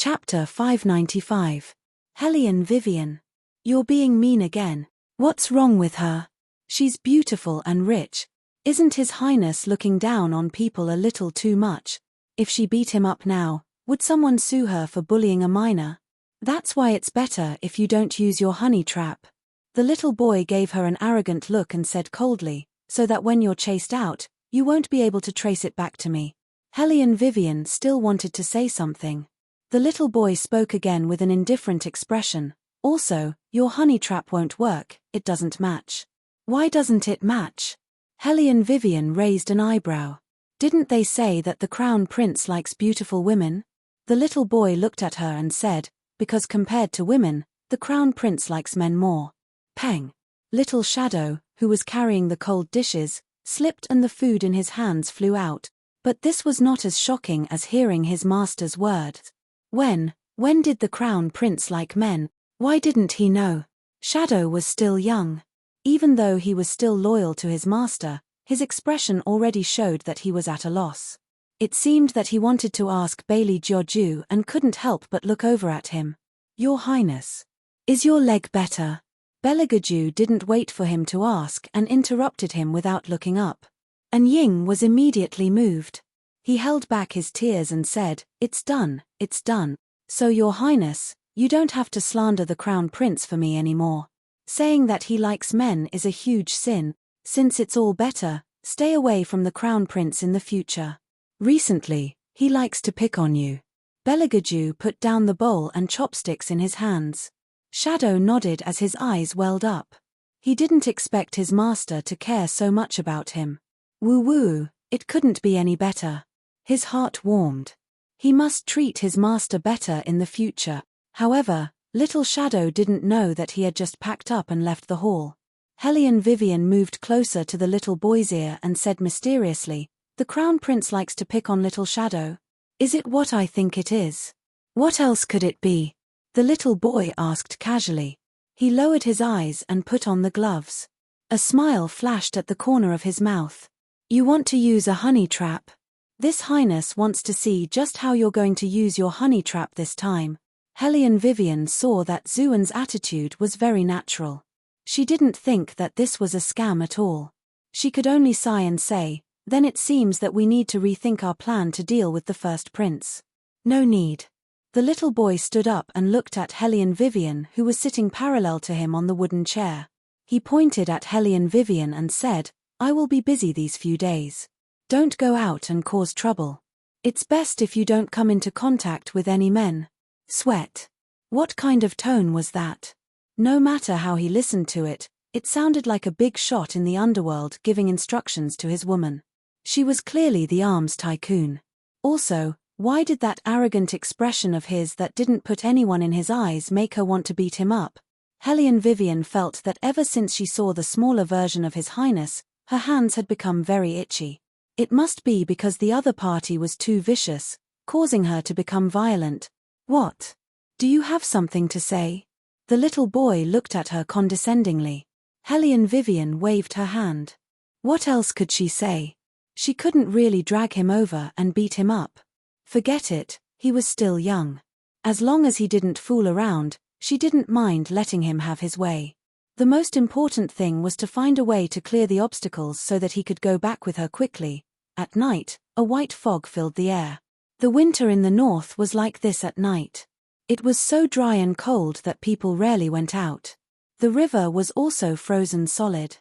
Chapter 595. Hellion Vivian. You're being mean again. What's wrong with her? She's beautiful and rich. Isn't His Highness looking down on people a little too much? If she beat him up now, would someone sue her for bullying a minor? That's why it's better if you don't use your honey trap. The little boy gave her an arrogant look and said coldly, so that when you're chased out, you won't be able to trace it back to me. Hellion Vivian still wanted to say something. The little boy spoke again with an indifferent expression. Also, your honey trap won't work, it doesn't match. Why doesn't it match? Hellion Vivian raised an eyebrow. Didn't they say that the crown prince likes beautiful women? The little boy looked at her and said, because compared to women, the crown prince likes men more. Pang! Little Shadow, who was carrying the cold dishes, slipped and the food in his hands flew out. But this was not as shocking as hearing his master's words. When did the crown prince like men? Why didn't he know? Shadow was still young. Even though he was still loyal to his master, his expression already showed that he was at a loss. It seemed that he wanted to ask Bailey Jiaoju and couldn't help but look over at him. Your Highness. Is your leg better? Beligaju didn't wait for him to ask and interrupted him without looking up. And Ying was immediately moved. He held back his tears and said, it's done. So your Highness, you don't have to slander the crown prince for me anymore. Saying that he likes men is a huge sin. Since it's all better, stay away from the crown prince in the future. Recently, he likes to pick on you. Beligaju put down the bowl and chopsticks in his hands. Shadow nodded as his eyes welled up. He didn't expect his master to care so much about him. Woo-woo, it couldn't be any better. His heart warmed. He must treat his master better in the future. However, little Shadow didn't know that he had just packed up and left the hall. Hellion Vivian moved closer to the little boy's ear and said mysteriously, the crown prince likes to pick on little Shadow. Is it what I think it is? What else could it be? The little boy asked casually. He lowered his eyes and put on the gloves. A smile flashed at the corner of his mouth. You want to use a honey trap? This Highness wants to see just how you're going to use your honey trap this time. Hellion Vivian saw that Zuan's attitude was very natural. She didn't think that this was a scam at all. She could only sigh and say, then it seems that we need to rethink our plan to deal with the first prince. No need. The little boy stood up and looked at Hellion Vivian, who was sitting parallel to him on the wooden chair. He pointed at Hellion Vivian and said, I will be busy these few days. Don't go out and cause trouble. It's best if you don't come into contact with any men. Sweat. What kind of tone was that? No matter how he listened to it, it sounded like a big shot in the underworld giving instructions to his woman. She was clearly the arms tycoon. Also, why did that arrogant expression of his that didn't put anyone in his eyes make her want to beat him up? Hellion Vivian felt that ever since she saw the smaller version of His Highness, her hands had become very itchy. It must be because the other party was too vicious, causing her to become violent. What? Do you have something to say? The little boy looked at her condescendingly. Hellion Vivian waved her hand. What else could she say? She couldn't really drag him over and beat him up. Forget it, he was still young. As long as he didn't fool around, she didn't mind letting him have his way. The most important thing was to find a way to clear the obstacles so that he could go back with her quickly. At night, a white fog filled the air. The winter in the north was like this at night. It was so dry and cold that people rarely went out. The river was also frozen solid.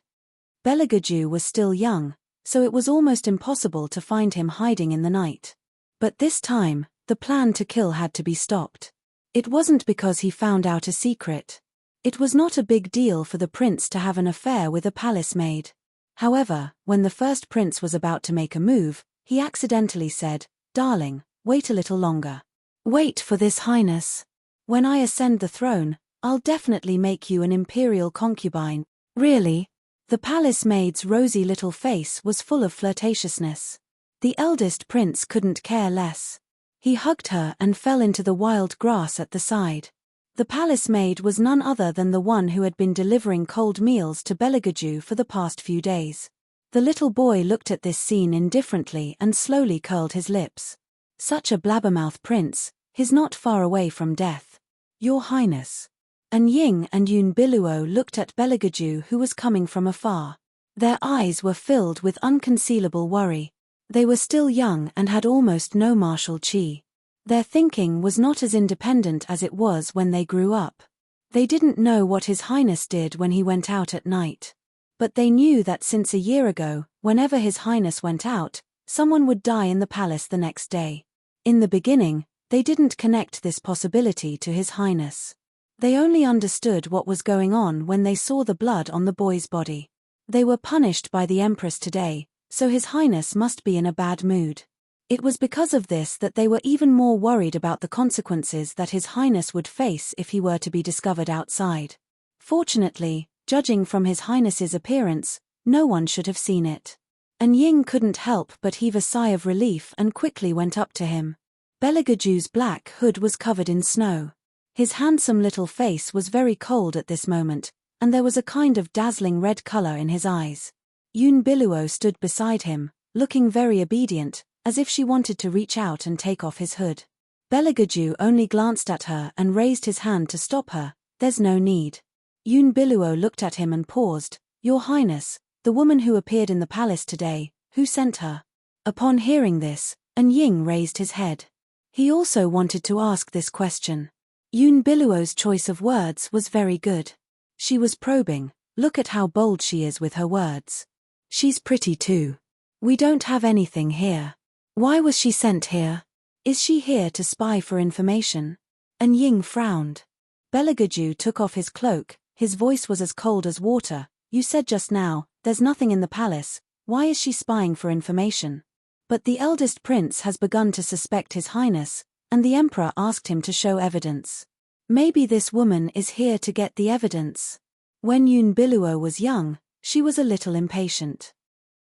Beligaju was still young, so it was almost impossible to find him hiding in the night. But this time, the plan to kill had to be stopped. It wasn't because he found out a secret. It was not a big deal for the prince to have an affair with a palace maid. However, when the first prince was about to make a move, he accidentally said, Darling, wait a little longer. Wait for this Highness. When I ascend the throne, I'll definitely make you an imperial concubine. Really? The palace maid's rosy little face was full of flirtatiousness. The eldest prince couldn't care less. He hugged her and fell into the wild grass at the side. The palace maid was none other than the one who had been delivering cold meals to Beligaju for the past few days. The little boy looked at this scene indifferently and slowly curled his lips. Such a blabbermouth prince, He's not far away from death. Your Highness. Anying and Unbiluo looked at Beligaju, who was coming from afar. Their eyes were filled with unconcealable worry. They were still young and had almost no martial chi. Their thinking was not as independent as it was when they grew up. They didn't know what His Highness did when he went out at night. But they knew that since a year ago, whenever His Highness went out, someone would die in the palace the next day. In the beginning, they didn't connect this possibility to His Highness. They only understood what was going on when they saw the blood on the boy's body. They were punished by the Empress today, so His Highness must be in a bad mood. It was because of this that they were even more worried about the consequences that His Highness would face if he were to be discovered outside. Fortunately, judging from His Highness's appearance, no one should have seen it. Anying couldn't help but heave a sigh of relief and quickly went up to him. Beligaju's black hood was covered in snow. His handsome little face was very cold at this moment, and there was a kind of dazzling red color in his eyes. Unbiluo stood beside him, looking very obedient, as if she wanted to reach out and take off his hood. Beligaju only glanced at her and raised his hand to stop her. There's no need. Unbiluo looked at him and paused. Your Highness, the woman who appeared in the palace today, who sent her? Upon hearing this, Anying raised his head. He also wanted to ask this question. Unbiluo's choice of words was very good. She was probing. Look at how bold she is with her words. She's pretty too. We don't have anything here. Why was she sent here? Is she here to spy for information? Anying frowned. Beligaju took off his cloak. His voice was as cold as water. You said just now, there's nothing in the palace. Why is she spying for information? But the eldest prince has begun to suspect His Highness, and the Emperor asked him to show evidence. Maybe this woman is here to get the evidence. When Unbiluo was young, she was a little impatient.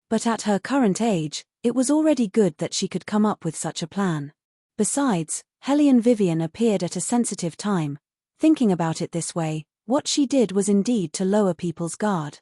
But at her current age, it was already good that she could come up with such a plan. Besides, Hellion Vivian appeared at a sensitive time. Thinking about it this way, what she did was indeed to lower people's guard.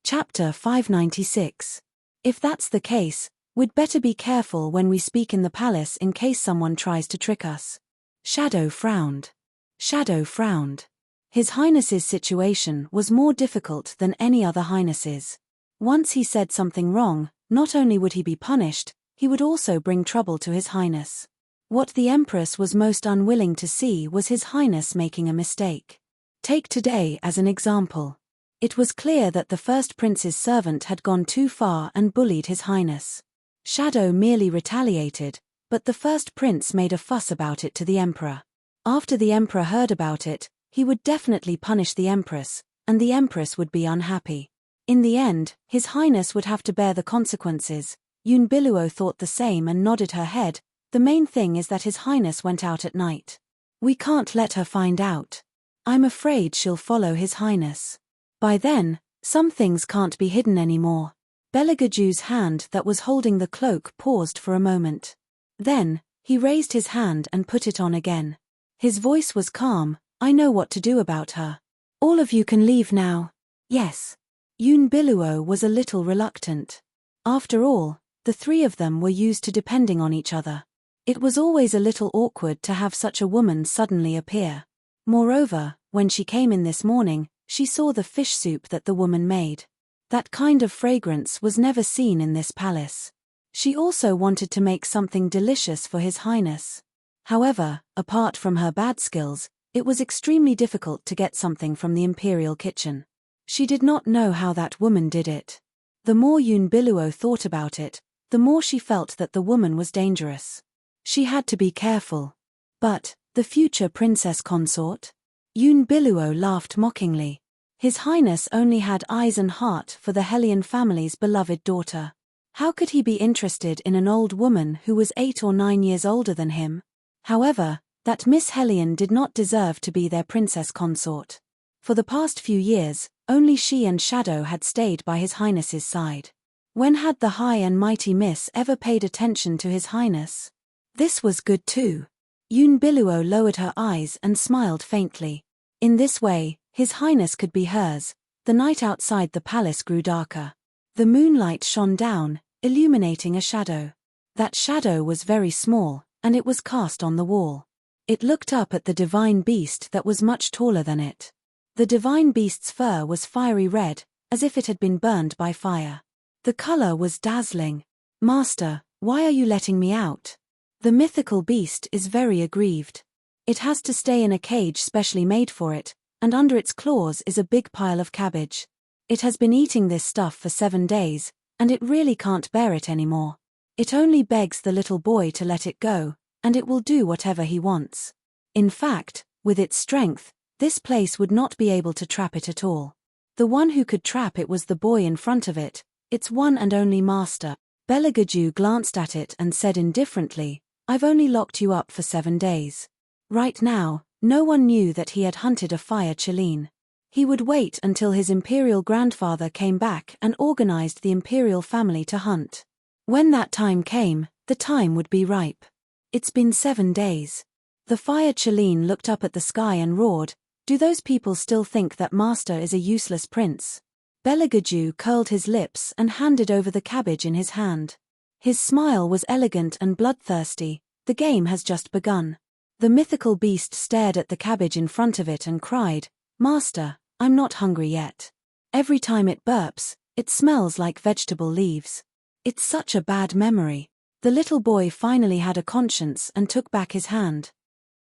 Chapter 596. If that's the case, we'd better be careful when we speak in the palace in case someone tries to trick us. Shadow frowned. Shadow frowned. His Highness's situation was more difficult than any other Highness's. Once he said something wrong, not only would he be punished, he would also bring trouble to His Highness. What the Empress was most unwilling to see was His Highness making a mistake. Take today as an example. It was clear that the first prince's servant had gone too far and bullied His Highness. Shadow merely retaliated, but the first prince made a fuss about it to the Emperor. After the Emperor heard about it, he would definitely punish the Empress, and the Empress would be unhappy. In the end, His Highness would have to bear the consequences. Unbiluo thought the same and nodded her head. The main thing is that His Highness went out at night. We can't let her find out. I'm afraid she'll follow His Highness. By then, some things can't be hidden anymore. Beligaju's hand that was holding the cloak paused for a moment. Then, he raised his hand and put it on again. His voice was calm. I know what to do about her. All of you can leave now. Yes. Unbiluo was a little reluctant. After all, the three of them were used to depending on each other. It was always a little awkward to have such a woman suddenly appear. Moreover, when she came in this morning, she saw the fish soup that the woman made. That kind of fragrance was never seen in this palace. She also wanted to make something delicious for His Highness. However, apart from her bad skills, it was extremely difficult to get something from the imperial kitchen. She did not know how that woman did it. The more Unbiluo thought about it, the more she felt that the woman was dangerous. She had to be careful. But, the future Princess Consort? Unbiluo laughed mockingly. His Highness only had eyes and heart for the Hellion family's beloved daughter. How could he be interested in an old woman who was 8 or 9 years older than him? However, that Miss Hellion did not deserve to be their princess consort. For the past few years, only she and Shadow had stayed by His Highness's side. When had the high and mighty Miss ever paid attention to His Highness? This was good too. Unbiluo lowered her eyes and smiled faintly. In this way, His Highness could be hers. The night outside the palace grew darker. The moonlight shone down, illuminating a shadow. That shadow was very small. and it was cast on the wall. It looked up at the divine beast that was much taller than it. The divine beast's fur was fiery red, as if it had been burned by fire. The color was dazzling. "Master, why are you letting me out?" The mythical beast is very aggrieved. It has to stay in a cage specially made for it, and under its claws is a big pile of cabbage. It has been eating this stuff for 7 days, and it really can't bear it anymore. It only begs the little boy to let it go, and it will do whatever he wants. In fact, with its strength, this place would not be able to trap it at all. The one who could trap it was the boy in front of it, its one and only master. Belagaju glanced at it and said indifferently, "I've only locked you up for 7 days. Right now, no one knew that he had hunted a fire Chileen. He would wait until his imperial grandfather came back and organized the imperial family to hunt. When that time came, the time would be ripe. It's been 7 days. The fire Chileen looked up at the sky and roared, "Do those people still think that master is a useless prince?" Belagaju curled his lips and handed over the cabbage in his hand. His smile was elegant and bloodthirsty. The game has just begun. The mythical beast stared at the cabbage in front of it and cried, "Master, I'm not hungry yet. Every time it burps, it smells like vegetable leaves. It's such a bad memory." The little boy finally had a conscience and took back his hand.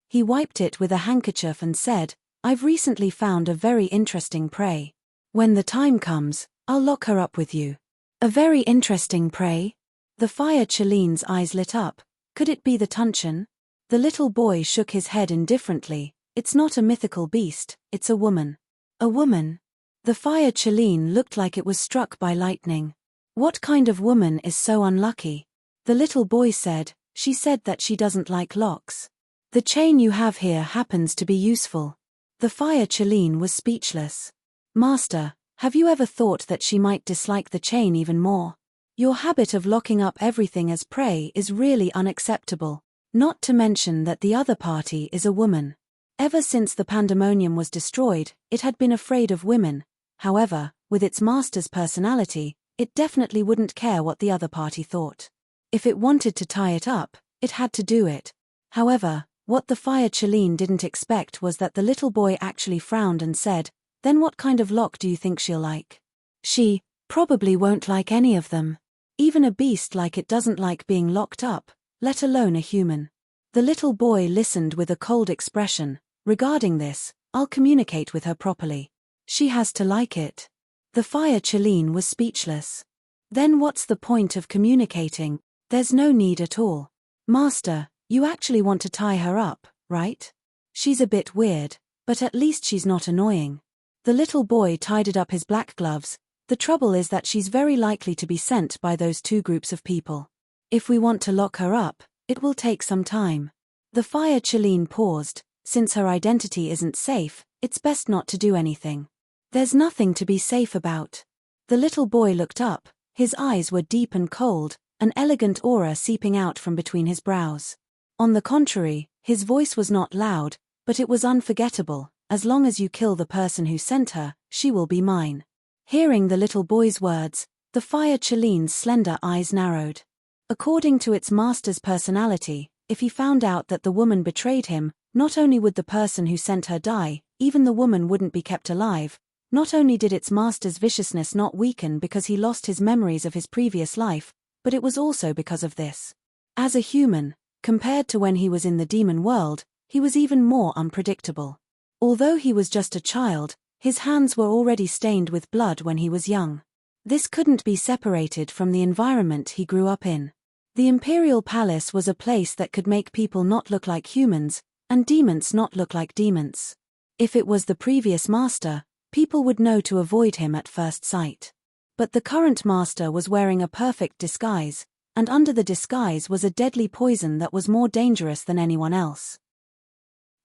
He wiped it with a handkerchief and said, "I've recently found a very interesting prey. When the time comes, I'll lock her up with you." "A very interesting prey?" The fire Chileen's eyes lit up. Could it be the Tunchan? The little boy shook his head indifferently. "It's not a mythical beast, it's a woman." "A woman?" The fire Chileen looked like it was struck by lightning. "What kind of woman is so unlucky?" The little boy said, "She said that she doesn't like locks. The chain you have here happens to be useful." The fire Chileen was speechless. "Master, have you ever thought that she might dislike the chain even more? Your habit of locking up everything as prey is really unacceptable, not to mention that the other party is a woman. Ever since the pandemonium was destroyed, it had been afraid of women. However, with its master's personality, it definitely wouldn't care what the other party thought. If it wanted to tie it up, it had to do it." However, what the fire Chileen didn't expect was that the little boy actually frowned and said, "Then what kind of lock do you think she'll like?" "She probably won't like any of them. Even a beast like it doesn't like being locked up, let alone a human." The little boy listened with a cold expression. "Regarding this, I'll communicate with her properly. She has to like it." The fire Chileen was speechless. "Then what's the point of communicating? There's no need at all. Master, you actually want to tie her up, right? She's a bit weird, but at least she's not annoying." The little boy tidied up his black gloves. "The trouble is that she's very likely to be sent by those 2 groups of people. If we want to lock her up, it will take some time." The fire Chileen paused. "Since her identity isn't safe, it's best not to do anything." "There's nothing to be safe about." The little boy looked up. His eyes were deep and cold, an elegant aura seeping out from between his brows. On the contrary, his voice was not loud, but it was unforgettable. "As long as you kill the person who sent her, she will be mine." Hearing the little boy's words, the fire Chileen's slender eyes narrowed. According to its master's personality, if he found out that the woman betrayed him, not only would the person who sent her die, even the woman wouldn't be kept alive. Not only did its master's viciousness not weaken because he lost his memories of his previous life, but it was also because of this. As a human, compared to when he was in the demon world, he was even more unpredictable. Although he was just a child, his hands were already stained with blood when he was young. This couldn't be separated from the environment he grew up in. The Imperial Palace was a place that could make people not look like humans, and demons not look like demons. If it was the previous master, people would know to avoid him at first sight. But the current master was wearing a perfect disguise, and under the disguise was a deadly poison that was more dangerous than anyone else.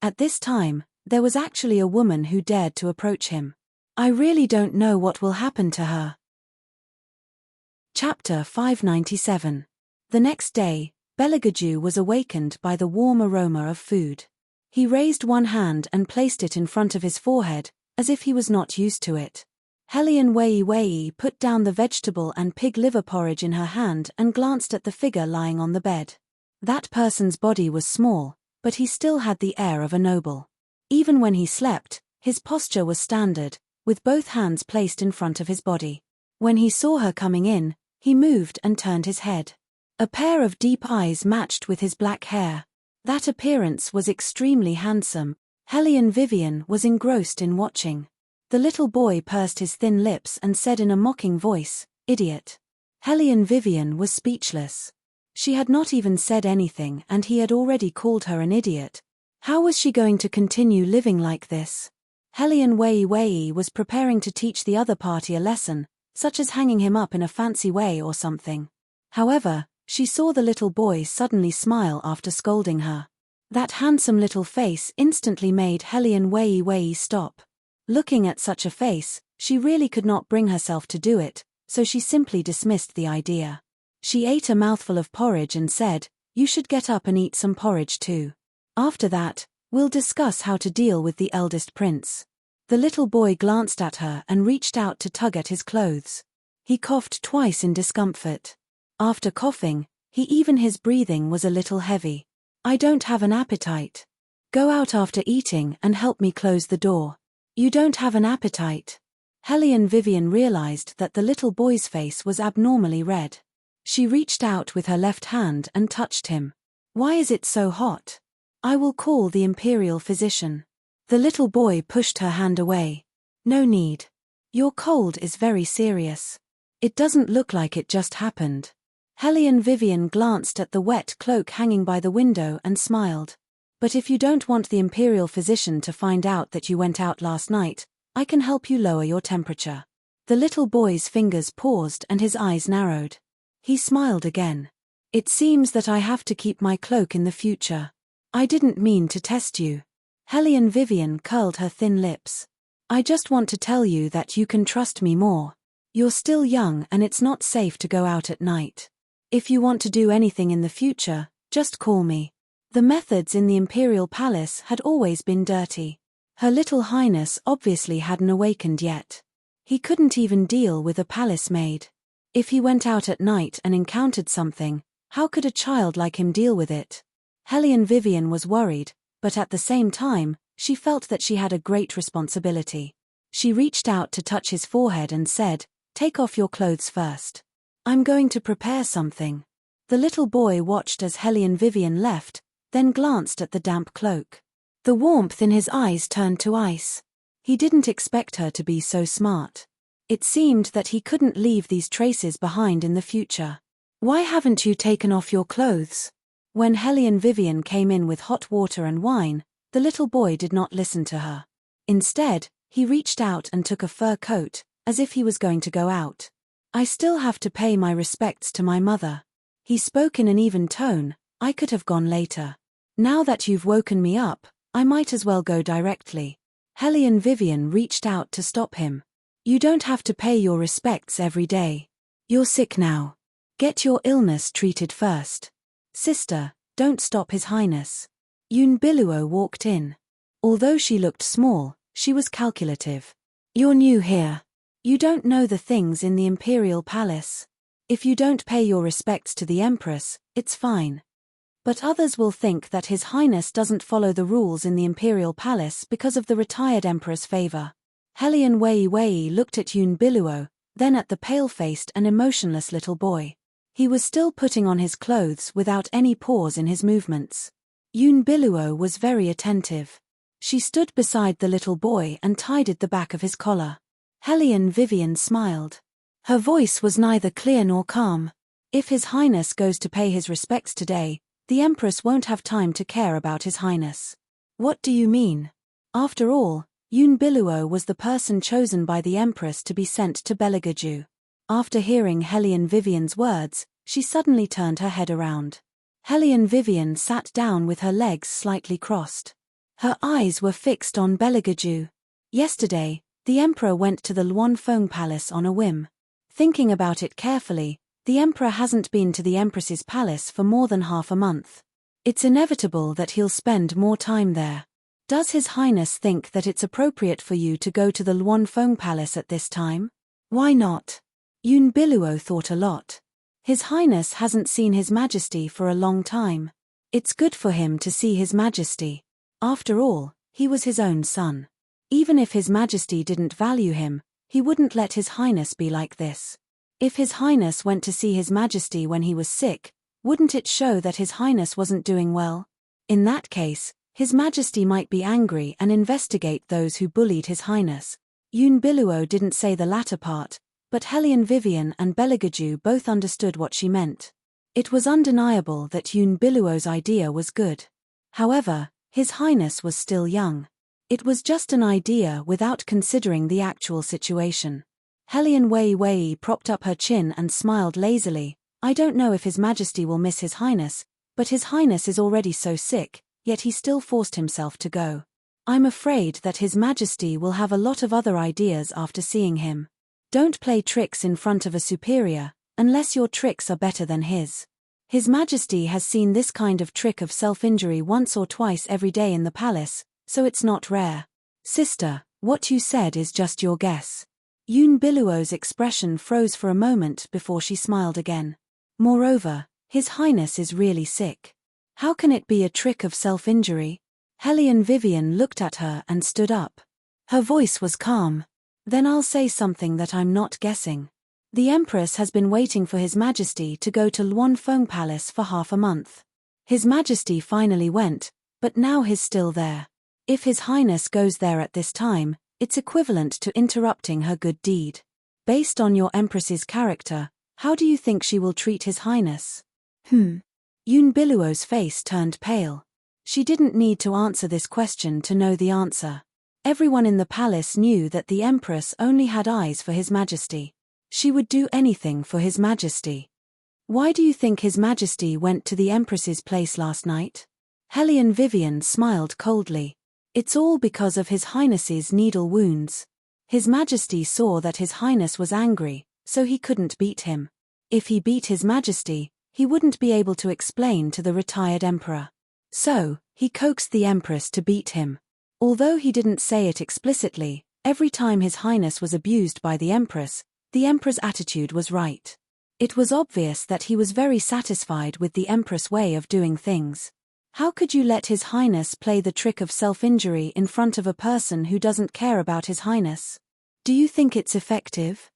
At this time, there was actually a woman who dared to approach him. "I really don't know what will happen to her." Chapter 597. The next day, Belagaju was awakened by the warm aroma of food. He raised one hand and placed it in front of his forehead, as if he was not used to it. Helian Wei put down the vegetable and pig liver porridge in her hand and glanced at the figure lying on the bed. That person's body was small, but he still had the air of a noble. Even when he slept, his posture was standard, with both hands placed in front of his body. When he saw her coming in, he moved and turned his head. A pair of deep eyes matched with his black hair. That appearance was extremely handsome. Hellion Vivian was engrossed in watching. The little boy pursed his thin lips and said in a mocking voice, "Idiot." Hellion Vivian was speechless. She had not even said anything and he had already called her an idiot. How was she going to continue living like this? Hellion Wei was preparing to teach the other party a lesson, such as hanging him up in a fancy way or something. However, she saw the little boy suddenly smile after scolding her. That handsome little face instantly made Hellion Wei stop. Looking at such a face, she really could not bring herself to do it, so she simply dismissed the idea. She ate a mouthful of porridge and said, "You should get up and eat some porridge too. After that, we'll discuss how to deal with the eldest prince." The little boy glanced at her and reached out to tug at his clothes. He coughed twice in discomfort. After coughing, even his breathing was a little heavy. "I don't have an appetite. Go out after eating and help me close the door." "You don't have an appetite?" Hellion Vivian realized that the little boy's face was abnormally red. She reached out with her left hand and touched him. "Why is it so hot? I will call the imperial physician." The little boy pushed her hand away. "No need. Your cold is very serious. It doesn't look like it just happened." Hellion Vivian glanced at the wet cloak hanging by the window and smiled. "But if you don't want the imperial physician to find out that you went out last night, I can help you lower your temperature." The little boy's fingers paused and his eyes narrowed. He smiled again. "It seems that I have to keep my cloak in the future. I didn't mean to test you." Hellion Vivian curled her thin lips. "I just want to tell you that you can trust me more. You're still young and it's not safe to go out at night. If you want to do anything in the future, just call me." The methods in the imperial palace had always been dirty. Her little highness obviously hadn't awakened yet. He couldn't even deal with a palace maid. If he went out at night and encountered something, how could a child like him deal with it? Hellion Vivian was worried, but at the same time, she felt that she had a great responsibility. She reached out to touch his forehead and said, "Take off your clothes first. I'm going to prepare something." The little boy watched as Hellion Vivian left, then glanced at the damp cloak. The warmth in his eyes turned to ice. He didn't expect her to be so smart. It seemed that he couldn't leave these traces behind in the future. "Why haven't you taken off your clothes?" When Hellion Vivian came in with hot water and wine, the little boy did not listen to her. Instead, he reached out and took a fur coat, as if he was going to go out. "I still have to pay my respects to my mother." He spoke in an even tone. "I could have gone later. Now that you've woken me up, I might as well go directly." Hellion Vivian reached out to stop him. "You don't have to pay your respects every day. You're sick now. Get your illness treated first." "Sister, don't stop His Highness." Unveils walked in. Although she looked small, she was calculative. "You're new here. You don't know the things in the imperial palace. If you don't pay your respects to the empress, it's fine. But others will think that His Highness doesn't follow the rules in the imperial palace because of the retired emperor's favor." Hellion Wei looked at Unveils, then at the pale-faced and emotionless little boy. He was still putting on his clothes without any pause in his movements. Unveils was very attentive. She stood beside the little boy and tidied the back of his collar. Hellion Vivian smiled. Her voice was neither clear nor calm. "If His Highness goes to pay his respects today, the Empress won't have time to care about His Highness." "What do you mean?" After all, Unveils was the person chosen by the Empress to be sent to Belagaju. After hearing Hellion Vivian's words, she suddenly turned her head around. Hellion Vivian sat down with her legs slightly crossed. Her eyes were fixed on Belagaju. Yesterday, the Emperor went to the Luanfeng Palace on a whim. Thinking about it carefully, the Emperor hasn't been to the Empress's palace for more than half a month. It's inevitable that he'll spend more time there. Does His Highness think that it's appropriate for you to go to the Luanfeng Palace at this time? Why not? Unveils thought a lot. His Highness hasn't seen His Majesty for a long time. It's good for him to see His Majesty. After all, he was his own son. Even if His Majesty didn't value him, he wouldn't let His Highness be like this. If His Highness went to see His Majesty when he was sick, wouldn't it show that His Highness wasn't doing well? In that case, His Majesty might be angry and investigate those who bullied His Highness. Unveils didn't say the latter part, but Hellion Vivian and Beligaju both understood what she meant. It was undeniable that Unveils' idea was good. However, His Highness was still young. It was just an idea without considering the actual situation. Hellion Wei propped up her chin and smiled lazily. I don't know if His Majesty will miss His Highness, but His Highness is already so sick, yet he still forced himself to go. I'm afraid that His Majesty will have a lot of other ideas after seeing him. Don't play tricks in front of a superior, unless your tricks are better than his. His Majesty has seen this kind of trick of self-injury once or twice every day in the palace, so it's not rare. Sister, what you said is just your guess. Unveils' expression froze for a moment before she smiled again. Moreover, His Highness is really sick. How can it be a trick of self-injury? Hellion Vivian looked at her and stood up. Her voice was calm. Then I'll say something that I'm not guessing. The Empress has been waiting for His Majesty to go to Luanfeng Palace for half a month. His Majesty finally went, but now he's still there. If His Highness goes there at this time, it's equivalent to interrupting her good deed. Based on your Empress's character, how do you think she will treat His Highness? Unveils' face turned pale. She didn't need to answer this question to know the answer. Everyone in the palace knew that the Empress only had eyes for His Majesty. She would do anything for His Majesty. Why do you think His Majesty went to the Empress's place last night? Hellion Vivian smiled coldly. It's all because of His Highness's needle wounds. His Majesty saw that His Highness was angry, so he couldn't beat him. If he beat His Majesty, he wouldn't be able to explain to the retired emperor. So, he coaxed the Empress to beat him. Although he didn't say it explicitly, every time His Highness was abused by the Empress, the Emperor's attitude was right. It was obvious that he was very satisfied with the Empress' way of doing things. How could you let His Highness play the trick of self-injury in front of a person who doesn't care about His Highness? Do you think it's effective?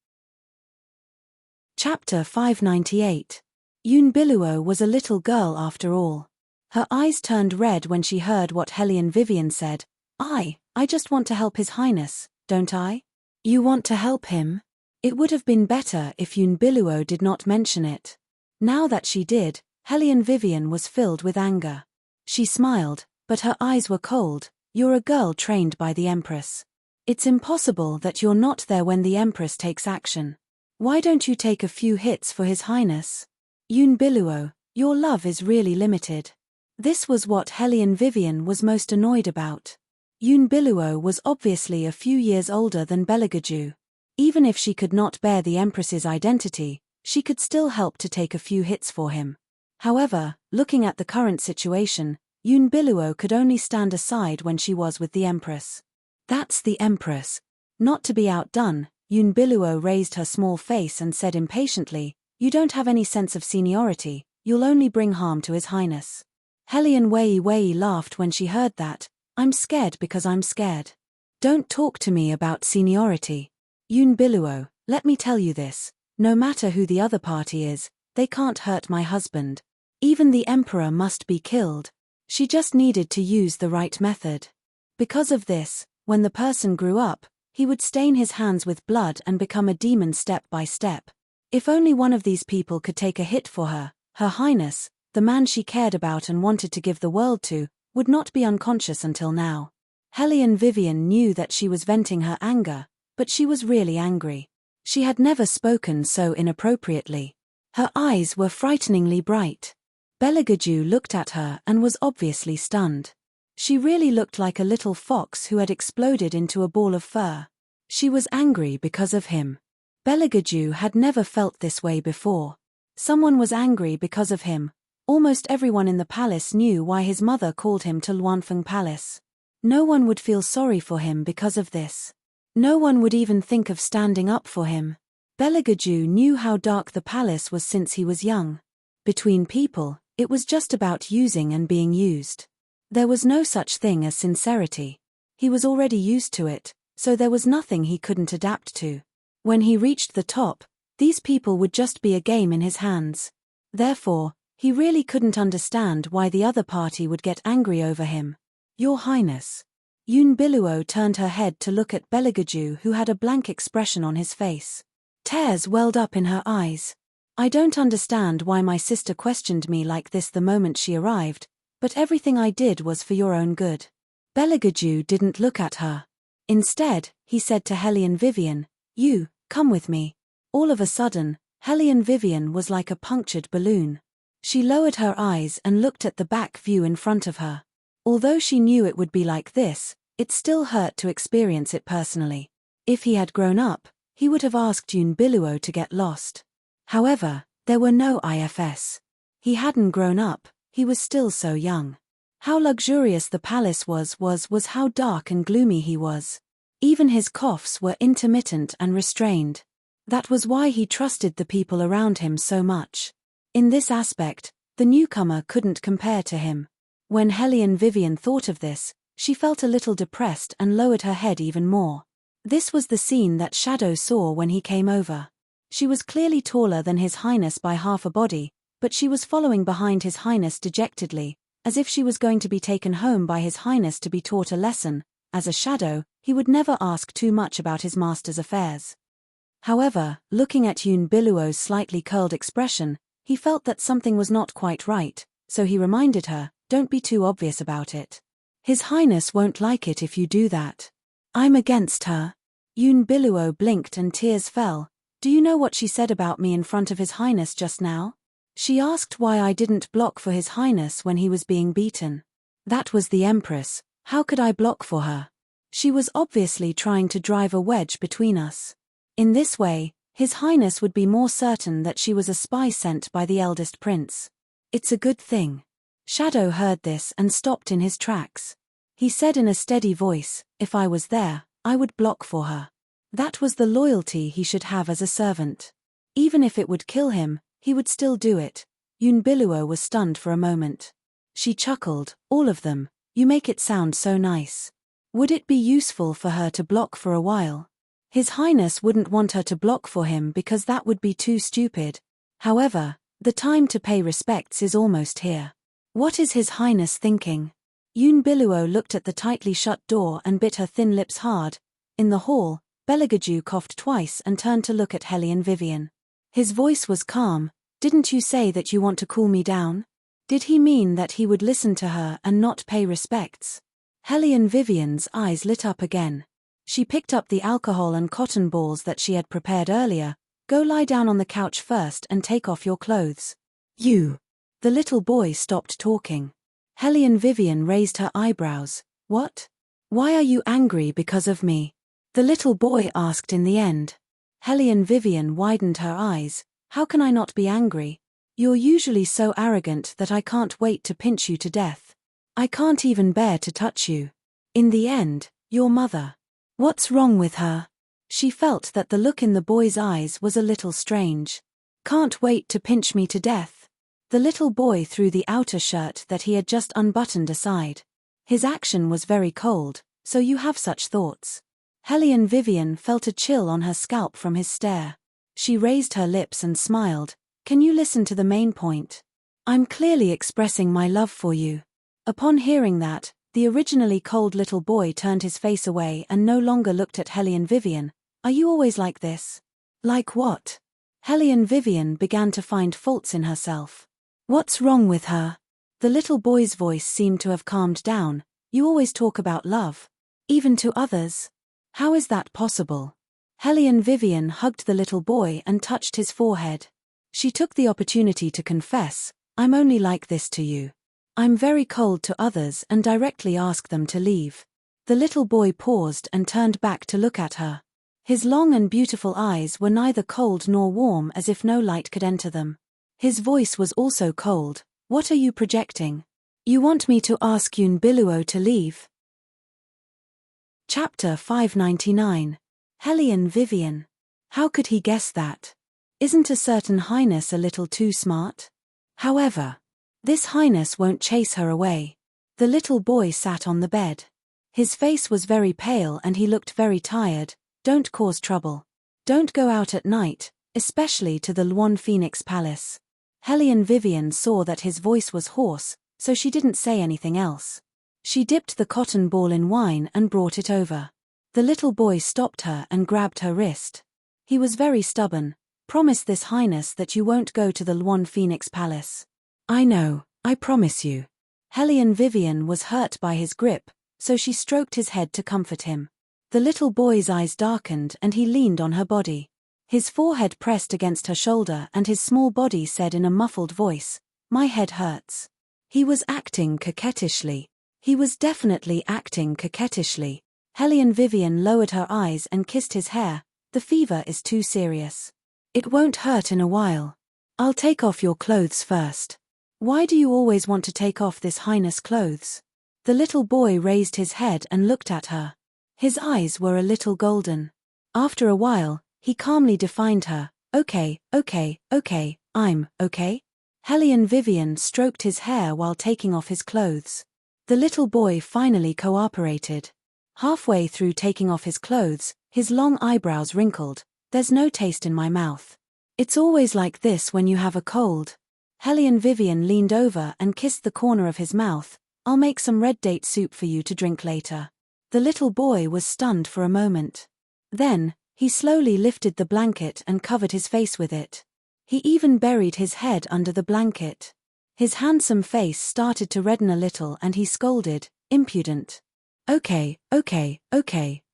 Chapter 598. Unveils was a little girl after all. Her eyes turned red when she heard what Hellion Vivian said. I just want to help His Highness, don't I? You want to help him? It would have been better if Unveils did not mention it. Now that she did, Hellion Vivian was filled with anger. She smiled, but her eyes were cold. You're a girl trained by the Empress. It's impossible that you're not there when the Empress takes action. Why don't you take a few hits for His Highness? Unveils, your love is really limited. This was what Hellion Vivian was most annoyed about. Unveils was obviously a few years older than Beligaju. Even if she could not bear the Empress's identity, she could still help to take a few hits for him. However, looking at the current situation, Unveils could only stand aside when she was with the Empress. That's the Empress. Not to be outdone, Unveils raised her small face and said impatiently, you don't have any sense of seniority, you'll only bring harm to His Highness. Hellion Wei laughed when she heard that. I'm scared because I'm scared. Don't talk to me about seniority. Unveils, let me tell you this, no matter who the other party is, they can't hurt my husband. Even the Emperor must be killed. She just needed to use the right method. Because of this, when the person grew up, he would stain his hands with blood and become a demon step by step. If only one of these people could take a hit for her, Her Highness, the man she cared about and wanted to give the world to, would not be unconscious until now. Hellion Vivian knew that she was venting her anger, but she was really angry. She had never spoken so inappropriately. Her eyes were frighteningly bright. Beligaju looked at her and was obviously stunned. She really looked like a little fox who had exploded into a ball of fur. She was angry because of him. Beligaju had never felt this way before. Someone was angry because of him. Almost everyone in the palace knew why his mother called him to Luanfeng Palace. No one would feel sorry for him because of this. No one would even think of standing up for him. Beligaju knew how dark the palace was since he was young. Between people, it was just about using and being used. There was no such thing as sincerity. He was already used to it, so there was nothing he couldn't adapt to. When he reached the top, these people would just be a game in his hands. Therefore, he really couldn't understand why the other party would get angry over him. Your Highness. Unveils turned her head to look at Beligaju, who had a blank expression on his face. Tears welled up in her eyes. I don't understand why my sister questioned me like this the moment she arrived, but everything I did was for your own good. Beligaju didn't look at her. Instead, he said to Hellion Vivian, "You, come with me." All of a sudden, Hellion Vivian was like a punctured balloon. She lowered her eyes and looked at the back view in front of her. Although she knew it would be like this, it still hurt to experience it personally. If he had grown up, he would have asked Unveils to get lost. However, there were no ifs. He hadn't grown up, he was still so young. How luxurious the palace was how dark and gloomy he was. Even his coughs were intermittent and restrained. That was why he trusted the people around him so much. In this aspect, the newcomer couldn't compare to him. When Hellion Vivian thought of this, she felt a little depressed and lowered her head even more. This was the scene that Shadow saw when he came over. She was clearly taller than His Highness by half a body, but she was following behind His Highness dejectedly, as if she was going to be taken home by His Highness to be taught a lesson. As a shadow, he would never ask too much about his master's affairs. However, looking at Unveils' slightly curled expression, he felt that something was not quite right, so he reminded her, "Don't be too obvious about it. His Highness won't like it if you do that." "I'm against her." Unveils blinked and tears fell. "Do you know what she said about me in front of His Highness just now? She asked why I didn't block for His Highness when he was being beaten. That was the Empress. How could I block for her? She was obviously trying to drive a wedge between us. In this way, His Highness would be more certain that she was a spy sent by the eldest prince. It's a good thing." Shadow heard this and stopped in his tracks. He said in a steady voice, "If I was there, I would block for her." That was the loyalty he should have as a servant. Even if it would kill him, he would still do it. Unveils was stunned for a moment. She chuckled, "All of them. You make it sound so nice. Would it be useful for her to block for a while?" His Highness wouldn't want her to block for him because that would be too stupid. However, the time to pay respects is almost here. What is His Highness thinking? Unveils looked at the tightly shut door and bit her thin lips hard. In the hall, Beligaju coughed twice and turned to look at Hellion Vivian. His voice was calm. "Didn't you say that you want to cool me down?" Did he mean that he would listen to her and not pay respects? Hellion Vivian's eyes lit up again. She picked up the alcohol and cotton balls that she had prepared earlier. "Go lie down on the couch first and take off your clothes." "You." The little boy stopped talking. Hellion Vivian raised her eyebrows. "What? Why are you angry because of me?" the little boy asked in the end. Hellion Vivian widened her eyes. "How can I not be angry? You're usually so arrogant that I can't wait to pinch you to death. I can't even bear to touch you. In the end, your mother. What's wrong with her?" She felt that the look in the boy's eyes was a little strange. "Can't wait to pinch me to death." The little boy threw the outer shirt that he had just unbuttoned aside. His action was very cold. "So you have such thoughts." Hellion Vivian felt a chill on her scalp from his stare. She raised her lips and smiled. "Can you listen to the main point? I'm clearly expressing my love for you." Upon hearing that, the originally cold little boy turned his face away and no longer looked at Hellion Vivian. "Are you always like this?" "Like what?" Hellion Vivian began to find faults in herself. "What's wrong with her?" The little boy's voice seemed to have calmed down. "You always talk about love. Even to others. How is that possible?" Hellion Vivian hugged the little boy and touched his forehead. She took the opportunity to confess, "I'm only like this to you. I'm very cold to others and directly ask them to leave." The little boy paused and turned back to look at her. His long and beautiful eyes were neither cold nor warm, as if no light could enter them. His voice was also cold. "What are you projecting? You want me to ask Unveils to leave?" Chapter 599. Hellion Vivian. How could he guess that? Isn't a certain highness a little too smart? However, this highness won't chase her away. The little boy sat on the bed. His face was very pale and he looked very tired. Don't cause trouble. Don't go out at night, especially to the Luon Phoenix Palace. Hellion Vivian saw that his voice was hoarse, so she didn't say anything else. She dipped the cotton ball in wine and brought it over. The little boy stopped her and grabbed her wrist. He was very stubborn. Promise this highness that you won't go to the Luon Phoenix Palace. I know, I promise you. Hellion Vivian was hurt by his grip, so she stroked his head to comfort him. The little boy's eyes darkened and he leaned on her body. His forehead pressed against her shoulder and his small body said in a muffled voice, "My head hurts." He was acting coquettishly. He was definitely acting coquettishly. Hellion Vivian lowered her eyes and kissed his hair. The fever is too serious. It won't hurt in a while. I'll take off your clothes first. Why do you always want to take off this highness' clothes? The little boy raised his head and looked at her. His eyes were a little golden. After a while, he calmly defined her. Okay, I'm okay. Hellion Vivian stroked his hair while taking off his clothes. The little boy finally cooperated. Halfway through taking off his clothes, his long eyebrows wrinkled. There's no taste in my mouth. It's always like this when you have a cold. Hellion Vivian leaned over and kissed the corner of his mouth. I'll make some red date soup for you to drink later. The little boy was stunned for a moment. Then, he slowly lifted the blanket and covered his face with it. He even buried his head under the blanket. His handsome face started to redden a little and he scolded, "Impudent." Okay,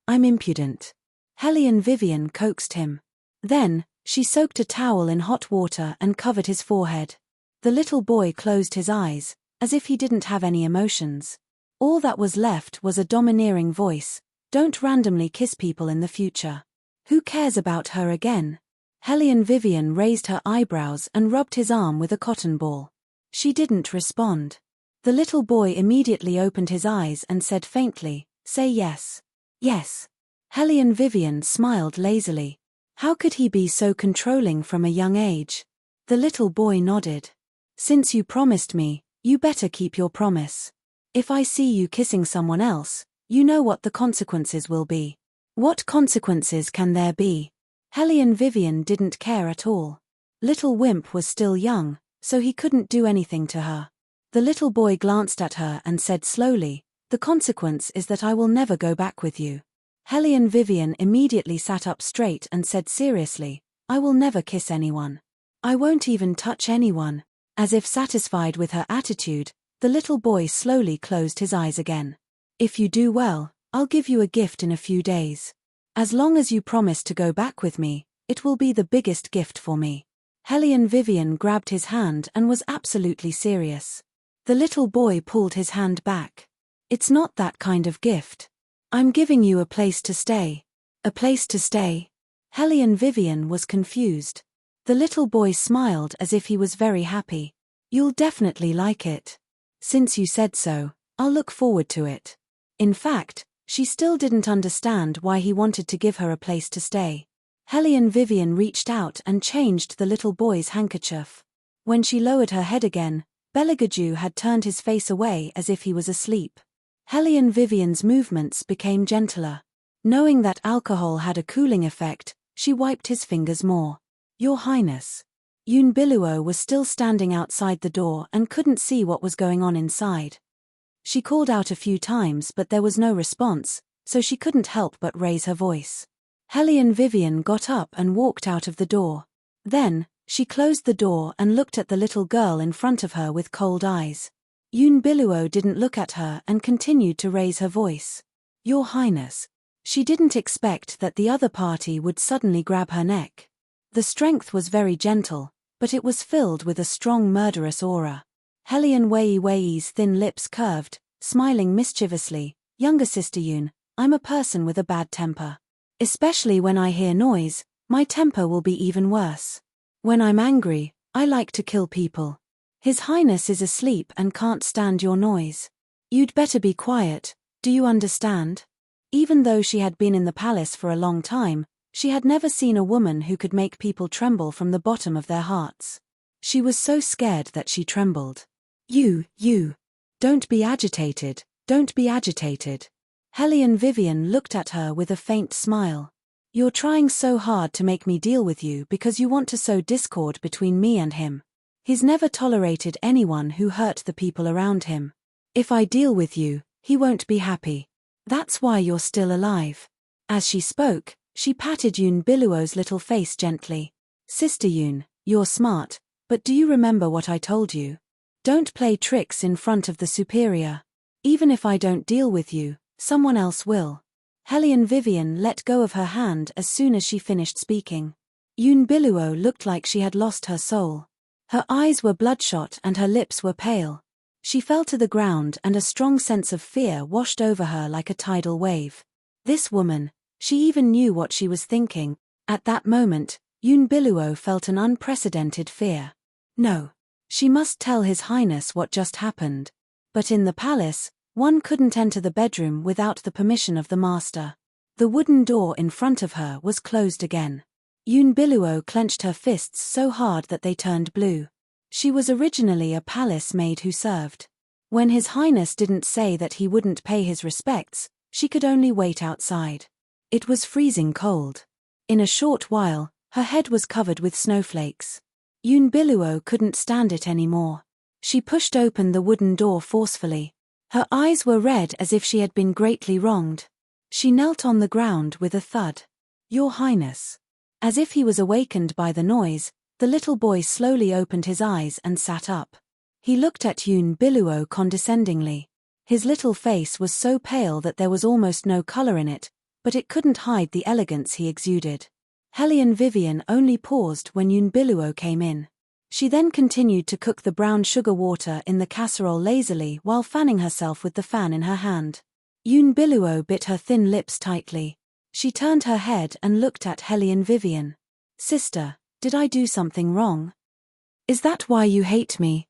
I'm impudent. Hellion Vivian coaxed him. Then, she soaked a towel in hot water and covered his forehead. The little boy closed his eyes, as if he didn't have any emotions. All that was left was a domineering voice, "Don't randomly kiss people in the future. Who cares about her again?" Hellion Vivian raised her eyebrows and rubbed his arm with a cotton ball. She didn't respond. The little boy immediately opened his eyes and said faintly, "Say yes." Yes. Hellion Vivian smiled lazily. How could he be so controlling from a young age? The little boy nodded. "Since you promised me, you better keep your promise. If I see you kissing someone else, you know what the consequences will be." What consequences can there be? Hellion Vivian didn't care at all. Little Wimp was still young, so he couldn't do anything to her. The little boy glanced at her and said slowly, "The consequence is that I will never go back with you." Hellion Vivian immediately sat up straight and said seriously, "I will never kiss anyone. I won't even touch anyone." As if satisfied with her attitude, the little boy slowly closed his eyes again. "If you do well, I'll give you a gift in a few days. As long as you promise to go back with me, it will be the biggest gift for me." Hellion Vivian grabbed his hand and was absolutely serious. The little boy pulled his hand back. "It's not that kind of gift. I'm giving you a place to stay." A place to stay? Hellion Vivian was confused. The little boy smiled as if he was very happy. "You'll definitely like it. Since you said so, I'll look forward to it." In fact, she still didn't understand why he wanted to give her a place to stay. Hellion Vivian reached out and changed the little boy's handkerchief. When she lowered her head again, Beligaju had turned his face away as if he was asleep. Hellion Vivian's movements became gentler. Knowing that alcohol had a cooling effect, she wiped his fingers more. "Your Highness." Unveils was still standing outside the door and couldn't see what was going on inside. She called out a few times but there was no response, so she couldn't help but raise her voice. Hellion Vivian got up and walked out of the door. Then, she closed the door and looked at the little girl in front of her with cold eyes. Unveils didn't look at her and continued to raise her voice. "Your Highness." She didn't expect that the other party would suddenly grab her neck. The strength was very gentle, but it was filled with a strong murderous aura. Hellion Wei's thin lips curved, smiling mischievously. "Younger sister Yun, I'm a person with a bad temper. Especially when I hear noise, my temper will be even worse. When I'm angry, I like to kill people. His Highness is asleep and can't stand your noise. You'd better be quiet, do you understand?" Even though she had been in the palace for a long time, She had never seen a woman who could make people tremble from the bottom of their hearts. She was so scared that she trembled. You. Don't be agitated, don't be agitated. Hellion Vivian looked at her with a faint smile. You're trying so hard to make me deal with you because you want to sow discord between me and him. He's never tolerated anyone who hurt the people around him. If I deal with you, he won't be happy. That's why you're still alive. As she spoke, she patted Yoon Biluo's little face gently. Sister Yoon, you're smart, but do you remember what I told you? Don't play tricks in front of the superior. Even if I don't deal with you, someone else will. Hellion Vivian let go of her hand as soon as she finished speaking. Yoon Biluo looked like she had lost her soul. Her eyes were bloodshot and her lips were pale. She fell to the ground and a strong sense of fear washed over her like a tidal wave. This woman, she even knew what she was thinking. At that moment, Yoon Biluo felt an unprecedented fear. No. She must tell His Highness what just happened. But in the palace, one couldn't enter the bedroom without the permission of the master. The wooden door in front of her was closed again. Yoon Biluo clenched her fists so hard that they turned blue. She was originally a palace maid who served. When His Highness didn't say that he wouldn't pay his respects, she could only wait outside. It was freezing cold. In a short while, her head was covered with snowflakes. Yoon Biluo couldn't stand it anymore. She pushed open the wooden door forcefully. Her eyes were red as if she had been greatly wronged. She knelt on the ground with a thud. Your Highness. As if he was awakened by the noise, the little boy slowly opened his eyes and sat up. He looked at Yoon Biluo condescendingly. His little face was so pale that there was almost no color in it, but it couldn't hide the elegance he exuded. Hellion Vivian only paused when Yoon Biluo came in. She then continued to cook the brown sugar water in the casserole lazily while fanning herself with the fan in her hand. Yoon Biluo bit her thin lips tightly. She turned her head and looked at Hellion Vivian. Sister, did I do something wrong? Is that why you hate me?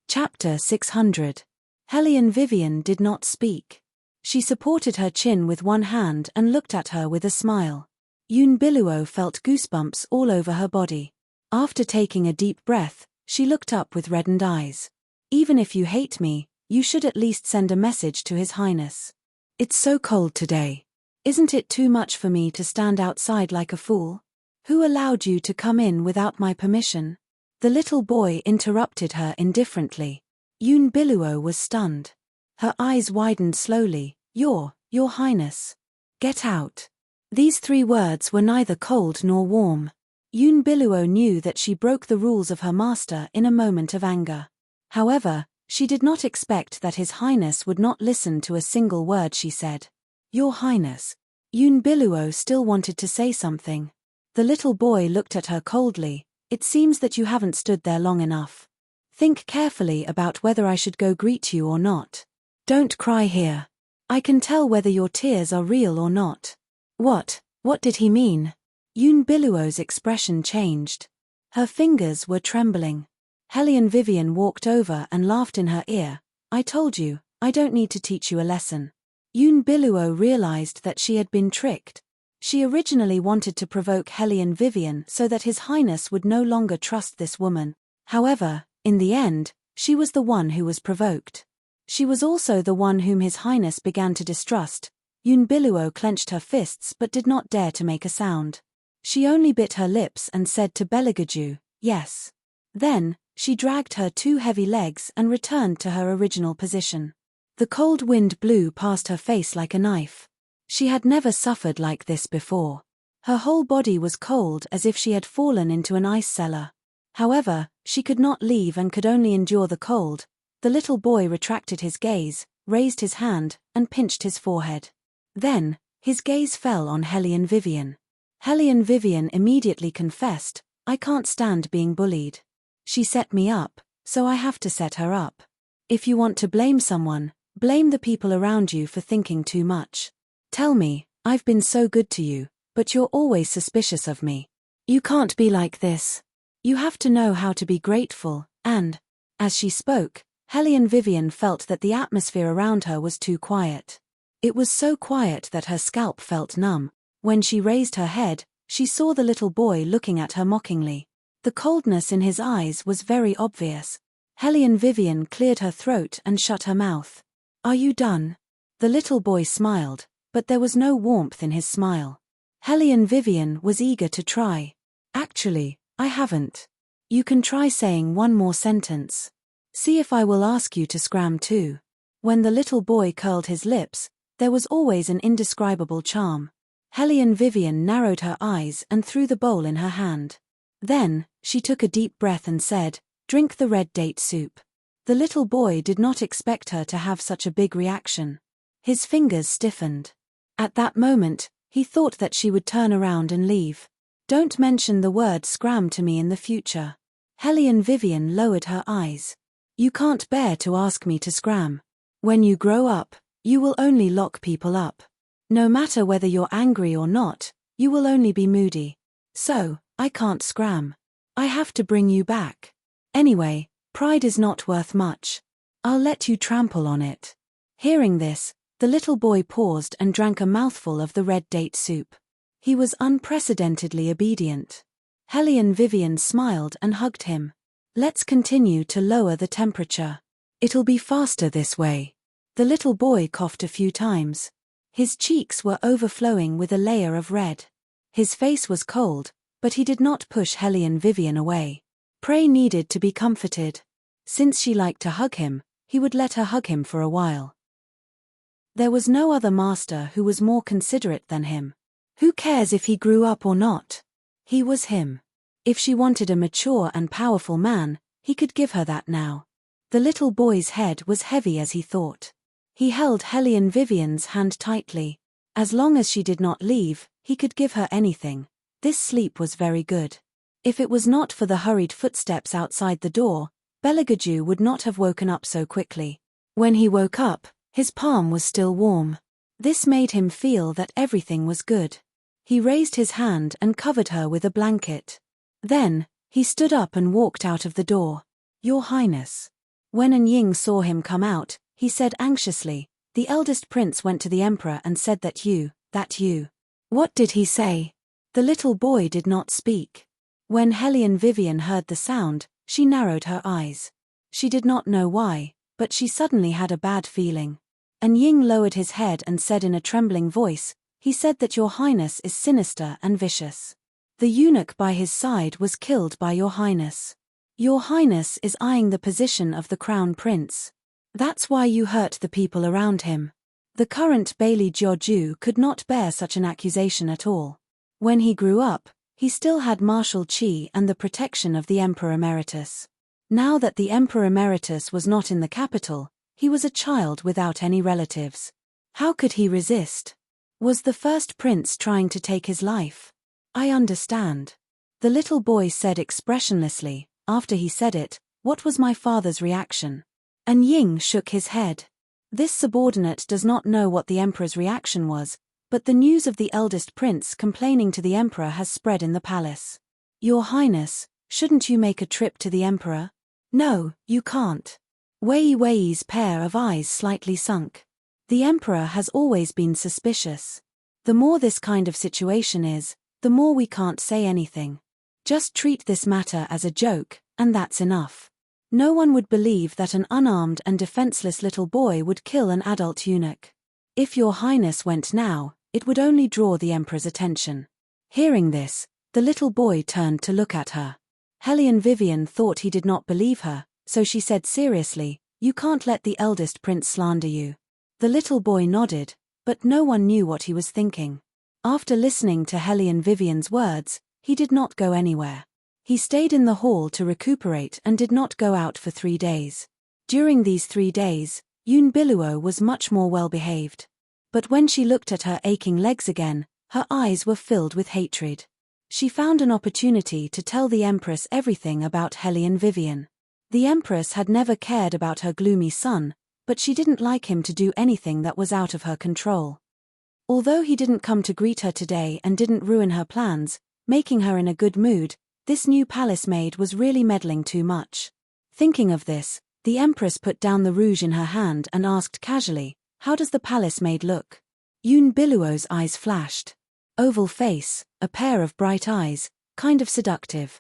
Chapter 600. Hellion Vivian did not speak. She supported her chin with one hand and looked at her with a smile. Yoon Biluo felt goosebumps all over her body. After taking a deep breath, she looked up with reddened eyes. Even if you hate me, you should at least send a message to His Highness. It's so cold today. Isn't it too much for me to stand outside like a fool? Who allowed you to come in without my permission? The little boy interrupted her indifferently. Yoon Biluo was stunned. Her eyes widened slowly. Your Highness. Get out. These 3 words were neither cold nor warm. Yoon Biluo knew that she broke the rules of her master in a moment of anger. However, she did not expect that His Highness would not listen to a single word she said. Your Highness. Yoon Biluo still wanted to say something. The little boy looked at her coldly. It seems that you haven't stood there long enough. Think carefully about whether I should go greet you or not. Don't cry here. I can tell whether your tears are real or not. What did he mean? Yoon Biluo's expression changed. Her fingers were trembling. Hellion Vivian walked over and laughed in her ear. I told you, I don't need to teach you a lesson. Yoon Biluo realized that she had been tricked. She originally wanted to provoke Hellion Vivian so that His Highness would no longer trust this woman. However, in the end, she was the one who was provoked. She was also the one whom His Highness began to distrust. Yoon Biluo clenched her fists but did not dare to make a sound. She only bit her lips and said to Beligaju, yes. Then, she dragged her 2 heavy legs and returned to her original position. The cold wind blew past her face like a knife. She had never suffered like this before. Her whole body was cold as if she had fallen into an ice cellar. However, she could not leave and could only endure the cold. The little boy retracted his gaze, raised his hand, and pinched his forehead. Then, his gaze fell on Hellion Vivian. Hellion Vivian immediately confessed, I can't stand being bullied. She set me up, so I have to set her up. If you want to blame someone, blame the people around you for thinking too much. Tell me, I've been so good to you, but you're always suspicious of me. You can't be like this. You have to know how to be grateful, and, as she spoke, Hellion Vivian felt that the atmosphere around her was too quiet. It was so quiet that her scalp felt numb. When she raised her head, she saw the little boy looking at her mockingly. The coldness in his eyes was very obvious. Hellion Vivian cleared her throat and shut her mouth. "Are you done?" The little boy smiled, but there was no warmth in his smile. Hellion Vivian was eager to try. "Actually, I haven't. You can try saying one more sentence. See if I will ask you to scram too." When the little boy curled his lips, there was always an indescribable charm. Hellion Vivian narrowed her eyes and threw the bowl in her hand. Then, she took a deep breath and said, "Drink the red date soup." The little boy did not expect her to have such a big reaction. His fingers stiffened. At that moment, he thought that she would turn around and leave. "Don't mention the word scram to me in the future." Hellion Vivian lowered her eyes. "You can't bear to ask me to scram. When you grow up, you will only lock people up. No matter whether you're angry or not, you will only be moody. So, I can't scram. I have to bring you back. Anyway, pride is not worth much. I'll let you trample on it." Hearing this, the little boy paused and drank a mouthful of the red date soup. He was unprecedentedly obedient. Hellion Vivian smiled and hugged him. "Let's continue to lower the temperature. It'll be faster this way." The little boy coughed a few times. His cheeks were overflowing with a layer of red. His face was cold, but he did not push Hellion Vivian away. Prey needed to be comforted. Since she liked to hug him, he would let her hug him for a while. There was no other master who was more considerate than him. Who cares if he grew up or not? He was him. If she wanted a mature and powerful man, he could give her that now. The little boy's head was heavy as he thought. He held Hellion Vivian's hand tightly. As long as she did not leave, he could give her anything. This sleep was very good. If it was not for the hurried footsteps outside the door, Belagaju would not have woken up so quickly. When he woke up, his palm was still warm. This made him feel that everything was good. He raised his hand and covered her with a blanket. Then, he stood up and walked out of the door. "Your Highness." When Anying saw him come out, he said anxiously, "The eldest prince went to the emperor and said that you. What did he say?" The little boy did not speak. When Hellion Vivian heard the sound, she narrowed her eyes. She did not know why, but she suddenly had a bad feeling. Anying lowered his head and said in a trembling voice, "He said that your Highness is sinister and vicious. The eunuch by his side was killed by your Highness. Your Highness is eyeing the position of the crown prince. That's why you hurt the people around him." The current Bailey Jiaoju could not bear such an accusation at all. When he grew up, he still had martial qi and the protection of the Emperor Emeritus. Now that the Emperor Emeritus was not in the capital, he was a child without any relatives. How could he resist? Was the first prince trying to take his life? "I understand." The little boy said expressionlessly. After he said it, "What was my father's reaction?" Anying shook his head. This subordinate does not know what the emperor's reaction was, but the news of the eldest prince complaining to the emperor has spread in the palace. "Your Highness, shouldn't you make a trip to the emperor?" "No, you can't." Wei Wei's pair of eyes slightly sunk. The emperor has always been suspicious. The more this kind of situation is, the more we can't say anything. Just treat this matter as a joke, and that's enough. No one would believe that an unarmed and defenseless little boy would kill an adult eunuch. If your Highness went now, it would only draw the emperor's attention. Hearing this, the little boy turned to look at her. Hellion Vivian thought he did not believe her, so she said seriously, "You can't let the eldest prince slander you." The little boy nodded, but no one knew what he was thinking. After listening to Hellion Vivian's words, he did not go anywhere. He stayed in the hall to recuperate and did not go out for 3 days. During these 3 days, Yoon Biluo was much more well-behaved. But when she looked at her aching legs again, her eyes were filled with hatred. She found an opportunity to tell the Empress everything about Hellion Vivian. The Empress had never cared about her gloomy son, but she didn't like him to do anything that was out of her control. Although he didn't come to greet her today and didn't ruin her plans, making her in a good mood, this new palace maid was really meddling too much. Thinking of this, the Empress put down the rouge in her hand and asked casually, "How does the palace maid look?" Yoon Biluo's eyes flashed. oval face, a pair of bright eyes, kind of seductive.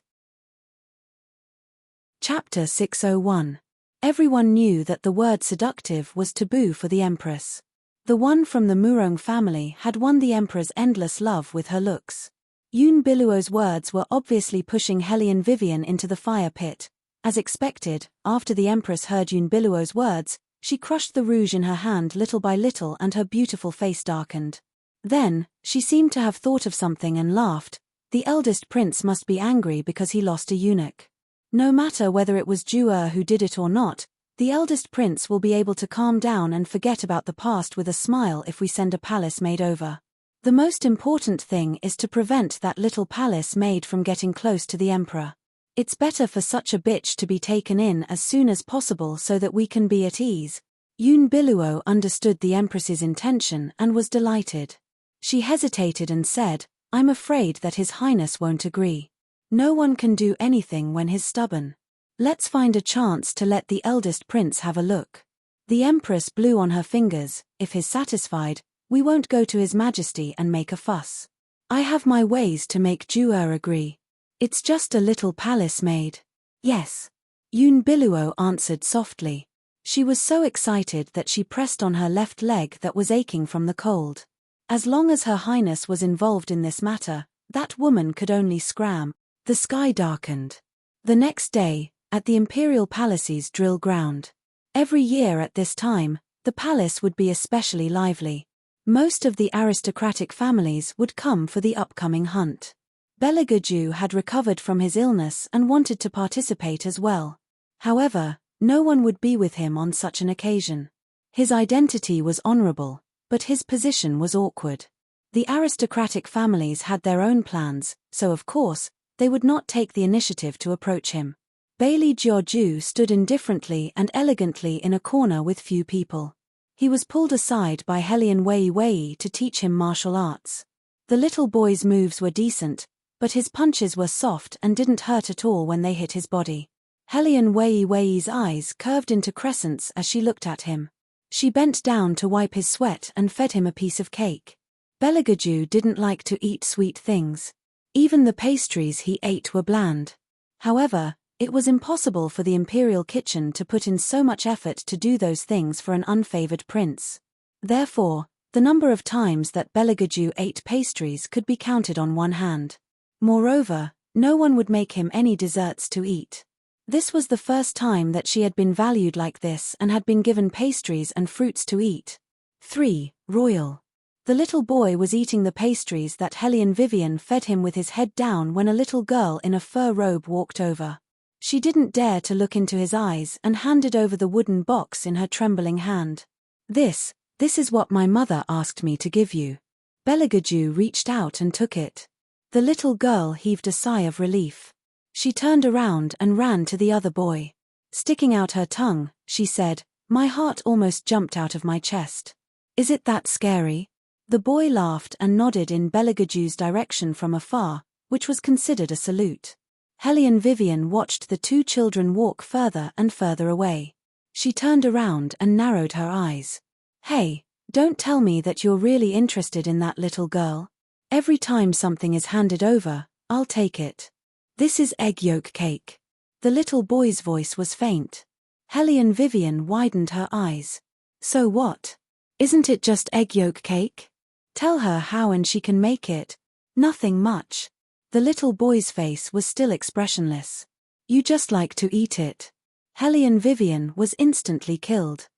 Chapter 601. Everyone knew that the word seductive was taboo for the Empress. The one from the Murong family had won the Emperor's endless love with her looks. Unveils' words were obviously pushing Hellion Vivian into the fire pit. As expected, after the Empress heard Unveils' words, she crushed the rouge in her hand little by little and her beautiful face darkened. Then, she seemed to have thought of something and laughed. The eldest prince must be angry because he lost a eunuch. No matter whether it was Jue who did it or not, the eldest prince will be able to calm down and forget about the past with a smile if we send a palace maid over. The most important thing is to prevent that little palace maid from getting close to the emperor. It's better for such a bitch to be taken in as soon as possible so that we can be at ease. Unveils understood the empress's intention and was delighted. She hesitated and said, "I'm afraid that His Highness won't agree. No one can do anything when he's stubborn. Let's find a chance to let the eldest prince have a look." The Empress blew on her fingers. "If he's satisfied, we won't go to His Majesty and make a fuss. I have my ways to make Jue agree. It's just a little palace maid." "Yes," Unveils answered softly. She was so excited that she pressed on her left leg that was aching from the cold. As long as Her Highness was involved in this matter, that woman could only scram. The sky darkened. The next day, at the Imperial Palace's drill ground. Every year at this time, the palace would be especially lively. Most of the aristocratic families would come for the upcoming hunt. Beligaju had recovered from his illness and wanted to participate as well. However, no one would be with him on such an occasion. His identity was honorable, but his position was awkward. The aristocratic families had their own plans, so of course, they would not take the initiative to approach him. Bailey Jiaoju stood indifferently and elegantly in a corner with few people. He was pulled aside by Hellion Wei to teach him martial arts. The little boy's moves were decent, but his punches were soft and didn't hurt at all when they hit his body. Hellion Wei's eyes curved into crescents as she looked at him. She bent down to wipe his sweat and fed him a piece of cake. Beligaju didn't like to eat sweet things. Even the pastries he ate were bland. However, it was impossible for the imperial kitchen to put in so much effort to do those things for an unfavored prince. Therefore, the number of times that Beligaju ate pastries could be counted on one hand. Moreover, no one would make him any desserts to eat. This was the first time that she had been valued like this and had been given pastries and fruits to eat. 3. Royal. The little boy was eating the pastries that Hellion Vivian fed him with his head down when a little girl in a fur robe walked over. She didn't dare to look into his eyes and handed over the wooden box in her trembling hand. This is what my mother asked me to give you." Beligaju reached out and took it. The little girl heaved a sigh of relief. She turned around and ran to the other boy. Sticking out her tongue, she said, "My heart almost jumped out of my chest. Is it that scary?" The boy laughed and nodded in Beligaju's direction from afar, which was considered a salute. Hellion Vivian watched the two children walk further and further away. She turned around and narrowed her eyes. "Hey, don't tell me that you're really interested in that little girl. Every time something is handed over, I'll take it. This is egg yolk cake." The little boy's voice was faint. Hellion Vivian widened her eyes. "So what? Isn't it just egg yolk cake? Tell her how and she can make it." "Nothing much." The little boy's face was still expressionless. "You just like to eat it." Hellion Vivian was instantly killed.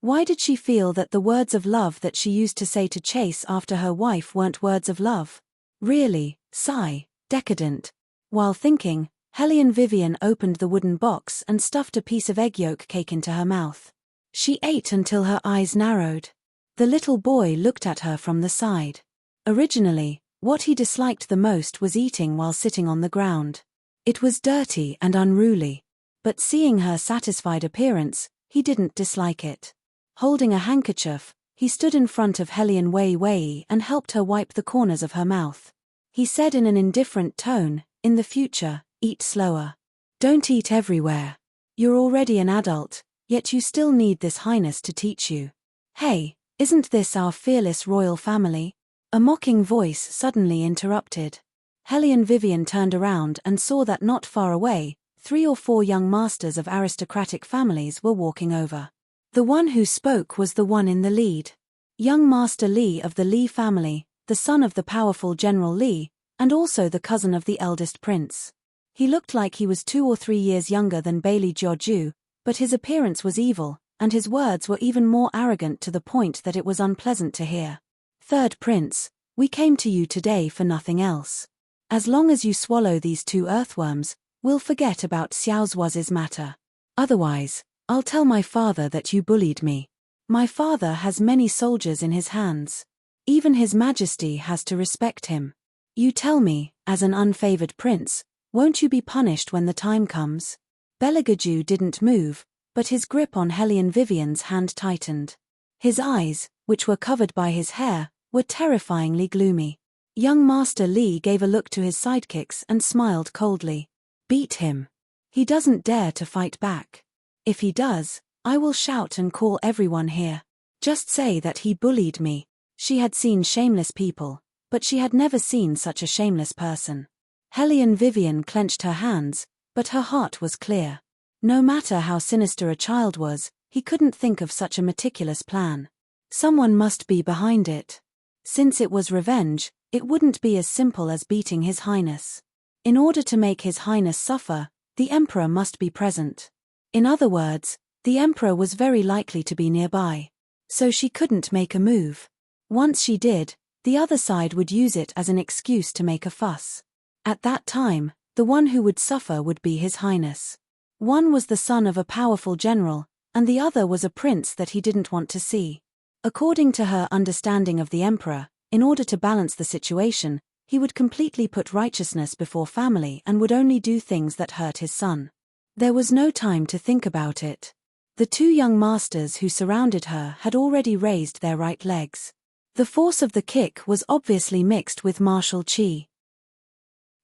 Why did she feel that the words of love that she used to say to chase after her wife weren't words of love? Really, sigh, decadent. While thinking, Hellion Vivian opened the wooden box and stuffed a piece of egg yolk cake into her mouth. She ate until her eyes narrowed. The little boy looked at her from the side. Originally, what he disliked the most was eating while sitting on the ground. It was dirty and unruly. But seeing her satisfied appearance, he didn't dislike it. Holding a handkerchief, he stood in front of Hellion Wei and helped her wipe the corners of her mouth. He said in an indifferent tone, "In the future, eat slower. Don't eat everywhere. You're already an adult, yet you still need this highness to teach you. Hey, isn't this our fearless royal family? A mocking voice suddenly interrupted. Hellion Vivian turned around and saw that not far away, 3 or 4 young masters of aristocratic families were walking over. The one who spoke was the one in the lead. Young Master Li of the Li family, the son of the powerful General Li, and also the cousin of the eldest prince. He looked like he was 2 or 3 years younger than Bailey Jiaoju, but his appearance was evil, and his words were even more arrogant to the point that it was unpleasant to hear. Third Prince, we came to you today for nothing else. As long as you swallow these 2 earthworms, we'll forget about Xiaozuo's matter. Otherwise, I'll tell my father that you bullied me. My father has many soldiers in his hands. Even His Majesty has to respect him. You tell me, as an unfavored prince, won't you be punished when the time comes? Beligaju didn't move, but his grip on Hellion Vivian's hand tightened. His eyes, which were covered by his hair, were terrifyingly gloomy. Young Master Li gave a look to his sidekicks and smiled coldly. Beat him. He doesn't dare to fight back. If he does, I will shout and call everyone here. Just say that he bullied me. She had seen shameless people, but she had never seen such a shameless person. Hellion Vivian clenched her hands, but her heart was clear. No matter how sinister a child was, he couldn't think of such a meticulous plan. Someone must be behind it. Since it was revenge, it wouldn't be as simple as beating His Highness. In order to make His Highness suffer, the Emperor must be present. In other words, the Emperor was very likely to be nearby. So she couldn't make a move. Once she did, the other side would use it as an excuse to make a fuss. At that time, the one who would suffer would be His Highness. One was the son of a powerful general, and the other was a prince that he didn't want to see. According to her understanding of the Emperor, in order to balance the situation, he would completely put righteousness before family and would only do things that hurt his son. There was no time to think about it. The 2 young masters who surrounded her had already raised their right legs. The force of the kick was obviously mixed with martial qi.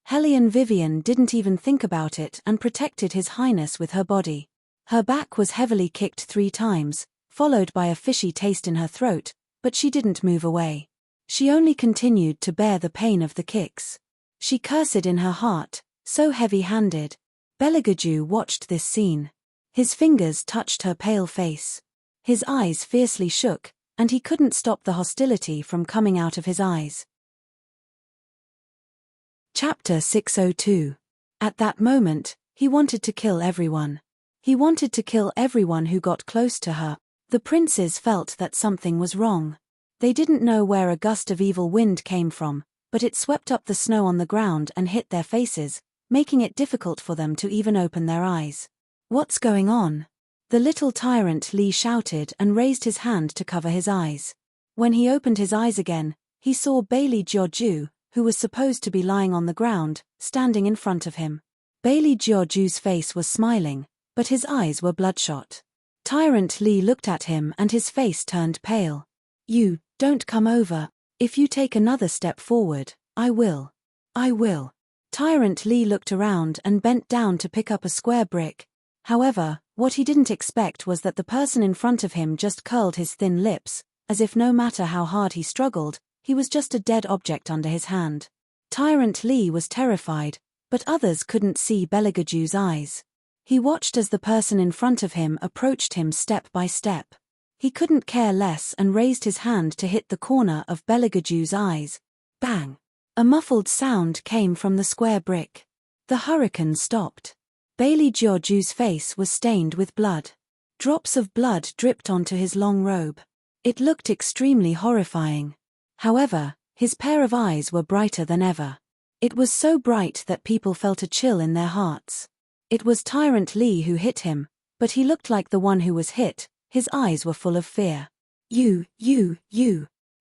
Hellion Vivian didn't even think about it and protected His Highness with her body. Her back was heavily kicked 3 times, followed by a fishy taste in her throat, but she didn't move away. She only continued to bear the pain of the kicks. She cursed in her heart, so heavy-handed. Beligaju watched this scene. His fingers touched her pale face. His eyes fiercely shook, and he couldn't stop the hostility from coming out of his eyes. Chapter 602. At that moment, he wanted to kill everyone. He wanted to kill everyone who got close to her. The princes felt that something was wrong. They didn't know where a gust of evil wind came from, but it swept up the snow on the ground and hit their faces, making it difficult for them to even open their eyes. What's going on? The little tyrant Li shouted and raised his hand to cover his eyes. When he opened his eyes again, he saw Bailey Jiaoju, who was supposed to be lying on the ground, standing in front of him. Bailey Jiaoju's face was smiling, but his eyes were bloodshot. Tyrant Li looked at him and his face turned pale. You, don't come over. If you take another step forward, I will. Tyrant Li looked around and bent down to pick up a square brick. However, what he didn't expect was that the person in front of him just curled his thin lips, as if no matter how hard he struggled, he was just a dead object under his hand. Tyrant Li was terrified, but others couldn't see Beligaju's eyes. He watched as the person in front of him approached him step by step. He couldn't care less and raised his hand to hit the corner of Beligaju's eyes. Bang! A muffled sound came from the square brick. The hurricane stopped. Bailey Jiaoju's face was stained with blood. Drops of blood dripped onto his long robe. It looked extremely horrifying. However, his pair of eyes were brighter than ever. It was so bright that people felt a chill in their hearts. It was Tyrant Li who hit him, but he looked like the one who was hit. His eyes were full of fear. You.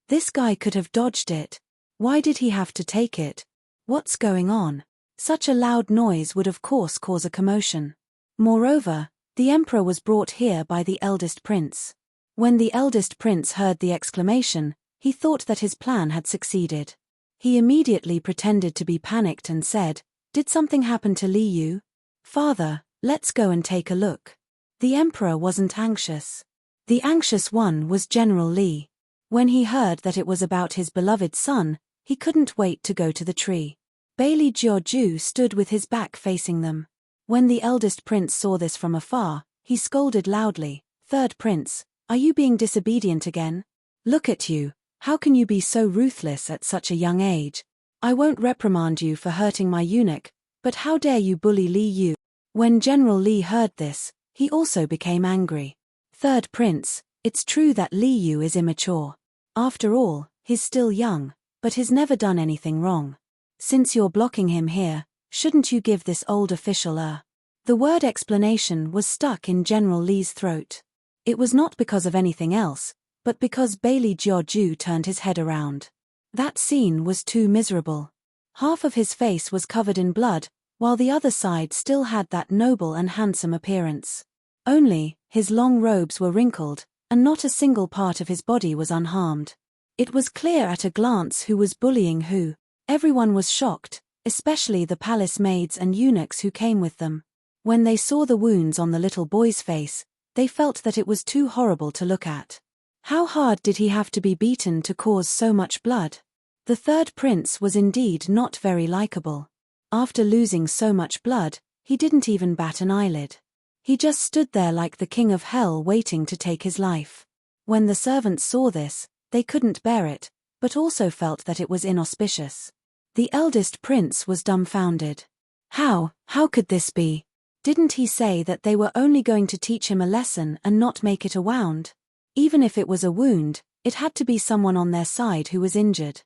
This guy could have dodged it. Why did he have to take it? What's going on? Such a loud noise would of course cause a commotion. Moreover, the emperor was brought here by the eldest prince. When the eldest prince heard the exclamation, he thought that his plan had succeeded. He immediately pretended to be panicked and said, "Did something happen to Li Yu? Father, let's go and take a look." The emperor wasn't anxious. The anxious one was General Li. When he heard that it was about his beloved son, he couldn't wait to go to the tree. Bailey Jiaoju stood with his back facing them. When the eldest prince saw this from afar, he scolded loudly, "Third prince, are you being disobedient again? Look at you, how can you be so ruthless at such a young age? I won't reprimand you for hurting my eunuch, but how dare you bully Li Yu?" When General Li heard this, he also became angry. "Third prince, it's true that Li Yu is immature. After all, he's still young, but he's never done anything wrong. Since you're blocking him here, shouldn't you give this old official a—" The word explanation was stuck in General Li's throat. It was not because of anything else, but because Bailey Jiaoju turned his head around. That scene was too miserable. Half of his face was covered in blood, while the other side still had that noble and handsome appearance. Only, his long robes were wrinkled, and not a single part of his body was unharmed. It was clear at a glance who was bullying who. Everyone was shocked, especially the palace maids and eunuchs who came with them. When they saw the wounds on the little boy's face, they felt that it was too horrible to look at. How hard did he have to be beaten to cause so much blood? The third prince was indeed not very likable. After losing so much blood, he didn't even bat an eyelid. He just stood there like the king of hell waiting to take his life. When the servants saw this, they couldn't bear it, but also felt that it was inauspicious. The eldest prince was dumbfounded. How could this be? Didn't he say that they were only going to teach him a lesson and not make it a wound? Even if it was a wound, it had to be someone on their side who was injured.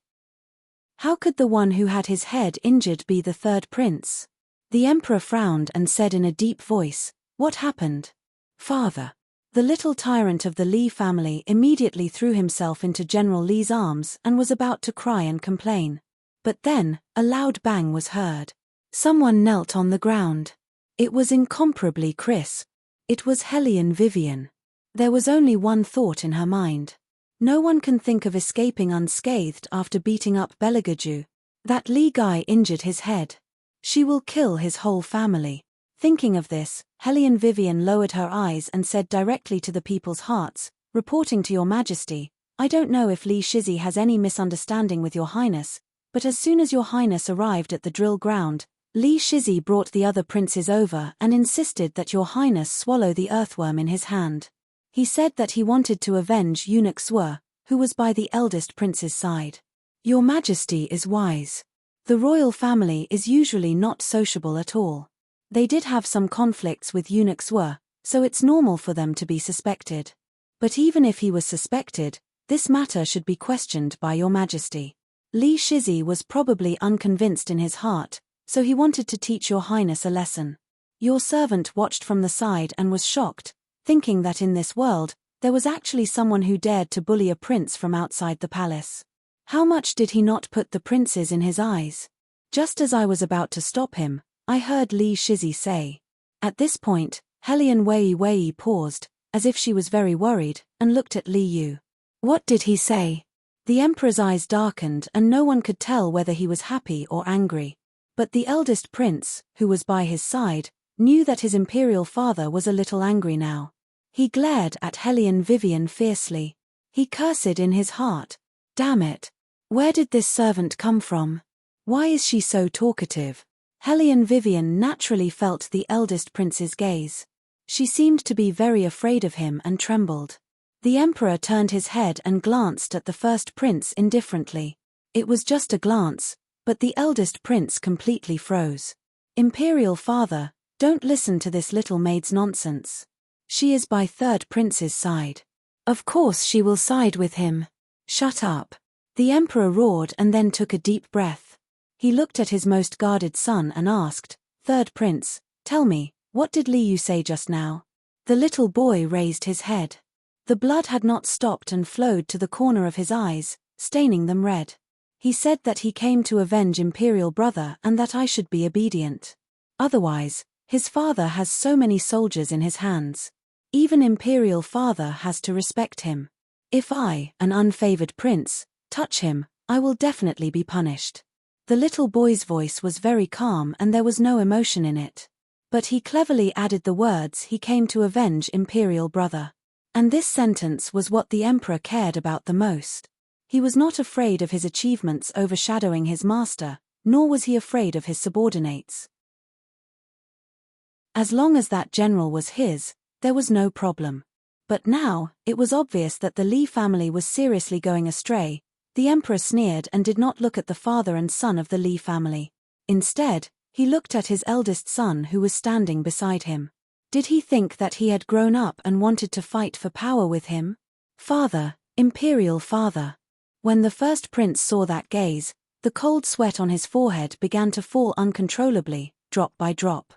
How could the one who had his head injured be the third prince? The emperor frowned and said in a deep voice, "What happened? Father." The little tyrant of the Li family immediately threw himself into General Li's arms and was about to cry and complain. But then, a loud bang was heard. Someone knelt on the ground. It was incomparably crisp. It was Hellion Vivian. There was only one thought in her mind. No one can think of escaping unscathed after beating up Beligaju. That Li guy injured his head. She will kill his whole family. Thinking of this, Hellion Vivian lowered her eyes and said directly to the people's hearts, "Reporting to your majesty, I don't know if Li Shizi has any misunderstanding with your highness, but as soon as your highness arrived at the drill ground, Li Shizi brought the other princes over and insisted that your highness swallow the earthworm in his hand. He said that he wanted to avenge eunuch Swer, who was by the eldest prince's side. Your majesty is wise. The royal family is usually not sociable at all. They did have some conflicts with eunuch Swer, so it's normal for them to be suspected. But even if he was suspected, this matter should be questioned by your majesty. Li Shizi was probably unconvinced in his heart, so he wanted to teach your highness a lesson. Your servant watched from the side and was shocked, thinking that in this world, there was actually someone who dared to bully a prince from outside the palace. How much did he not put the princes in his eyes? Just as I was about to stop him, I heard Li Shizi say. At this point, Hellion Wei paused, as if she was very worried, and looked at Li Yu. What did he say? The emperor's eyes darkened and no one could tell whether he was happy or angry. But the eldest prince, who was by his side, knew that his imperial father was a little angry now. He glared at Hellion Vivian fiercely. He cursed in his heart. Damn it! Where did this servant come from? Why is she so talkative? Hellion Vivian naturally felt the eldest prince's gaze. She seemed to be very afraid of him and trembled. The emperor turned his head and glanced at the first prince indifferently. It was just a glance, but the eldest prince completely froze. Imperial father, don't listen to this little maid's nonsense. She is by third prince's side. Of course she will side with him. Shut up. The emperor roared and then took a deep breath. He looked at his most guarded son and asked, "Third prince, tell me, what did Li Yu say just now?" The little boy raised his head. The blood had not stopped and flowed to the corner of his eyes, staining them red. He said that he came to avenge imperial brother and that I should be obedient. Otherwise, his father has so many soldiers in his hands. Even imperial father has to respect him. If I, an unfavored prince, touch him, I will definitely be punished. The little boy's voice was very calm and there was no emotion in it. But he cleverly added the words he came to avenge imperial brother. And this sentence was what the emperor cared about the most. He was not afraid of his achievements overshadowing his master, nor was he afraid of his subordinates. As long as that general was his, there was no problem. But now, it was obvious that the Li family was seriously going astray. The emperor sneered and did not look at the father and son of the Li family. Instead, he looked at his eldest son who was standing beside him. Did he think that he had grown up and wanted to fight for power with him? Father, imperial father. When the first prince saw that gaze, the cold sweat on his forehead began to fall uncontrollably, drop by drop.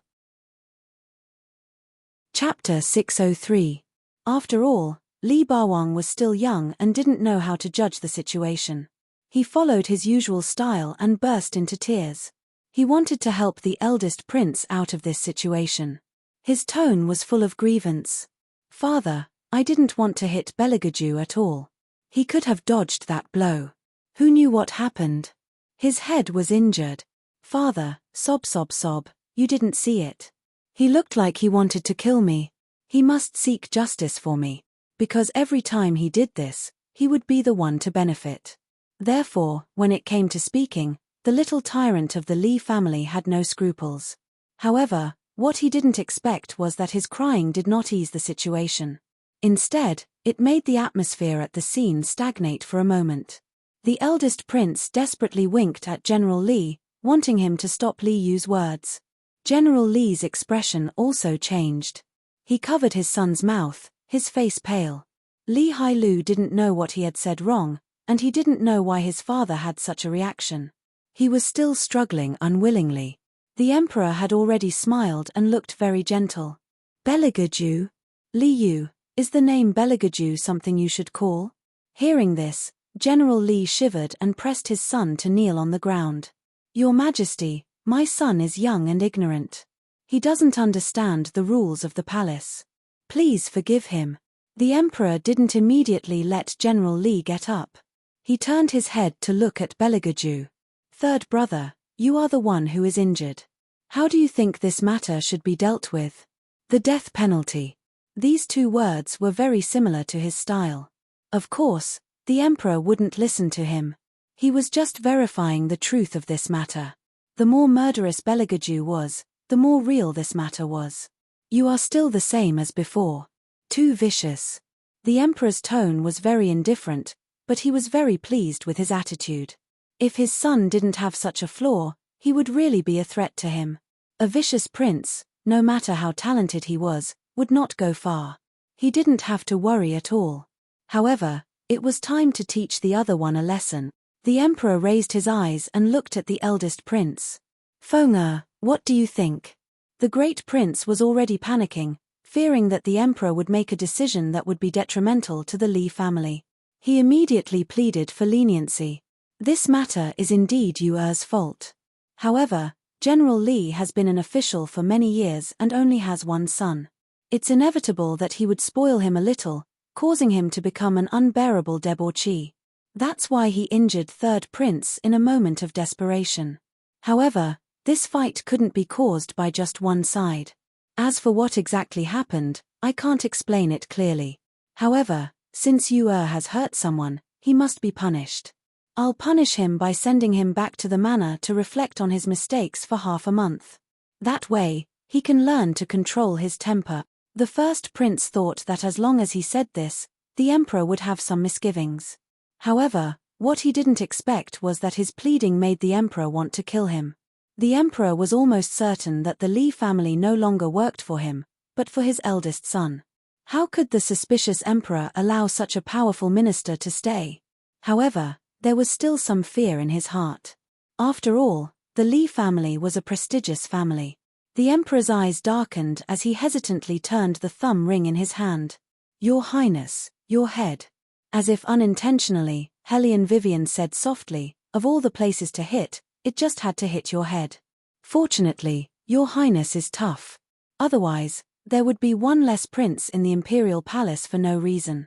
Chapter 603. After all, Li Bawang was still young and didn't know how to judge the situation. He followed his usual style and burst into tears. He wanted to help the eldest prince out of this situation. His tone was full of grievance. Father, I didn't want to hit Beligaju at all. He could have dodged that blow. Who knew what happened? His head was injured. Father, sob sob sob, you didn't see it. He looked like he wanted to kill me. He must seek justice for me. Because every time he did this, he would be the one to benefit. Therefore, when it came to speaking, the little tyrant of the Li family had no scruples. However, what he didn't expect was that his crying did not ease the situation. Instead, it made the atmosphere at the scene stagnate for a moment. The eldest prince desperately winked at General Li, wanting him to stop Li Yu's words. General Li's expression also changed. He covered his son's mouth, his face pale. Li Hailu didn't know what he had said wrong, and he didn't know why his father had such a reaction. He was still struggling unwillingly. The emperor had already smiled and looked very gentle. Beligaju? Li Yu, is the name Beligaju something you should call? Hearing this, General Li shivered and pressed his son to kneel on the ground. Your Majesty, my son is young and ignorant. He doesn't understand the rules of the palace. Please forgive him. The emperor didn't immediately let General Li get up. He turned his head to look at Beligaju. Third brother, you are the one who is injured. How do you think this matter should be dealt with? The death penalty. These two words were very similar to his style. Of course, the emperor wouldn't listen to him. He was just verifying the truth of this matter. The more murderous Beligaju was, the more real this matter was. You are still the same as before. Too vicious. The emperor's tone was very indifferent, but he was very pleased with his attitude. If his son didn't have such a flaw, he would really be a threat to him. A vicious prince, no matter how talented he was, would not go far. He didn't have to worry at all. However, it was time to teach the other one a lesson. The emperor raised his eyes and looked at the eldest prince. Feng'er, what do you think? The great prince was already panicking, fearing that the emperor would make a decision that would be detrimental to the Li family. He immediately pleaded for leniency. This matter is indeed Yuer's fault. However, General Li has been an official for many years and only has one son. It's inevitable that he would spoil him a little, causing him to become an unbearable debauchee. That's why he injured third prince in a moment of desperation. However, this fight couldn't be caused by just one side. As for what exactly happened, I can't explain it clearly. However, since Yuer has hurt someone, he must be punished. I'll punish him by sending him back to the manor to reflect on his mistakes for half a month. That way, he can learn to control his temper. The first prince thought that as long as he said this, the emperor would have some misgivings. However, what he didn't expect was that his pleading made the emperor want to kill him. The emperor was almost certain that the Li family no longer worked for him, but for his eldest son. How could the suspicious emperor allow such a powerful minister to stay? However, there was still some fear in his heart. After all, the Li family was a prestigious family. The emperor's eyes darkened as he hesitantly turned the thumb ring in his hand. Your Highness, your head. As if unintentionally, Helion Vivian said softly, of all the places to hit, it just had to hit your head. Fortunately, your Highness is tough. Otherwise, there would be one less prince in the imperial palace for no reason.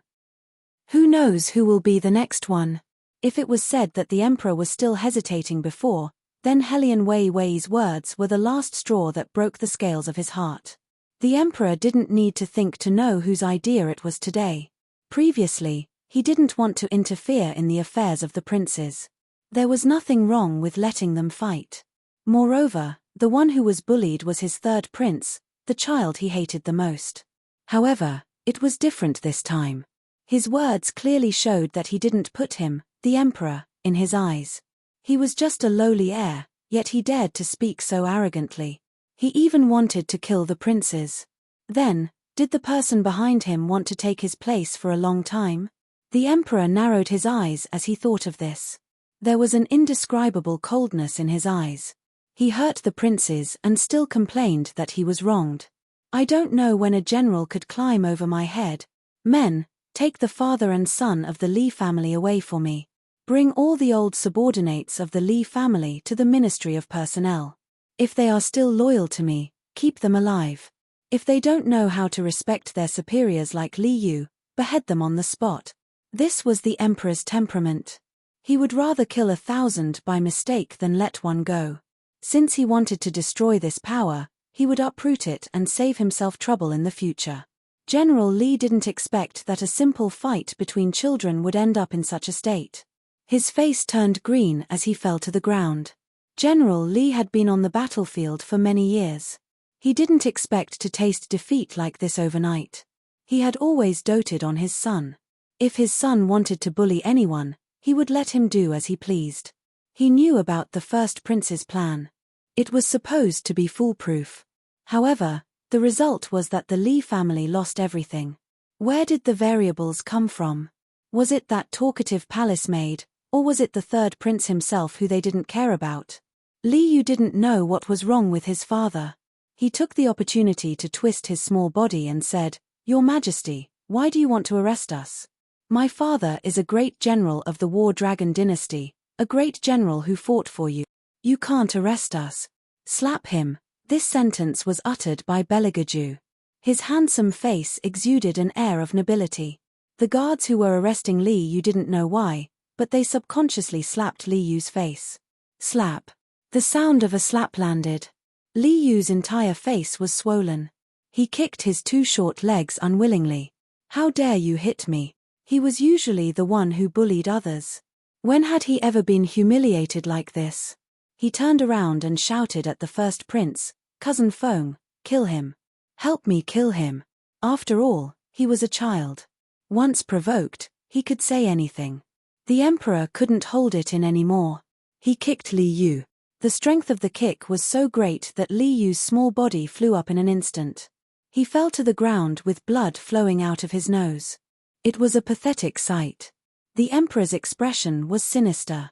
Who knows who will be the next one? If it was said that the emperor was still hesitating before, then Helion Wei Wei's words were the last straw that broke the scales of his heart. The emperor didn't need to think to know whose idea it was today. Previously, he didn't want to interfere in the affairs of the princes. There was nothing wrong with letting them fight. Moreover, the one who was bullied was his third prince, the child he hated the most. However, it was different this time. His words clearly showed that he didn't put him, the emperor, in his eyes. He was just a lowly heir, yet he dared to speak so arrogantly. He even wanted to kill the princes. Then, did the person behind him want to take his place for a long time? The emperor narrowed his eyes as he thought of this. There was an indescribable coldness in his eyes. He hurt the princes and still complained that he was wronged. I don't know when a general could climb over my head. Men, take the father and son of the Li family away for me. Bring all the old subordinates of the Li family to the Ministry of Personnel. If they are still loyal to me, keep them alive. If they don't know how to respect their superiors like Li Yu, behead them on the spot. This was the emperor's temperament. He would rather kill 1,000 by mistake than let one go. Since he wanted to destroy this power, he would uproot it and save himself trouble in the future. General Li didn't expect that a simple fight between children would end up in such a state. His face turned green as he fell to the ground. General Li had been on the battlefield for many years. He didn't expect to taste defeat like this overnight. He had always doted on his son. If his son wanted to bully anyone, he would let him do as he pleased. He knew about the first prince's plan. It was supposed to be foolproof. However, the result was that the Li family lost everything. Where did the variables come from? Was it that talkative palace maid, or was it the third prince himself who they didn't care about? Li Yu didn't know what was wrong with his father. He took the opportunity to twist his small body and said, "Your Majesty, why do you want to arrest us? My father is a great general of the War Dragon dynasty, a great general who fought for you. You can't arrest us. Slap him." This sentence was uttered by Beligaju. His handsome face exuded an air of nobility. The guards who were arresting Li Yu didn't know why, but they subconsciously slapped Li Yu's face. Slap. The sound of a slap landed. Li Yu's entire face was swollen. He kicked his two short legs unwillingly. "How dare you hit me?" He was usually the one who bullied others. When had he ever been humiliated like this? He turned around and shouted at the first prince, "Cousin Feng, kill him. Help me kill him." After all, he was a child. Once provoked, he could say anything. The emperor couldn't hold it in anymore. He kicked Li Yu. The strength of the kick was so great that Li Yu's small body flew up in an instant. He fell to the ground with blood flowing out of his nose. It was a pathetic sight. The emperor's expression was sinister.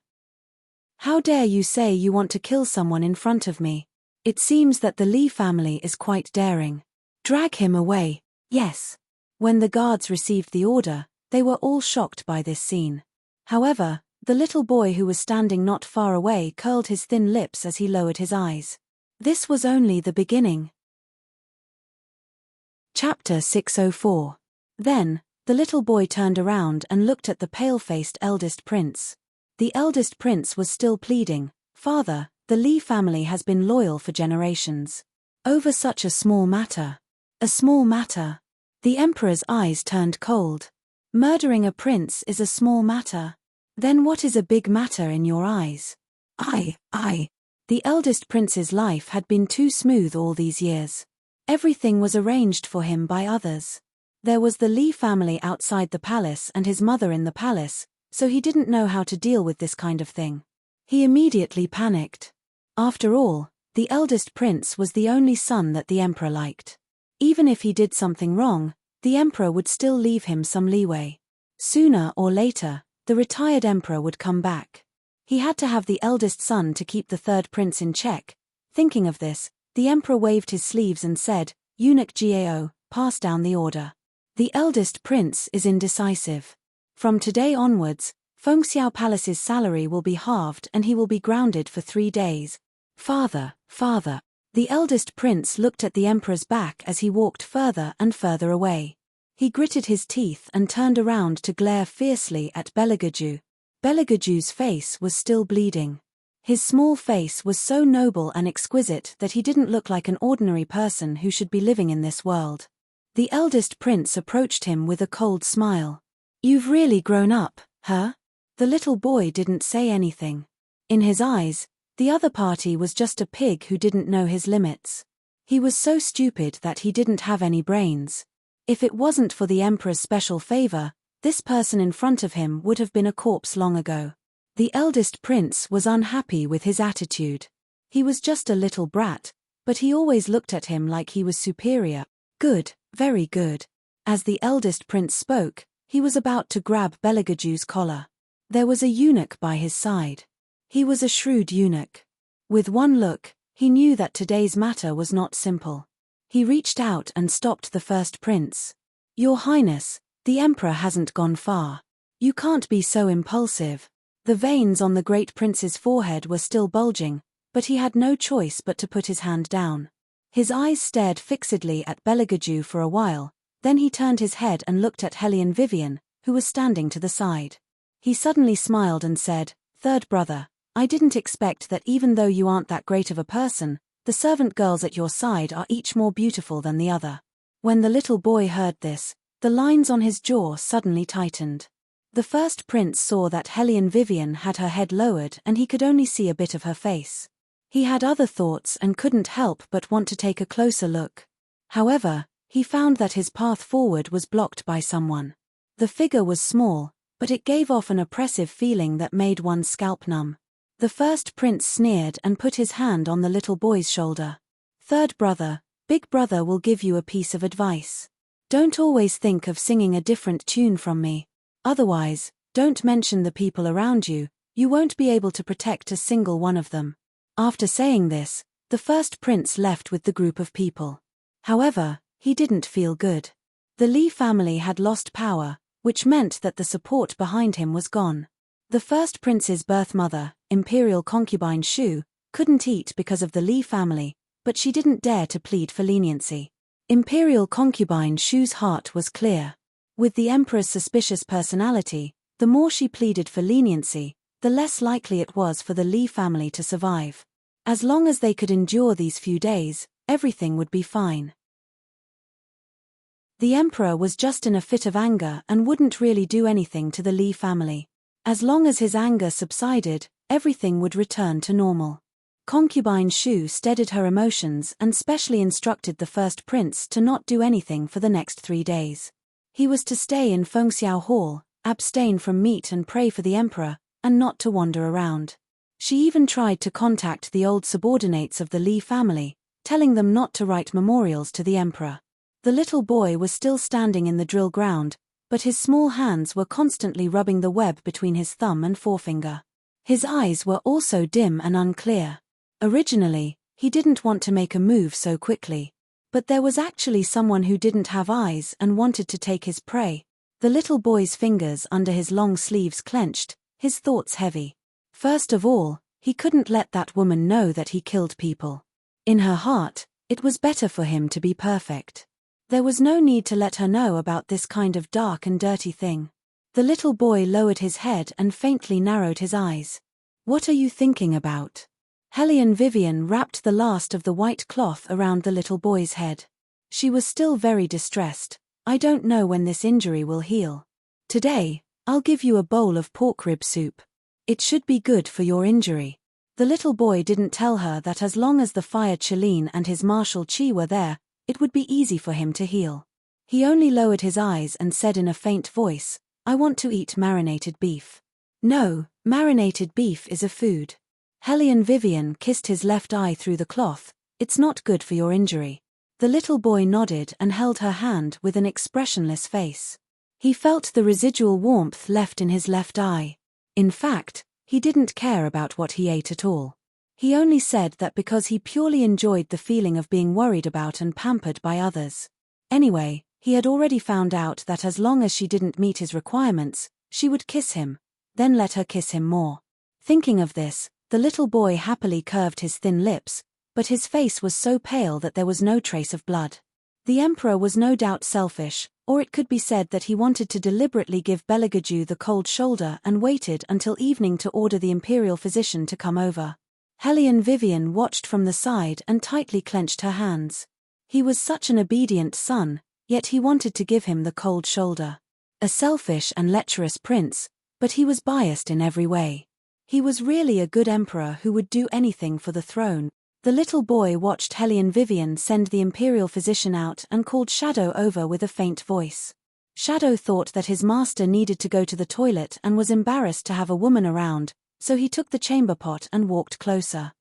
"How dare you say you want to kill someone in front of me? It seems that the Li family is quite daring. Drag him away." Yes. When the guards received the order, they were all shocked by this scene. However, the little boy who was standing not far away curled his thin lips as he lowered his eyes. This was only the beginning. Chapter 604. Then, the little boy turned around and looked at the pale-faced eldest prince. The eldest prince was still pleading, "Father, the Li family has been loyal for generations. Over such a small matter." A small matter. The emperor's eyes turned cold. Murdering a prince is a small matter. Then what is a big matter in your eyes? I. The eldest prince's life had been too smooth all these years. Everything was arranged for him by others. There was the Li family outside the palace and his mother in the palace, so he didn't know how to deal with this kind of thing. He immediately panicked. After all, the eldest prince was the only son that the emperor liked. Even if he did something wrong, the emperor would still leave him some leeway. Sooner or later, the retired emperor would come back. He had to have the eldest son to keep the third prince in check. Thinking of this, the emperor waved his sleeves and said, "Eunuch Gao, pass down the order. The eldest prince is indecisive. From today onwards, Fengxiao Palace's salary will be halved and he will be grounded for 3 days. Father. The eldest prince looked at the emperor's back as he walked further and further away. He gritted his teeth and turned around to glare fiercely at Beligaju. Beligaju's face was still bleeding. His small face was so noble and exquisite that he didn't look like an ordinary person who should be living in this world. The eldest prince approached him with a cold smile. "You've really grown up, huh?" The little boy didn't say anything. In his eyes, the other party was just a pig who didn't know his limits. He was so stupid that he didn't have any brains. If it wasn't for the emperor's special favor, this person in front of him would have been a corpse long ago. The eldest prince was unhappy with his attitude. He was just a little brat, but he always looked at him like he was superior. "Good, very good." As the eldest prince spoke, he was about to grab Belegaju's collar. There was a eunuch by his side. He was a shrewd eunuch. With one look, he knew that today's matter was not simple. He reached out and stopped the first prince. "Your Highness, the emperor hasn't gone far. You can't be so impulsive." The veins on the great prince's forehead were still bulging, but he had no choice but to put his hand down. His eyes stared fixedly at Belegaju for a while, then he turned his head and looked at Hellion Vivian, who was standing to the side. He suddenly smiled and said, "Third brother, I didn't expect that even though you aren't that great of a person, the servant girls at your side are each more beautiful than the other." When the little boy heard this, the lines on his jaw suddenly tightened. The first prince saw that Hellion Vivian had her head lowered and he could only see a bit of her face. He had other thoughts and couldn't help but want to take a closer look. However, he found that his path forward was blocked by someone. The figure was small, but it gave off an oppressive feeling that made one's scalp numb. The first prince sneered and put his hand on the little boy's shoulder. "Third brother, big brother will give you a piece of advice. Don't always think of singing a different tune from me. Otherwise, don't mention the people around you, you won't be able to protect a single one of them." After saying this, the first prince left with the group of people. However, he didn't feel good. The Li family had lost power, which meant that the support behind him was gone. The first prince's birth mother, imperial concubine Shu, couldn't eat because of the Li family, but she didn't dare to plead for leniency. Imperial concubine Shu's heart was clear. With the emperor's suspicious personality, the more she pleaded for leniency, the less likely it was for the Li family to survive. As long as they could endure these few days, everything would be fine. The emperor was just in a fit of anger and wouldn't really do anything to the Li family. As long as his anger subsided, everything would return to normal. Concubine Shu steadied her emotions and specially instructed the first prince to not do anything for the next 3 days. He was to stay in Fengxiao Hall, abstain from meat and pray for the emperor, and not to wander around. She even tried to contact the old subordinates of the Li family, telling them not to write memorials to the emperor. The little boy was still standing in the drill ground, but his small hands were constantly rubbing the web between his thumb and forefinger. His eyes were also dim and unclear. Originally, he didn't want to make a move so quickly. But there was actually someone who didn't have eyes and wanted to take his prey. The little boy's fingers under his long sleeves clenched, his thoughts heavy. First of all, he couldn't let that woman know that he killed people. In her heart, it was better for him to be perfect. There was no need to let her know about this kind of dark and dirty thing. The little boy lowered his head and faintly narrowed his eyes. "What are you thinking about?" Hellion Vivian wrapped the last of the white cloth around the little boy's head. She was still very distressed. "I don't know when this injury will heal. Today, I'll give you a bowl of pork rib soup. It should be good for your injury." The little boy didn't tell her that as long as the fire Chelin and his Marshal Qi were there, it would be easy for him to heal. He only lowered his eyes and said in a faint voice, "I want to eat marinated beef." "No, marinated beef is a food." Hellion Vivian kissed his left eye through the cloth. "It's not good for your injury." The little boy nodded and held her hand with an expressionless face. He felt the residual warmth left in his left eye. In fact, he didn't care about what he ate at all. He only said that because he purely enjoyed the feeling of being worried about and pampered by others. Anyway, he had already found out that as long as she didn't meet his requirements, she would kiss him, then let her kiss him more. Thinking of this, the little boy happily curved his thin lips, but his face was so pale that there was no trace of blood. The emperor was no doubt selfish, Or it could be said that he wanted to deliberately give Beligaju the cold shoulder and waited until evening to order the imperial physician to come over. Hellion Vivian watched from the side and tightly clenched her hands. He was such an obedient son, yet he wanted to give him the cold shoulder. A selfish and lecherous prince, but he was biased in every way. He was really a good emperor who would do anything for the throne. The little boy watched Hellion Vivian send the imperial physician out and called Shadow over with a faint voice. Shadow thought that his master needed to go to the toilet and was embarrassed to have a woman around, so he took the chamber pot and walked closer.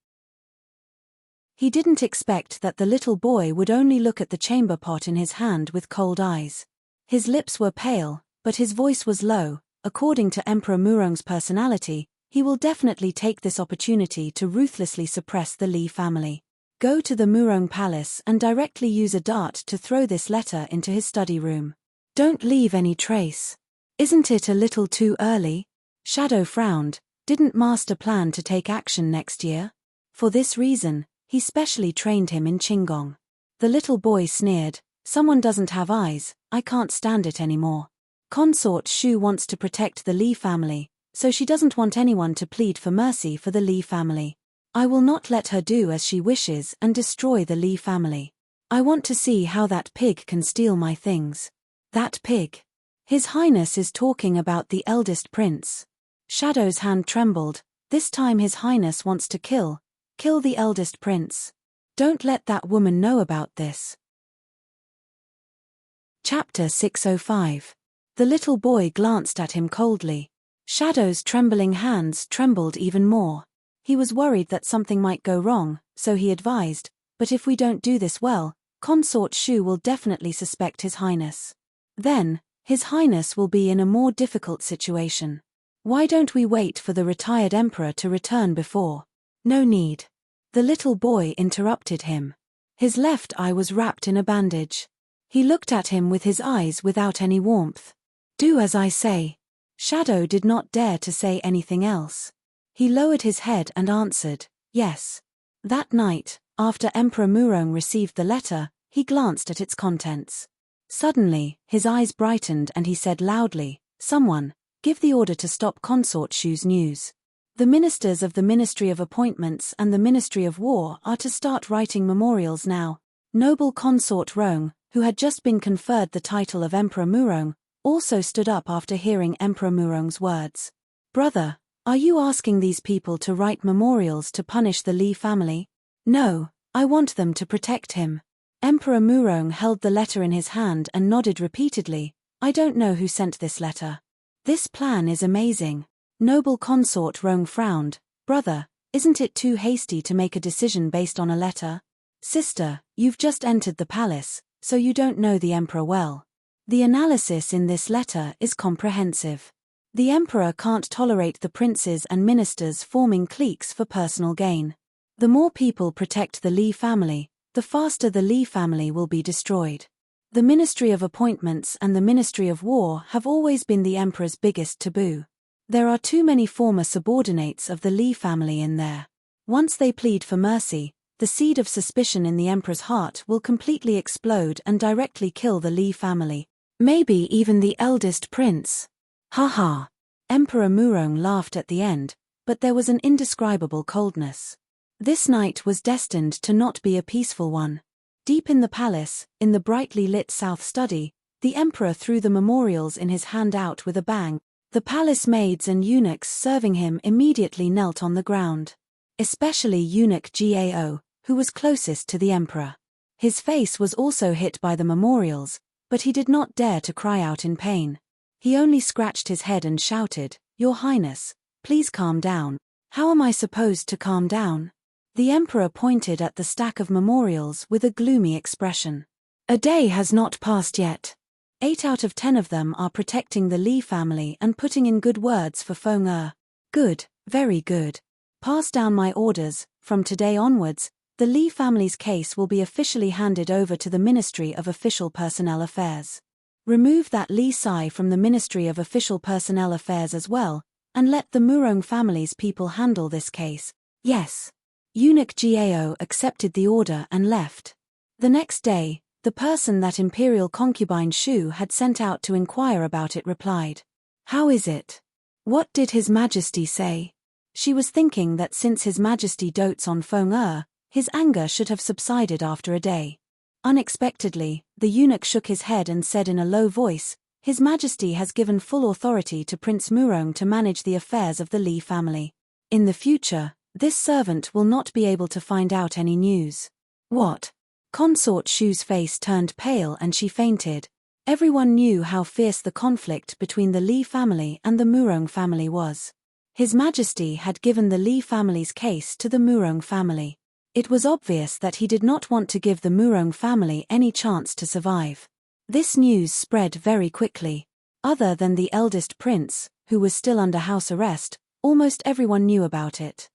He didn't expect that the little boy would only look at the chamber pot in his hand with cold eyes. His lips were pale, but his voice was low. According to Emperor Murong's personality, he will definitely take this opportunity to ruthlessly suppress the Li family. Go to the Murong palace and directly use a dart to throw this letter into his study room. Don't leave any trace. Isn't it a little too early? Shadow frowned. Didn't Master plan to take action next year? For this reason, he specially trained him in Qinggong. The little boy sneered. Someone doesn't have eyes, I can't stand it anymore. Consort Shu wants to protect the Li family, so she doesn't want anyone to plead for mercy for the Li family. I will not let her do as she wishes and destroy the Li family. I want to see how that pig can steal my things. That pig. His Highness is talking about the eldest prince. Shadow's hand trembled. This time His Highness wants to kill the eldest prince. Don't let that woman know about this. Chapter 605. The little boy glanced at him coldly. Shadow's trembling hands trembled even more. He was worried that something might go wrong, so he advised, but if we don't do this well, Consort Shu will definitely suspect His Highness. Then, His Highness will be in a more difficult situation. Why don't we wait for the retired emperor to return before? No need. The little boy interrupted him. His left eye was wrapped in a bandage. He looked at him with his eyes without any warmth. Do as I say. Shadow did not dare to say anything else. He lowered his head and answered, yes. That night, after Emperor Murong received the letter, he glanced at its contents. Suddenly, his eyes brightened and he said loudly, someone, give the order to stop Consort Shu's news. The ministers of the Ministry of Appointments and the Ministry of War are to start writing memorials now. Noble Consort Rong, who had just been conferred the title of Emperor Murong, also stood up after hearing Emperor Murong's words. Brother, are you asking these people to write memorials to punish the Li family? No, I want them to protect him. Emperor Murong held the letter in his hand and nodded repeatedly. I don't know who sent this letter. This plan is amazing. Noble Consort Rong frowned. Brother, isn't it too hasty to make a decision based on a letter? Sister, you've just entered the palace, so you don't know the emperor well. The analysis in this letter is comprehensive. The emperor can't tolerate the princes and ministers forming cliques for personal gain. The more people protect the Li family, the faster the Li family will be destroyed. The Ministry of Appointments and the Ministry of War have always been the emperor's biggest taboo. There are too many former subordinates of the Li family in there. Once they plead for mercy, the seed of suspicion in the emperor's heart will completely explode and directly kill the Li family. Maybe even the eldest prince. Haha. Emperor Murong laughed at the end, but there was an indescribable coldness. This night was destined to not be a peaceful one. Deep in the palace, in the brightly lit south study, the emperor threw the memorials in his hand out with a bang. The palace maids and eunuchs serving him immediately knelt on the ground. Especially eunuch Gao, who was closest to the emperor. His face was also hit by the memorials, but he did not dare to cry out in pain. He only scratched his head and shouted, Your Highness, please calm down. How am I supposed to calm down? The emperor pointed at the stack of memorials with a gloomy expression. A day has not passed yet. 8 out of 10 of them are protecting the Li family and putting in good words for Feng Er. Good, very good. Pass down my orders. From today onwards, the Li family's case will be officially handed over to the Ministry of Official Personnel Affairs. Remove that Li Sai from the Ministry of Official Personnel Affairs as well, and let the Murong family's people handle this case. Yes. Eunuch Gao accepted the order and left. The next day, the The person that Imperial concubine Shu had sent out to inquire about it replied, "How is it? What did His Majesty say?" She was thinking that since His Majesty dotes on Feng his anger should have subsided after a day. Unexpectedly, the eunuch shook his head and said in a low voice, "His Majesty has given full authority to Prince Murong to manage the affairs of the Li family. In the future, this servant will not be able to find out any news." "What?" Consort Shu's face turned pale and she fainted. Everyone knew how fierce the conflict between the Li family and the Murong family was. His Majesty had given the Li family's case to the Murong family. It was obvious that he did not want to give the Murong family any chance to survive. This news spread very quickly. Other than the eldest prince, who was still under house arrest, almost everyone knew about it.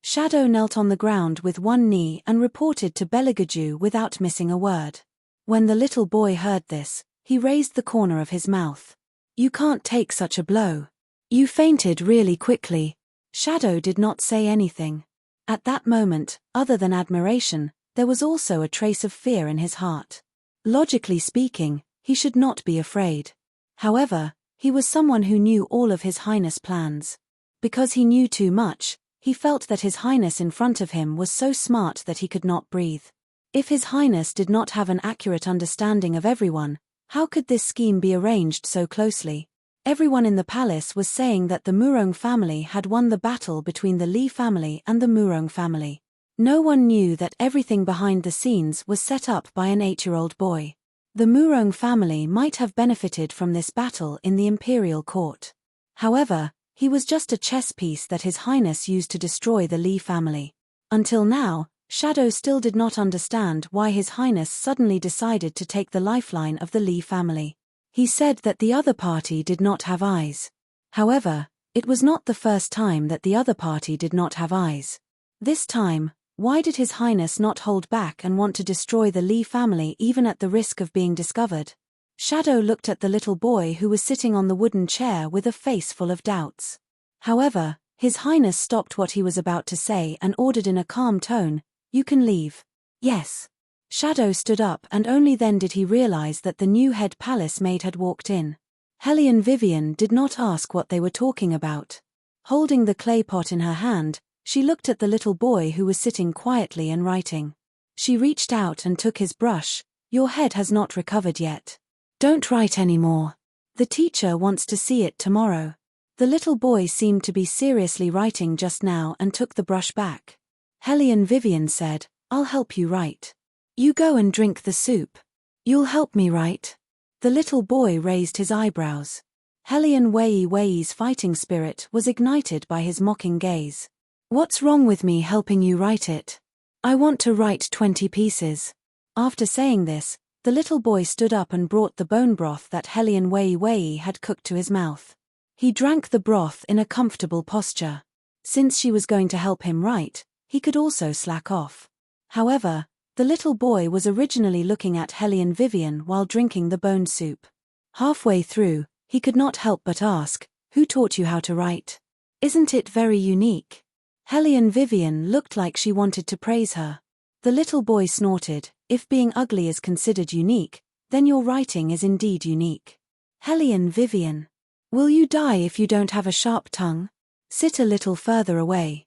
Shadow knelt on the ground with one knee and reported to Beligaju without missing a word. When the little boy heard this, he raised the corner of his mouth. "You can't take such a blow. You fainted really quickly." Shadow did not say anything. At that moment, other than admiration, there was also a trace of fear in his heart. Logically speaking, he should not be afraid. However, he was someone who knew all of His Highness' plans. Because he knew too much, he felt that His Highness in front of him was so smart that he could not breathe. If His Highness did not have an accurate understanding of everyone, how could this scheme be arranged so closely? Everyone in the palace was saying that the Murong family had won the battle between the Li family and the Murong family. No one knew that everything behind the scenes was set up by an 8-year-old boy. The Murong family might have benefited from this battle in the imperial court. However, he was just a chess piece that His Highness used to destroy the Li family. Until now, Shadow still did not understand why His Highness suddenly decided to take the lifeline of the Li family. He said that the other party did not have eyes. However, it was not the first time that the other party did not have eyes. This time, why did His Highness not hold back and want to destroy the Li family even at the risk of being discovered? Shadow looked at the little boy who was sitting on the wooden chair with a face full of doubts. However, His Highness stopped what he was about to say and ordered in a calm tone, "You can leave." "Yes." Shadow stood up and only then did he realize that the new head palace maid had walked in. Hellion Vivian did not ask what they were talking about. Holding the clay pot in her hand, she looked at the little boy who was sitting quietly and writing. She reached out and took his brush. "Your head has not recovered yet. Don't write anymore. The teacher wants to see it tomorrow." The little boy seemed to be seriously writing just now and took the brush back. Hellion Vivian said, "I'll help you write. You go and drink the soup. You'll help me write?" The little boy raised his eyebrows. Hellion Wei's fighting spirit was ignited by his mocking gaze. "What's wrong with me helping you write it? I want to write 20 pieces. After saying this, the little boy stood up and brought the bone broth that Hellion Wei had cooked to his mouth. He drank the broth in a comfortable posture. Since she was going to help him write, he could also slack off. However, the little boy was originally looking at Hellion Vivian while drinking the bone soup. Halfway through, he could not help but ask, "Who taught you how to write? Isn't it very unique?" Hellion Vivian looked like she wanted to praise her. The little boy snorted, "If being ugly is considered unique, then your writing is indeed unique. Hellion Vivian. Will you die if you don't have a sharp tongue? Sit a little further away."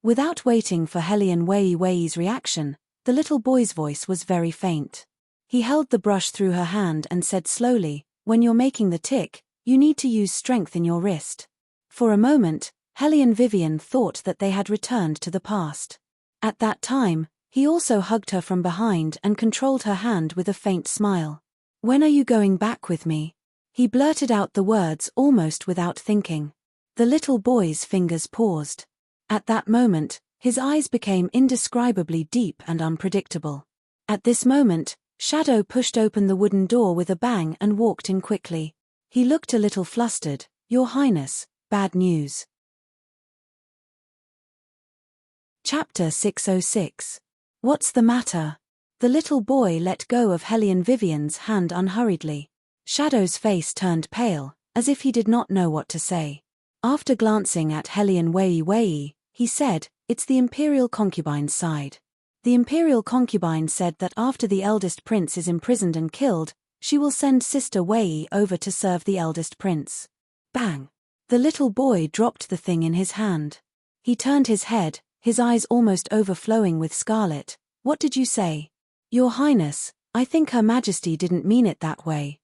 Without waiting for Hellion Wei's reaction, the little boy's voice was very faint. He held the brush through her hand and said slowly, "When you're making the tick, you need to use strength in your wrist." For a moment, Hellion Vivian thought that they had returned to the past. At that time, he also hugged her from behind and controlled her hand with a faint smile. "When are you going back with me?" He blurted out the words almost without thinking. The little boy's fingers paused. At that moment, his eyes became indescribably deep and unpredictable. At this moment, Shadow pushed open the wooden door with a bang and walked in quickly. He looked a little flustered. "Your Highness, bad news." Chapter 606. What's the matter? The little boy let go of Hellion Vivian's hand unhurriedly. Shadow's face turned pale, as if he did not know what to say. After glancing at Hellion Wei, he said, "It's the Imperial concubine's side. The imperial concubine said that after the eldest prince is imprisoned and killed, she will send Sister Wei over to serve the eldest prince. Bang! The little boy dropped the thing in his hand. He turned his head, his eyes almost overflowing with scarlet. What did you say? Your Highness, I think Her Majesty didn't mean it that way,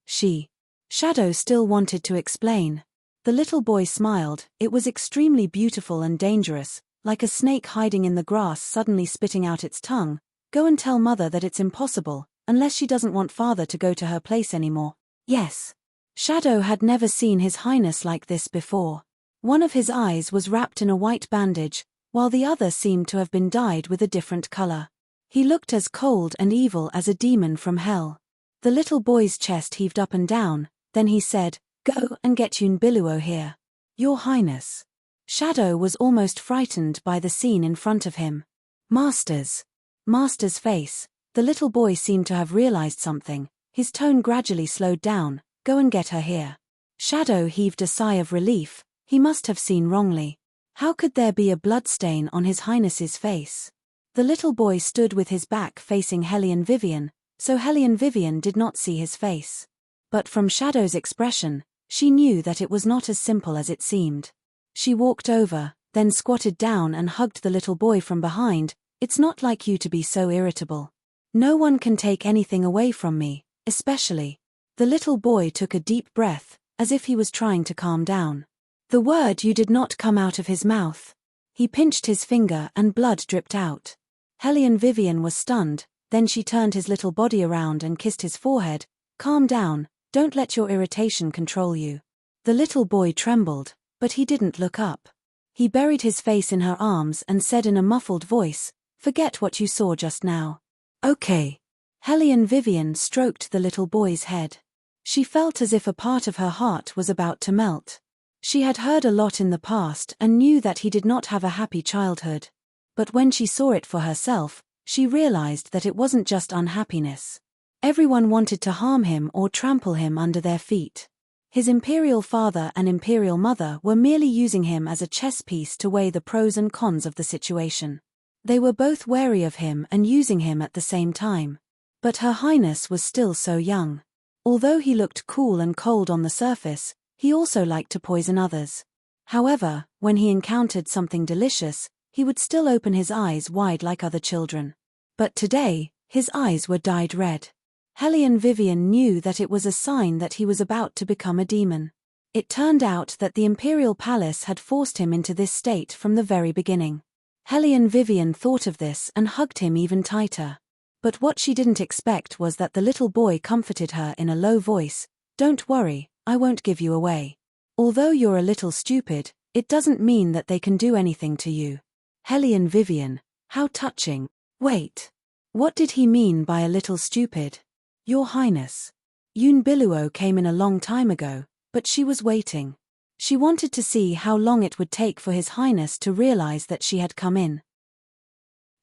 Shadow still wanted to explain. The little boy smiled. It was extremely beautiful and dangerous, like a snake hiding in the grass suddenly spitting out its tongue. Go and tell Mother that it's impossible, unless she doesn't want Father to go to her place anymore. Yes. Shadow had never seen His Highness like this before. One of his eyes was wrapped in a white bandage, while the other seemed to have been dyed with a different color. He looked as cold and evil as a demon from hell. The little boy's chest heaved up and down, then he said, "Go and get Unveils here. Your Highness." Shadow was almost frightened by the scene in front of him. Master's face. The little boy seemed to have realized something. His tone gradually slowed down. Go and get her here. Shadow heaved a sigh of relief. He must have seen wrongly. How could there be a bloodstain on His Highness's face? The little boy stood with his back facing Hellion Vivian, so Hellion Vivian did not see his face. But from Shadow's expression, she knew that it was not as simple as it seemed. She walked over, then squatted down and hugged the little boy from behind. It's not like you to be so irritable. No one can take anything away from me, especially. The little boy took a deep breath, as if he was trying to calm down. The word "you" did not come out of his mouth. He pinched his finger and blood dripped out. Hellion Vivian was stunned, then she turned his little body around and kissed his forehead. Calm down, don't let your irritation control you. The little boy trembled, but he didn't look up. He buried his face in her arms and said in a muffled voice, "Forget what you saw just now." Okay. Hellion Vivian stroked the little boy's head. She felt as if a part of her heart was about to melt. She had heard a lot in the past and knew that he did not have a happy childhood. But when she saw it for herself, she realized that it wasn't just unhappiness. Everyone wanted to harm him or trample him under their feet. His imperial father and imperial mother were merely using him as a chess piece to weigh the pros and cons of the situation. They were both wary of him and using him at the same time. But Her Highness was still so young. Although he looked cool and cold on the surface, he also liked to poison others. However, when he encountered something delicious, he would still open his eyes wide like other children. But today, his eyes were dyed red. Hellion Vivian knew that it was a sign that he was about to become a demon. It turned out that the imperial palace had forced him into this state from the very beginning. Hellion Vivian thought of this and hugged him even tighter. But what she didn't expect was that the little boy comforted her in a low voice. "Don't worry, I won't give you away. Although you're a little stupid, it doesn't mean that they can do anything to you." Hellion Vivian, how touching. Wait. What did he mean by a little stupid? Your Highness. Unveils came in a long time ago, but she was waiting. She wanted to see how long it would take for His Highness to realize that she had come in.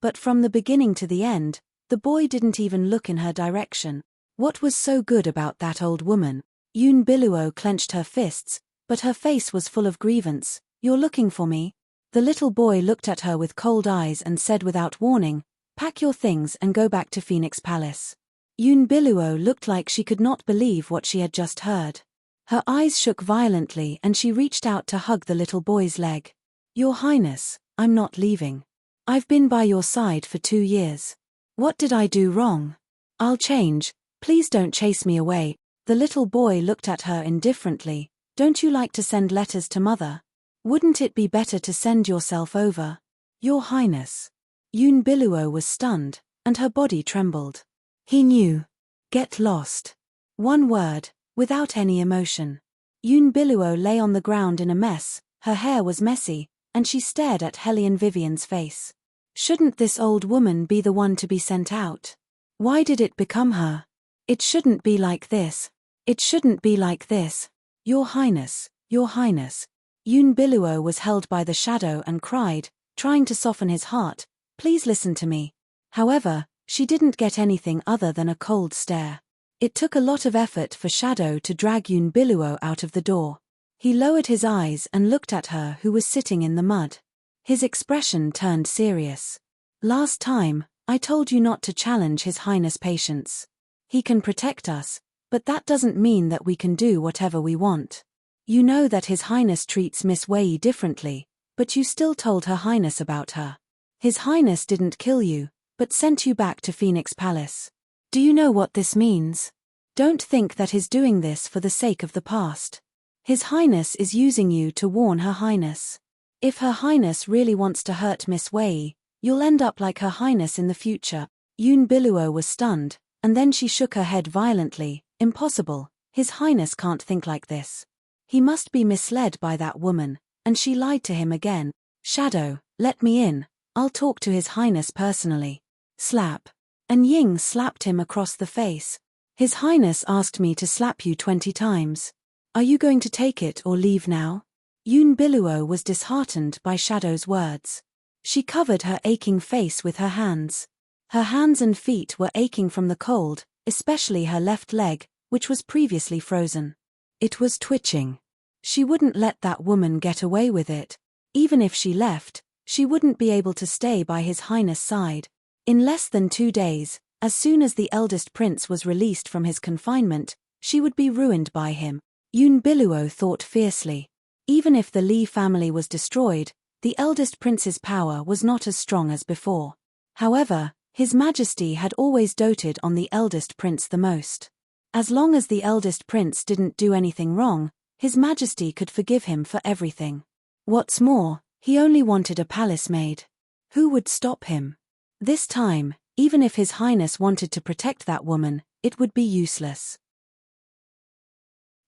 But from the beginning to the end, the boy didn't even look in her direction. What was so good about that old woman? Unveils clenched her fists, but her face was full of grievance. "You're looking for me?" The little boy looked at her with cold eyes and said without warning, "Pack your things and go back to Phoenix Palace." Unveils looked like she could not believe what she had just heard. Her eyes shook violently and she reached out to hug the little boy's leg. "Your Highness, I'm not leaving. I've been by your side for 2 years. What did I do wrong? I'll change, please don't chase me away." The little boy looked at her indifferently. "Don't you like to send letters to Mother? Wouldn't it be better to send yourself over?" "Your Highness." Unveils was stunned, and her body trembled. He knew. Get lost. One word, without any emotion. Unveils lay on the ground in a mess, her hair was messy, and she stared at Hellion Vivian's face. Shouldn't this old woman be the one to be sent out? Why did it become her? It shouldn't be like this. It shouldn't be like this. Your Highness, Your Highness. Unveils was held by the shadow and cried, trying to soften his heart, "Please listen to me." However, she didn't get anything other than a cold stare. It took a lot of effort for Shadow to drag Unveils out of the door. He lowered his eyes and looked at her who was sitting in the mud. His expression turned serious. "Last time, I told you not to challenge His Highness' patience. He can protect us, but that doesn't mean that we can do whatever we want. You know that His Highness treats Miss Wei differently, but you still told Her Highness about her. His Highness didn't kill you, but sent you back to Phoenix Palace. Do you know what this means? Don't think that He's doing this for the sake of the past. His Highness is using you to warn Her Highness. If Her Highness really wants to hurt Miss Wei, you'll end up like Her Highness in the future. Yun Biluo was stunned, and then she shook her head violently. Impossible, His Highness can't think like this. He must be misled by that woman, and she lied to him again. Shadow, let me in, I'll talk to His Highness personally. Slap. And Ying slapped him across the face. His Highness asked me to slap you 20 times. Are you going to take it or leave now? Yun Biluo was disheartened by Shadow's words. She covered her aching face with her hands. Her hands and feet were aching from the cold, especially her left leg, which was previously frozen. It was twitching. She wouldn't let that woman get away with it. Even if she left, she wouldn't be able to stay by His Highness' side. In less than 2 days, as soon as the eldest prince was released from his confinement, she would be ruined by him. Yun Biluo thought fiercely. Even if the Li family was destroyed, the eldest prince's power was not as strong as before. However, His Majesty had always doted on the eldest prince the most. As long as the eldest prince didn't do anything wrong, His Majesty could forgive him for everything. What's more, he only wanted a palace maid. Who would stop him? This time, even if His Highness wanted to protect that woman, it would be useless.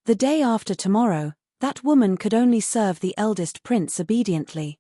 The day after tomorrow, that woman could only serve the eldest prince obediently.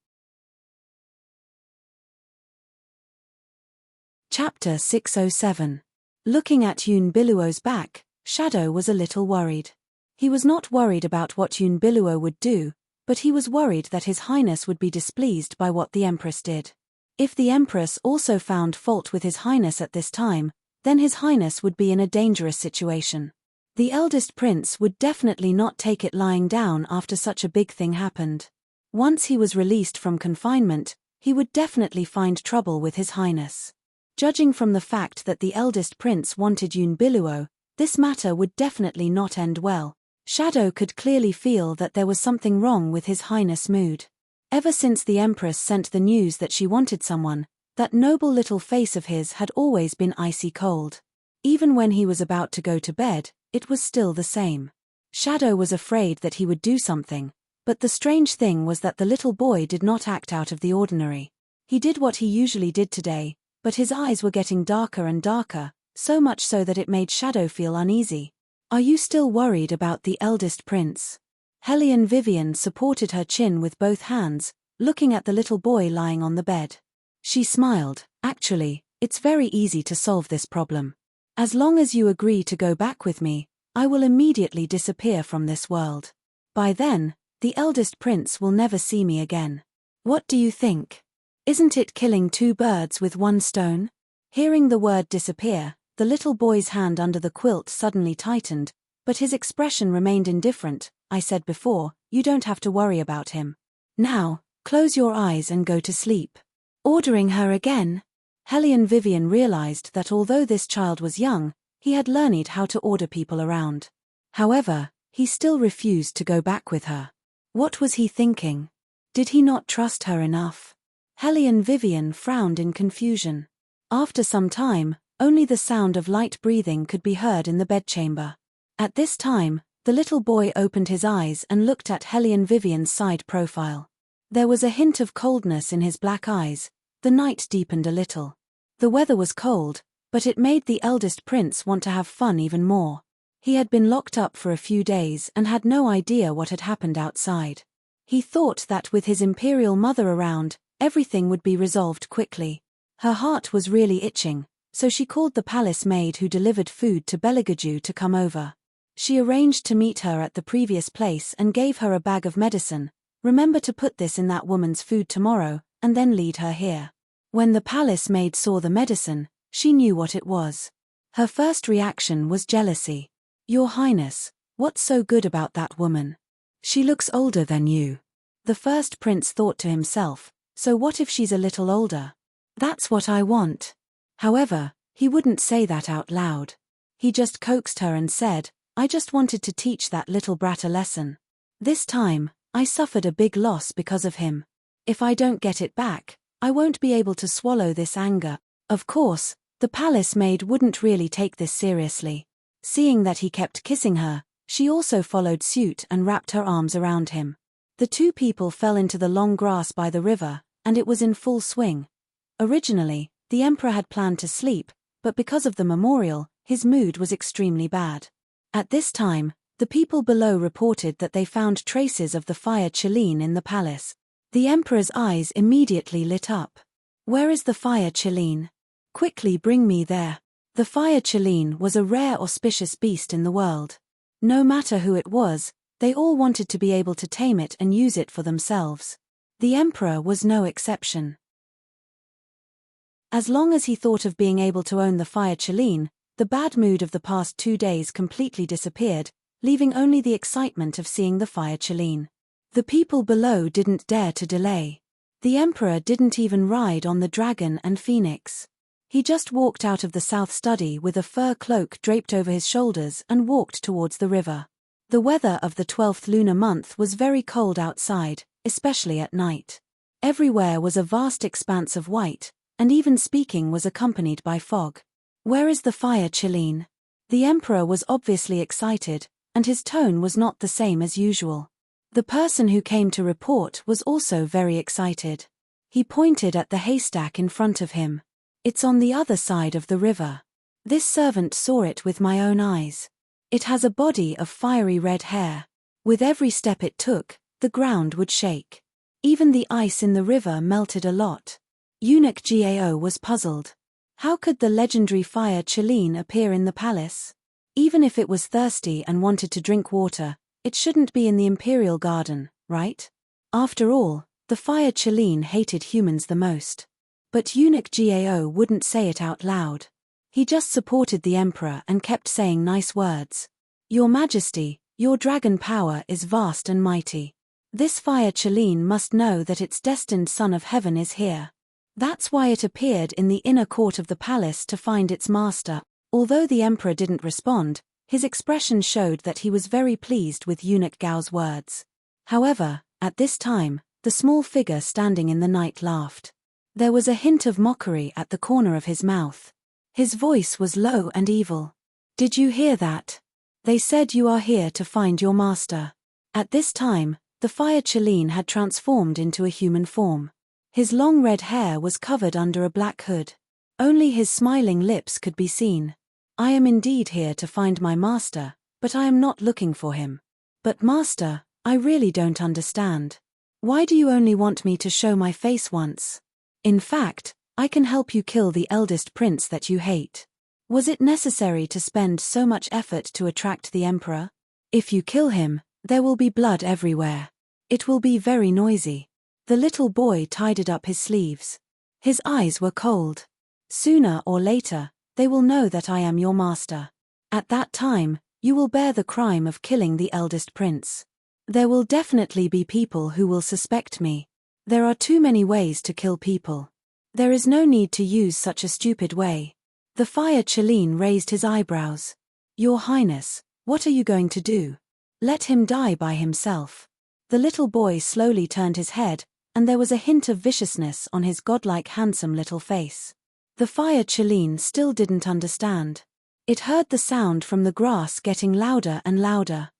Chapter 607. Looking at Yun Biluo's back, Shadow was a little worried. He was not worried about what Yun Biluo would do, but he was worried that His Highness would be displeased by what the Empress did. If the Empress also found fault with His Highness at this time, then His Highness would be in a dangerous situation. The eldest prince would definitely not take it lying down after such a big thing happened. Once he was released from confinement, he would definitely find trouble with His Highness. Judging from the fact that the eldest prince wanted Yun Biluo, this matter would definitely not end well. Shadow could clearly feel that there was something wrong with His Highness' mood. Ever since the Empress sent the news that she wanted someone, that noble little face of his had always been icy cold. Even when he was about to go to bed, it was still the same. Shadow was afraid that he would do something, but the strange thing was that the little boy did not act out of the ordinary. He did what he usually did today, but his eyes were getting darker and darker, so much so that it made Shadow feel uneasy. Are you still worried about the eldest prince? Hellion Vivian supported her chin with both hands, looking at the little boy lying on the bed. She smiled. Actually, it's very easy to solve this problem. As long as you agree to go back with me, I will immediately disappear from this world. By then, the eldest prince will never see me again. What do you think? Isn't it killing 2 birds with 1 stone? Hearing the word disappear, the little boy's hand under the quilt suddenly tightened, but his expression remained indifferent. I said before, you don't have to worry about him. Now, close your eyes and go to sleep. Ordering her again, Hellion Vivian realized that although this child was young, he had learned how to order people around. However, he still refused to go back with her. What was he thinking? Did he not trust her enough? Hellion Vivian frowned in confusion. After some time, only the sound of light breathing could be heard in the bedchamber. At this time, the little boy opened his eyes and looked at Hellion Vivian's side profile. There was a hint of coldness in his black eyes. The night deepened a little. The weather was cold, but it made the eldest prince want to have fun even more. He had been locked up for a few days and had no idea what had happened outside. He thought that with his imperial mother around, everything would be resolved quickly. Her heart was really itching, so she called the palace maid who delivered food to Beligaju to come over. She arranged to meet her at the previous place and gave her a bag of medicine. Remember to put this in that woman's food tomorrow, and then lead her here. When the palace maid saw the medicine, she knew what it was. Her first reaction was jealousy. Your Highness, what's so good about that woman? She looks older than you. The first prince thought to himself, so what if she's a little older? That's what I want. However, he wouldn't say that out loud. He just coaxed her and said, "I just wanted to teach that little brat a lesson. This time, I suffered a big loss because of him. If I don't get it back, I won't be able to swallow this anger." Of course, the palace maid wouldn't really take this seriously. Seeing that he kept kissing her, she also followed suit and wrapped her arms around him. The two people fell into the long grass by the river, and it was in full swing. Originally, the emperor had planned to sleep, but because of the memorial, his mood was extremely bad. At this time, the people below reported that they found traces of the fire Chiline in the palace. The emperor's eyes immediately lit up. "Where is the fire Chiline? Quickly bring me there." The fire Chiline was a rare auspicious beast in the world. No matter who it was, they all wanted to be able to tame it and use it for themselves. The emperor was no exception. As long as he thought of being able to own the fire Chiline, the bad mood of the past 2 days completely disappeared, leaving only the excitement of seeing the fire Chiline. The people below didn't dare to delay. The emperor didn't even ride on the dragon and phoenix. He just walked out of the south study with a fur cloak draped over his shoulders and walked towards the river. The weather of the 12th lunar month was very cold outside, especially at night. Everywhere was a vast expanse of white, and even speaking was accompanied by fog. "Where is the fire Chiline?" The emperor was obviously excited, and his tone was not the same as usual. The person who came to report was also very excited. He pointed at the haystack in front of him. "It's on the other side of the river. This servant saw it with my own eyes. It has a body of fiery red hair. With every step it took, the ground would shake. Even the ice in the river melted a lot." Eunuch Gao was puzzled. How could the legendary fire Chiline appear in the palace? Even if it was thirsty and wanted to drink water, it shouldn't be in the imperial garden, right? After all, the fire Chiline hated humans the most. But Eunuch Gao wouldn't say it out loud. He just supported the emperor and kept saying nice words. "Your Majesty, your dragon power is vast and mighty. This fire Chiline must know that its destined son of heaven is here. That's why it appeared in the inner court of the palace to find its master." Although the emperor didn't respond, his expression showed that he was very pleased with Eunuch Gao's words. However, at this time, the small figure standing in the night laughed. There was a hint of mockery at the corner of his mouth. His voice was low and evil. "Did you hear that? They said you are here to find your master." At this time, the fire Chiline had transformed into a human form. His long red hair was covered under a black hood. Only his smiling lips could be seen. "I am indeed here to find my master, but I am not looking for him." "But master, I really don't understand. Why do you only want me to show my face once? In fact, I can help you kill the eldest prince that you hate." Was it necessary to spend so much effort to attract the emperor? "If you kill him, there will be blood everywhere. It will be very noisy." The little boy tidied up his sleeves. His eyes were cold. "Sooner or later, they will know that I am your master. At that time, you will bear the crime of killing the eldest prince. There will definitely be people who will suspect me. There are too many ways to kill people. There is no need to use such a stupid way." The fire Chiline raised his eyebrows. "Your Highness, what are you going to do? Let him die by himself." The little boy slowly turned his head, and there was a hint of viciousness on his godlike handsome little face. The fire Chiline still didn't understand. It heard the sound from the grass getting louder and louder.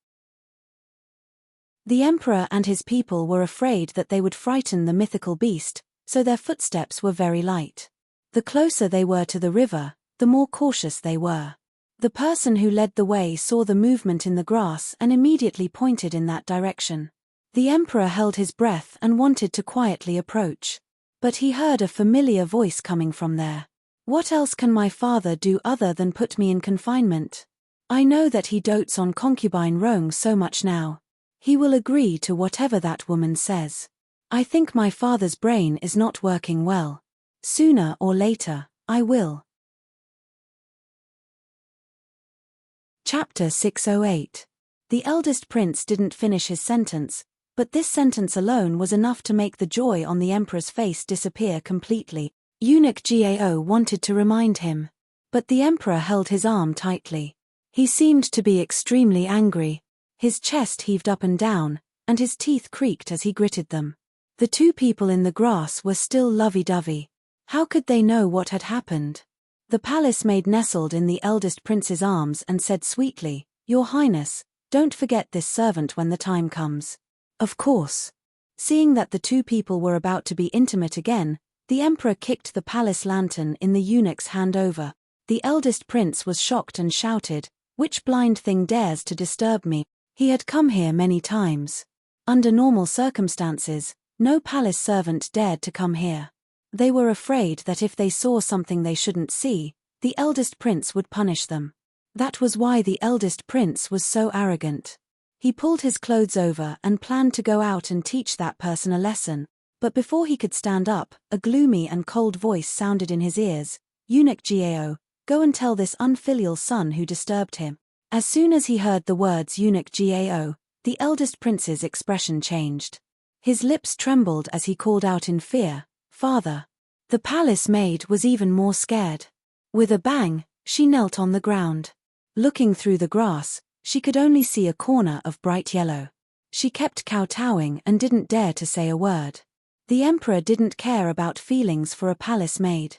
The emperor and his people were afraid that they would frighten the mythical beast, so their footsteps were very light. The closer they were to the river, the more cautious they were. The person who led the way saw the movement in the grass and immediately pointed in that direction. The emperor held his breath and wanted to quietly approach. But he heard a familiar voice coming from there. "What else can my father do other than put me in confinement? I know that he dotes on concubine Rome so much now. He will agree to whatever that woman says. I think my father's brain is not working well. Sooner or later, I will." Chapter 608. The eldest prince didn't finish his sentence, but this sentence alone was enough to make the joy on the emperor's face disappear completely. Eunuch Gao wanted to remind him. But the emperor held his arm tightly. He seemed to be extremely angry. His chest heaved up and down, and his teeth creaked as he gritted them. The two people in the grass were still lovey-dovey. How could they know what had happened? The palace maid nestled in the eldest prince's arms and said sweetly, "Your Highness, don't forget this servant when the time comes." Of course. Seeing that the two people were about to be intimate again, the emperor kicked the palace lantern in the eunuch's hand over. The eldest prince was shocked and shouted, "Which blind thing dares to disturb me?" He had come here many times. Under normal circumstances, no palace servant dared to come here. They were afraid that if they saw something they shouldn't see, the eldest prince would punish them. That was why the eldest prince was so arrogant. He pulled his clothes over and planned to go out and teach that person a lesson, but before he could stand up, a gloomy and cold voice sounded in his ears, "Eunuch Gao, go and tell this unfilial son who disturbed him." As soon as he heard the words Eunuch Gao, the eldest prince's expression changed. His lips trembled as he called out in fear, "Father." The palace maid was even more scared. With a bang, she knelt on the ground. Looking through the grass, she could only see a corner of bright yellow. She kept kowtowing and didn't dare to say a word. The emperor didn't care about feelings for a palace maid.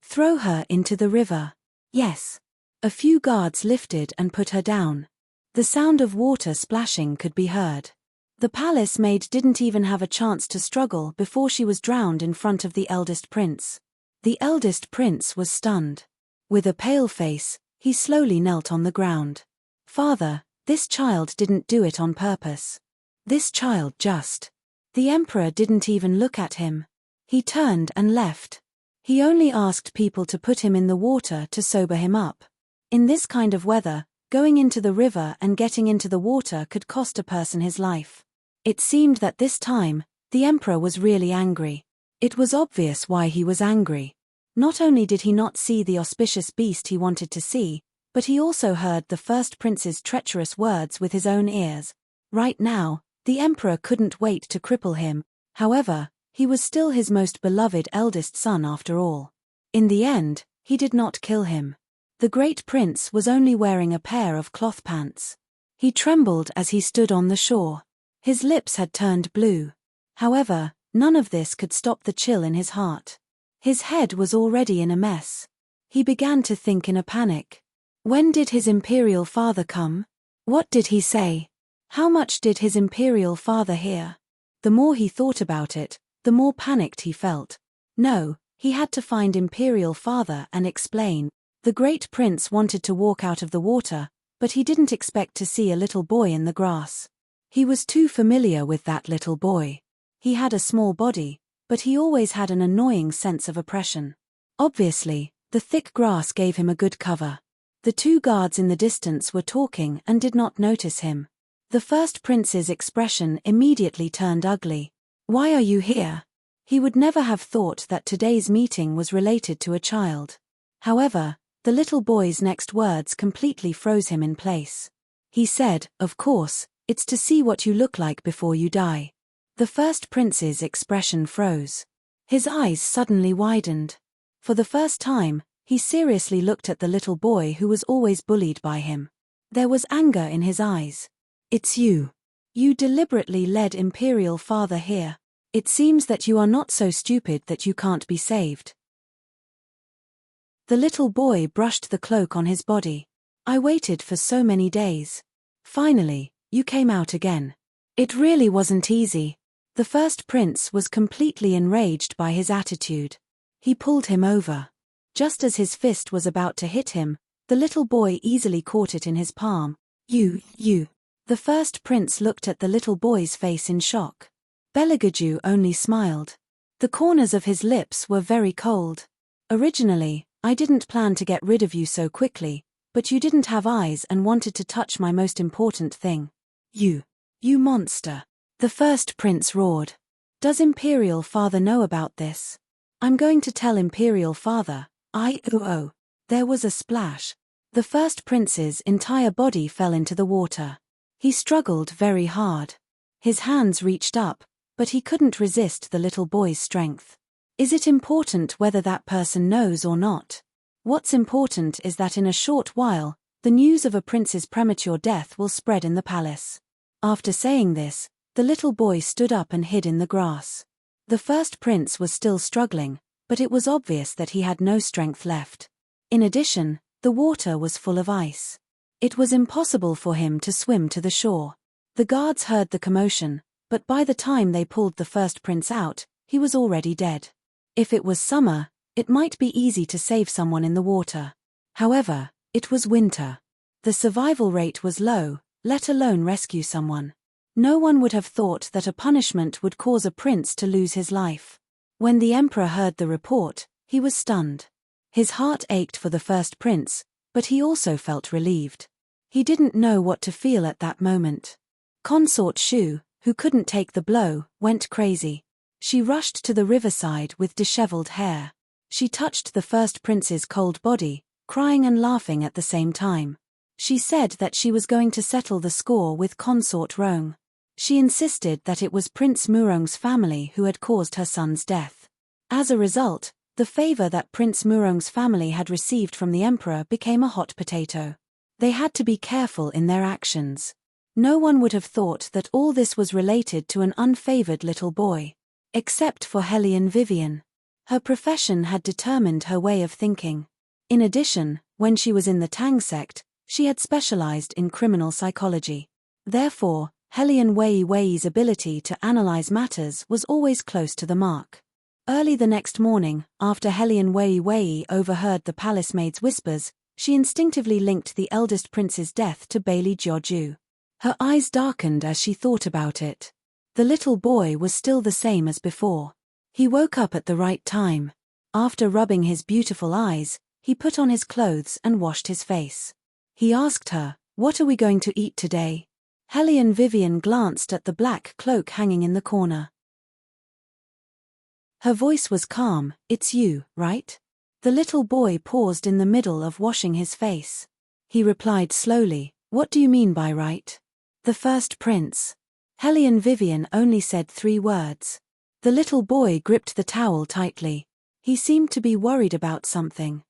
"Throw her into the river." "Yes." A few guards lifted and put her down. The sound of water splashing could be heard. The palace maid didn't even have a chance to struggle before she was drowned in front of the eldest prince. The eldest prince was stunned. With a pale face, he slowly knelt on the ground. "Father, this child didn't do it on purpose. This child just..." The emperor didn't even look at him. He turned and left. He only asked people to put him in the water to sober him up. In this kind of weather, going into the river and getting into the water could cost a person his life. It seemed that this time, the emperor was really angry. It was obvious why he was angry. Not only did he not see the auspicious beast he wanted to see, but he also heard the first prince's treacherous words with his own ears. Right now, the emperor couldn't wait to cripple him. However, he was still his most beloved eldest son after all. In the end, he did not kill him. The great prince was only wearing a pair of cloth pants. He trembled as he stood on the shore. His lips had turned blue. However, none of this could stop the chill in his heart. His head was already in a mess. He began to think in a panic. When did his imperial father come? What did he say? How much did his imperial father hear? The more he thought about it, the more panicked he felt. No, he had to find imperial father and explain. The great prince wanted to walk out of the water, but he didn't expect to see a little boy in the grass. He was too familiar with that little boy. He had a small body, but he always had an annoying sense of oppression. Obviously, the thick grass gave him a good cover. The two guards in the distance were talking and did not notice him. The first prince's expression immediately turned ugly. "Why are you here?" He would never have thought that today's meeting was related to a child. However, the little boy's next words completely froze him in place. He said, "Of course, it's to see what you look like before you die." The first prince's expression froze. His eyes suddenly widened. For the first time, he seriously looked at the little boy who was always bullied by him. There was anger in his eyes. "It's you. You deliberately led imperial father here. It seems that you are not so stupid that you can't be saved." The little boy brushed the cloak on his body. "I waited for so many days. Finally, you came out again. It really wasn't easy." The first prince was completely enraged by his attitude. He pulled him over. Just as his fist was about to hit him, the little boy easily caught it in his palm. You. The first prince looked at the little boy's face in shock. Beligaju only smiled. The corners of his lips were very cold. "Originally, I didn't plan to get rid of you so quickly, but you didn't have eyes and wanted to touch my most important thing. You monster." The first prince roared. "Does imperial father know about this? I'm going to tell imperial father." There was a splash. The first prince's entire body fell into the water. He struggled very hard. His hands reached up, but he couldn't resist the little boy's strength. Is it important whether that person knows or not? What's important is that in a short while, the news of a prince's premature death will spread in the palace. After saying this, the little boy stood up and hid in the grass. The first prince was still struggling, but it was obvious that he had no strength left. In addition, the water was full of ice. It was impossible for him to swim to the shore. The guards heard the commotion, but by the time they pulled the first prince out, he was already dead. If it was summer, it might be easy to save someone in the water. However, it was winter. The survival rate was low, let alone rescue someone. No one would have thought that a punishment would cause a prince to lose his life. When the emperor heard the report, he was stunned. His heart ached for the first prince, but he also felt relieved. He didn't know what to feel at that moment. Consort Shu, who couldn't take the blow, went crazy. She rushed to the riverside with disheveled hair. She touched the first prince's cold body, crying and laughing at the same time. She said that she was going to settle the score with Consort Rong. She insisted that it was Prince Murong's family who had caused her son's death. As a result, the favor that Prince Murong's family had received from the emperor became a hot potato. They had to be careful in their actions. No one would have thought that all this was related to an unfavored little boy. Except for Hellion Vivian. Her profession had determined her way of thinking. In addition, when she was in the Tang sect, she had specialized in criminal psychology. Therefore, Hellion Wei's ability to analyze matters was always close to the mark. Early the next morning, after Hellion Wei overheard the palace maid's whispers, she instinctively linked the eldest prince's death to Bailey Jiaoju. Her eyes darkened as she thought about it. The little boy was still the same as before. He woke up at the right time. After rubbing his beautiful eyes, he put on his clothes and washed his face. He asked her, "What are we going to eat today?" Hellion Vivian glanced at the black cloak hanging in the corner. Her voice was calm. "It's you, right?" The little boy paused in the middle of washing his face. He replied slowly, "What do you mean by right?" "The first prince." Hellion Vivian only said 3 words. The little boy gripped the towel tightly. He seemed to be worried about something.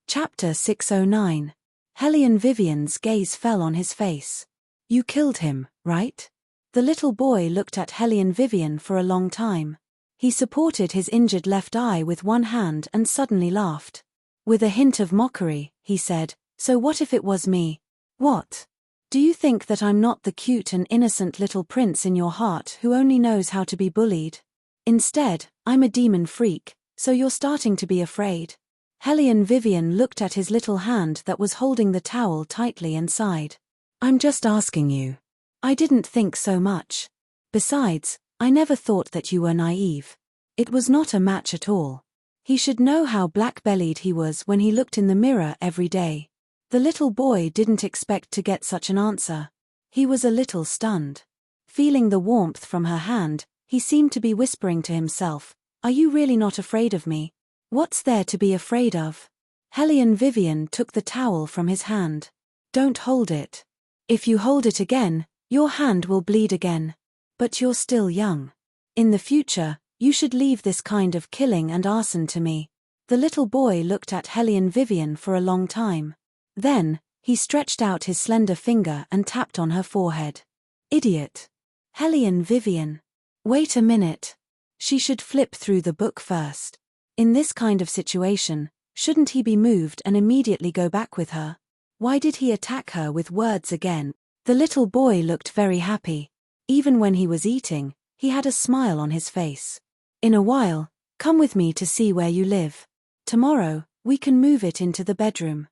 Chapter 609. Hellion Vivian's gaze fell on his face. "You killed him, right?" The little boy looked at Hellion Vivian for a long time. He supported his injured left eye with one hand and suddenly laughed. With a hint of mockery, he said, "So what if it was me? What? Do you think that I'm not the cute and innocent little prince in your heart who only knows how to be bullied? Instead, I'm a demon freak, so you're starting to be afraid." Hellion Vivian looked at his little hand that was holding the towel tightly and sighed. "I'm just asking you. I didn't think so much. Besides, I never thought that you were naive. It was not a match at all." He should know how black-bellied he was when he looked in the mirror every day. The little boy didn't expect to get such an answer. He was a little stunned. Feeling the warmth from her hand, he seemed to be whispering to himself, "Are you really not afraid of me? What's there to be afraid of?" Hellion Vivian took the towel from his hand. "Don't hold it. If you hold it again, your hand will bleed again. But you're still young. In the future, you should leave this kind of killing and arson to me." The little boy looked at Hellion Vivian for a long time. Then, he stretched out his slender finger and tapped on her forehead. "Idiot. Hellion Vivian. Wait a minute. She should flip through the book first. In this kind of situation, shouldn't he be moved and immediately go back with her? Why did he attack her with words again?" The little boy looked very happy. Even when he was eating, he had a smile on his face. "In a while, come with me to see where you live. Tomorrow, we can move it into the bedroom."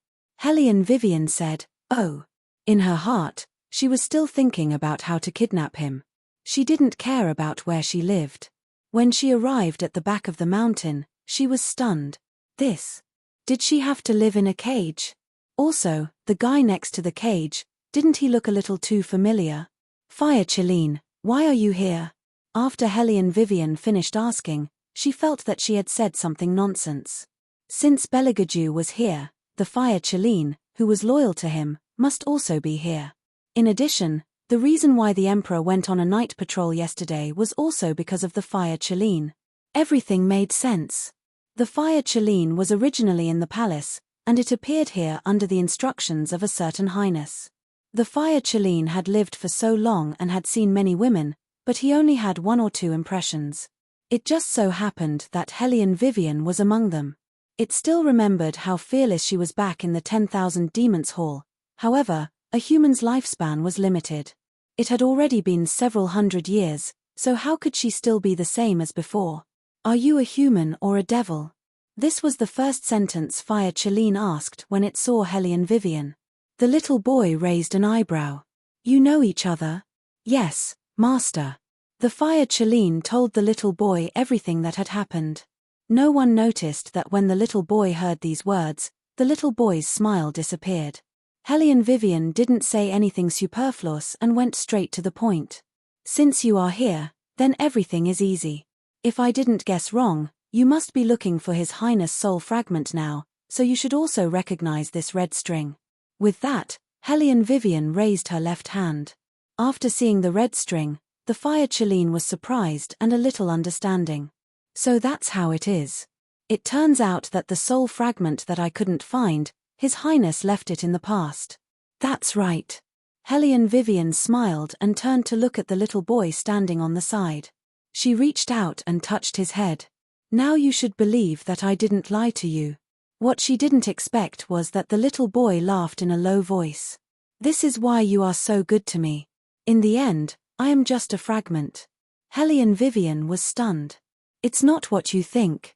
Hellion Vivian said, "Oh." In her heart, she was still thinking about how to kidnap him. She didn't care about where she lived. When she arrived at the back of the mountain, she was stunned. Did she have to live in a cage? Also, the guy next to the cage, didn't he look a little too familiar? "Fire Chiline, why are you here?" After Hellion Vivian finished asking, she felt that she had said something nonsense. Since Beligaju was here, the Fire Chiline, who was loyal to him, must also be here. In addition, The reason why the Emperor went on a night patrol yesterday was also because of the fire Chelene. Everything made sense. The fire Chelene was originally in the palace, and it appeared here under the instructions of a certain highness. The fire Chelene had lived for so long and had seen many women, but he only had 1 or 2 impressions. It just so happened that Hellion Vivian was among them. It still remembered how fearless she was back in the 10,000 Demons Hall. However, a human's lifespan was limited. It had already been several hundred years, so how could she still be the same as before? Are you a human or a devil? This was the first sentence fire Chelene asked when it saw Hellion Vivian. The little boy raised an eyebrow. You know each other? Yes, master. The fire Chelene told the little boy everything that had happened. No one noticed that when the little boy heard these words, the little boy's smile disappeared. Hellion Vivian didn't say anything superfluous and went straight to the point. Since you are here, then everything is easy. If I didn't guess wrong, you must be looking for His Highness' soul fragment now, so you should also recognize this red string. With that, Hellion Vivian raised her left hand. After seeing the red string, the fire Chelene was surprised and a little understanding. So that's how it is. It turns out that the soul fragment that I couldn't find, His Highness left it in the past. That's right. Hellion Vivian smiled and turned to look at the little boy standing on the side. She reached out and touched his head. Now you should believe that I didn't lie to you. What she didn't expect was that the little boy laughed in a low voice. This is why you are so good to me. In the end, I am just a fragment. Hellion Vivian was stunned. It's not what you think.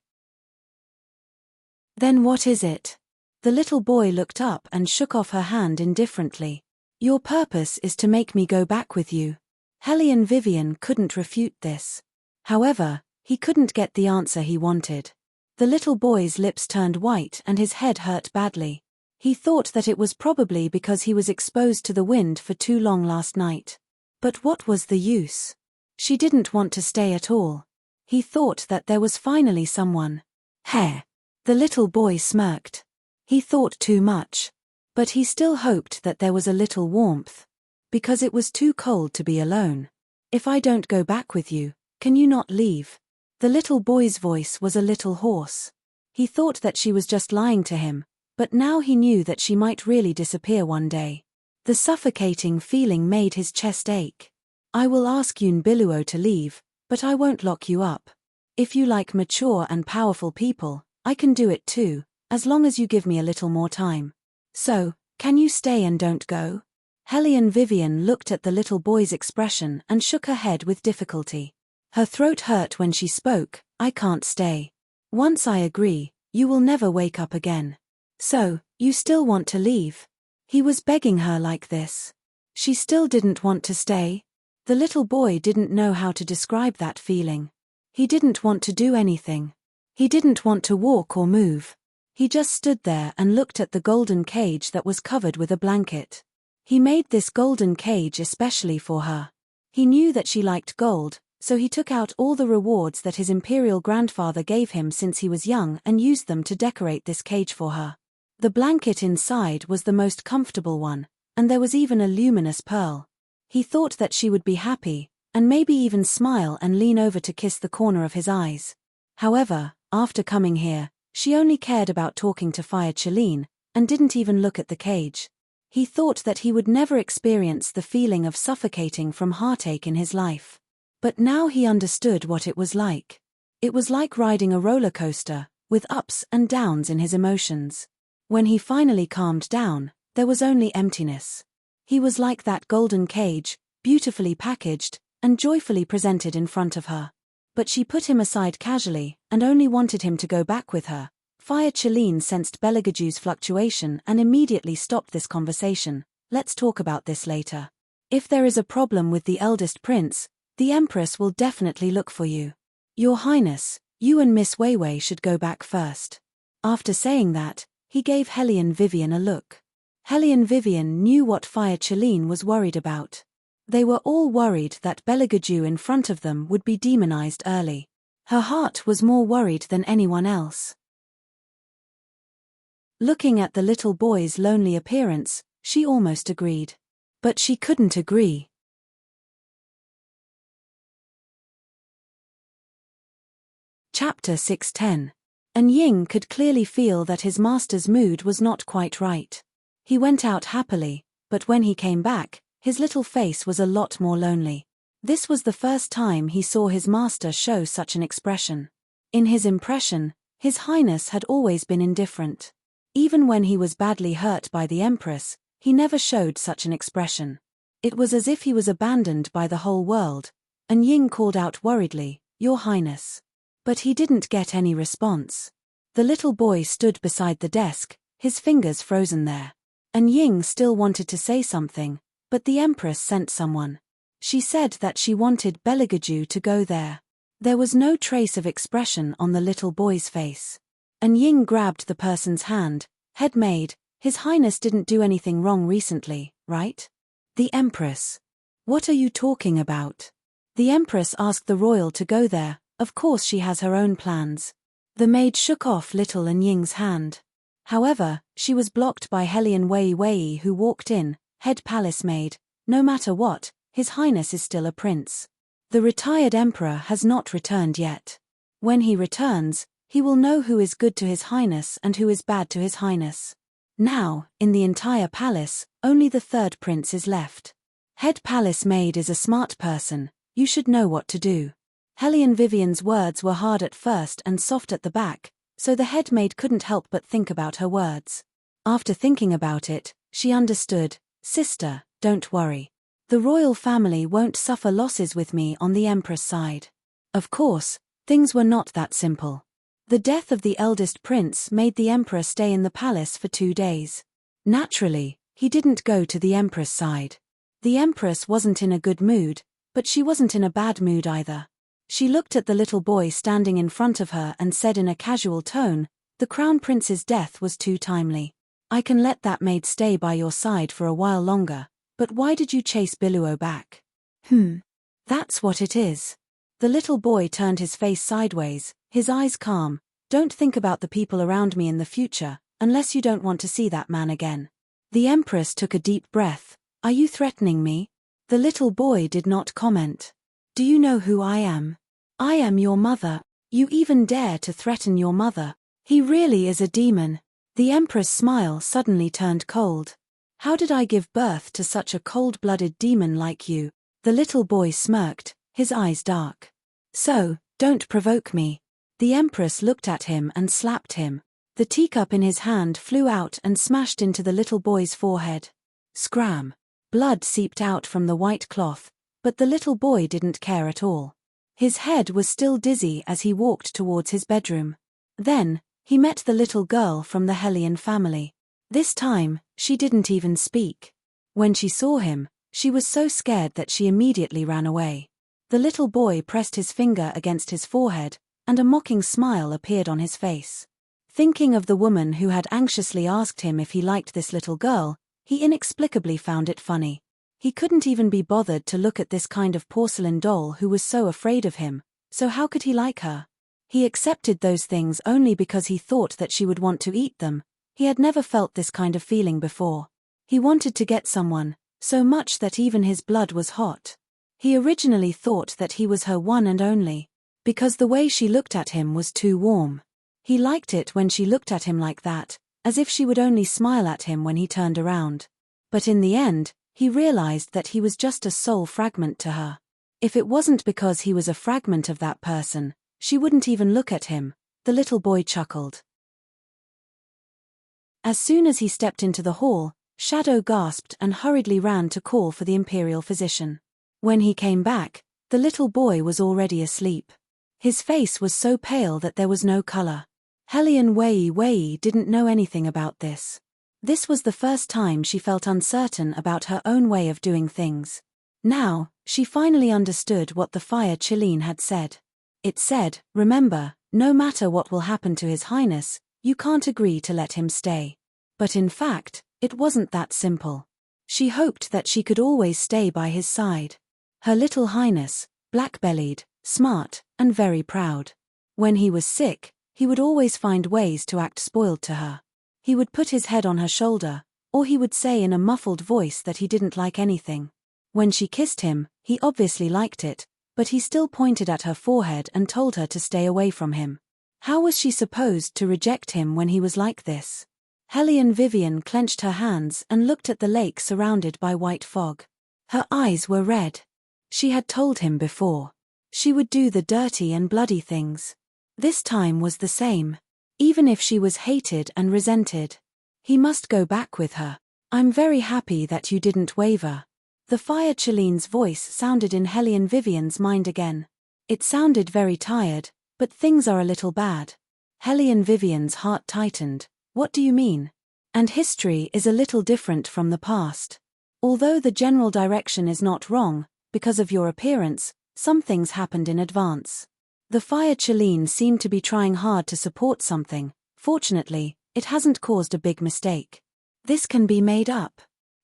Then what is it? The little boy looked up and shook off her hand indifferently. Your purpose is to make me go back with you. Hellion Vivian couldn't refute this. However, he couldn't get the answer he wanted. The little boy's lips turned white and his head hurt badly. He thought that it was probably because he was exposed to the wind for too long last night. But what was the use? She didn't want to stay at all. He thought that there was finally someone. Heh. The little boy smirked. He thought too much. But he still hoped that there was a little warmth. Because it was too cold to be alone. If I don't go back with you, can you not leave? The little boy's voice was a little hoarse. He thought that she was just lying to him, but now he knew that she might really disappear one day. The suffocating feeling made his chest ache. I will ask Unveils to leave, but I won't lock you up. If you like mature and powerful people, I can do it too, as long as you give me a little more time. So, can you stay and don't go? Hellion Vivian looked at the little boy's expression and shook her head with difficulty. Her throat hurt when she spoke. I can't stay. Once I agree, you will never wake up again. So, you still want to leave? He was begging her like this. She still didn't want to stay. The little boy didn't know how to describe that feeling. He didn't want to do anything. He didn't want to walk or move. He just stood there and looked at the golden cage that was covered with a blanket. He made this golden cage especially for her. He knew that she liked gold, so he took out all the rewards that his imperial grandfather gave him since he was young and used them to decorate this cage for her. The blanket inside was the most comfortable one, and there was even a luminous pearl. He thought that she would be happy, and maybe even smile and lean over to kiss the corner of his eyes. However, after coming here, she only cared about talking to Fire Chelene, and didn't even look at the cage. He thought that he would never experience the feeling of suffocating from heartache in his life. But now he understood what it was like. It was like riding a roller coaster, with ups and downs in his emotions. When he finally calmed down, there was only emptiness. He was like that golden cage, beautifully packaged, and joyfully presented in front of her. But she put him aside casually, and only wanted him to go back with her. Fire Chelene sensed Belegaju's fluctuation and immediately stopped this conversation. Let's talk about this later. If there is a problem with the eldest prince, the Empress will definitely look for you. Your Highness, you and Miss Weiwei should go back first. After saying that, he gave Hellion Vivian a look. Hellion Vivian knew what Fire Chelene was worried about. They were all worried that Belegaju in front of them would be demonized early. Her heart was more worried than anyone else. Looking at the little boy's lonely appearance, she almost agreed. But she couldn't agree. Chapter 610. And Ying could clearly feel that his master's mood was not quite right. He went out happily, but when he came back, his little face was a lot more lonely. This was the first time he saw his master show such an expression. In his impression, His Highness had always been indifferent. Even when he was badly hurt by the Empress, he never showed such an expression. It was as if he was abandoned by the whole world, and Ying called out worriedly, "Your Highness." But he didn't get any response. The little boy stood beside the desk, his fingers frozen there. And Ying still wanted to say something, but the Empress sent someone. She said that she wanted Beligaju to go there. There was no trace of expression on the little boy's face. And Ying grabbed the person's hand. "Head maid, His Highness didn't do anything wrong recently, right?" The Empress. "What are you talking about?" The Empress asked the royal to go there. Of course she has her own plans. The maid shook off little An Ying's hand. However, she was blocked by Helian Wei Wei, who walked in. "Head palace maid, no matter what, His Highness is still a prince. The retired emperor has not returned yet. When he returns, he will know who is good to His Highness and who is bad to His Highness. Now, in the entire palace, only the third prince is left. Head palace maid is a smart person, you should know what to do." Helian Vivian's words were hard at first and soft at the back, so the head maid couldn't help but think about her words. After thinking about it, she understood. "Sister, don't worry. The royal family won't suffer losses with me on the Empress side." Of course, things were not that simple. The death of the eldest prince made the emperor stay in the palace for 2 days. Naturally, he didn't go to the Empress side. The Empress wasn't in a good mood, but she wasn't in a bad mood either. She looked at the little boy standing in front of her and said in a casual tone, "The crown prince's death was too timely. I can let that maid stay by your side for a while longer, but why did you chase Biluo back?" That's what it is." The little boy turned his face sideways, his eyes calm. "Don't think about the people around me in the future, unless you don't want to see that man again." The Empress took a deep breath. "Are you threatening me?" The little boy did not comment. "Do you know who I am? I am your mother. You even dare to threaten your mother. He really is a demon." The Empress' smile suddenly turned cold. "How did I give birth to such a cold-blooded demon like you?" The little boy smirked, his eyes dark. "So, don't provoke me." The Empress looked at him and slapped him. The teacup in his hand flew out and smashed into the little boy's forehead. Scram! Blood seeped out from the white cloth, but the little boy didn't care at all. His head was still dizzy as he walked towards his bedroom. Then, he met the little girl from the Helian family. This time, she didn't even speak. When she saw him, she was so scared that she immediately ran away. The little boy pressed his finger against his forehead, and a mocking smile appeared on his face. Thinking of the woman who had anxiously asked him if he liked this little girl, he inexplicably found it funny. He couldn't even be bothered to look at this kind of porcelain doll who was so afraid of him, so how could he like her? He accepted those things only because he thought that she would want to eat them. He had never felt this kind of feeling before. He wanted to get someone, so much that even his blood was hot. He originally thought that he was her one and only, because the way she looked at him was too warm. He liked it when she looked at him like that, as if she would only smile at him when he turned around. But in the end, he realized that he was just a soul fragment to her. If it wasn't because he was a fragment of that person, she wouldn't even look at him. The little boy chuckled. As soon as he stepped into the hall, Shadow gasped and hurriedly ran to call for the imperial physician. When he came back, the little boy was already asleep. His face was so pale that there was no color. Helian Wei Wei didn't know anything about this. This was the first time she felt uncertain about her own way of doing things. Now, she finally understood what the fire Chiline had said. It said, "Remember, no matter what will happen to His Highness, you can't agree to let him stay." But in fact, it wasn't that simple. She hoped that she could always stay by his side. Her little Highness, black-bellied, smart, and very proud. When he was sick, he would always find ways to act spoiled to her. He would put his head on her shoulder, or he would say in a muffled voice that he didn't like anything. When she kissed him, he obviously liked it, But he still pointed at her forehead and told her to stay away from him. How was she supposed to reject him when he was like this? Hellion Vivian clenched her hands and looked at the lake surrounded by white fog. Her eyes were red. She had told him before. She would do the dirty and bloody things. This time was the same. Even if she was hated and resented. He must go back with her. I'm very happy that you didn't waver. The fire Chalene's voice sounded in Hellion Vivian's mind again. It sounded very tired, but things are a little bad. Hellion Vivian's heart tightened. What do you mean? And history is a little different from the past. Although the general direction is not wrong, because of your appearance, some things happened in advance. The fire Chalene seemed to be trying hard to support something. Fortunately, it hasn't caused a big mistake. This can be made up.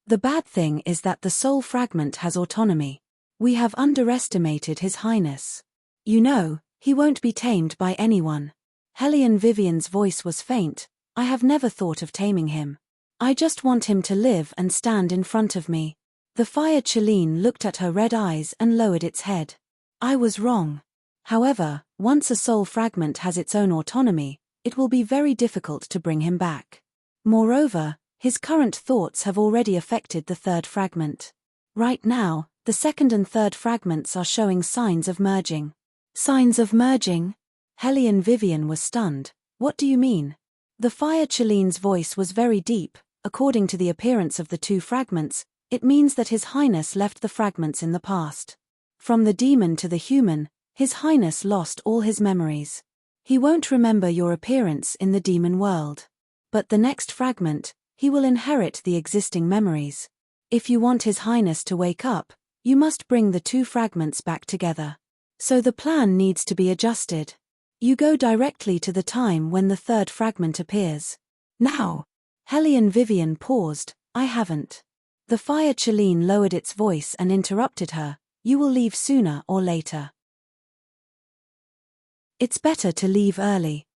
The bad thing is that the soul fragment has autonomy. We have underestimated His Highness. You know, he won't be tamed by anyone. Hellion Vivian's voice was faint. I have never thought of taming him. I just want him to live and stand in front of me. The fire Chalene looked at her red eyes and lowered its head. I was wrong. However, once a soul fragment has its own autonomy, it will be very difficult to bring him back. Moreover, his current thoughts have already affected the third fragment. Right now, the second and third fragments are showing signs of merging. Signs of merging? Hellion Vivian was stunned. What do you mean? The fire Chalene's voice was very deep. According to the appearance of the two fragments, it means that His Highness left the fragments in the past. From the demon to the human, His Highness lost all his memories. He won't remember your appearance in the demon world. But the next fragment, he will inherit the existing memories. If you want His Highness to wake up, you must bring the two fragments back together. So the plan needs to be adjusted. You go directly to the time when the third fragment appears. Now. Hellion Vivian paused. I haven't. The fire Chalene lowered its voice and interrupted her. You will leave sooner or later. It's better to leave early.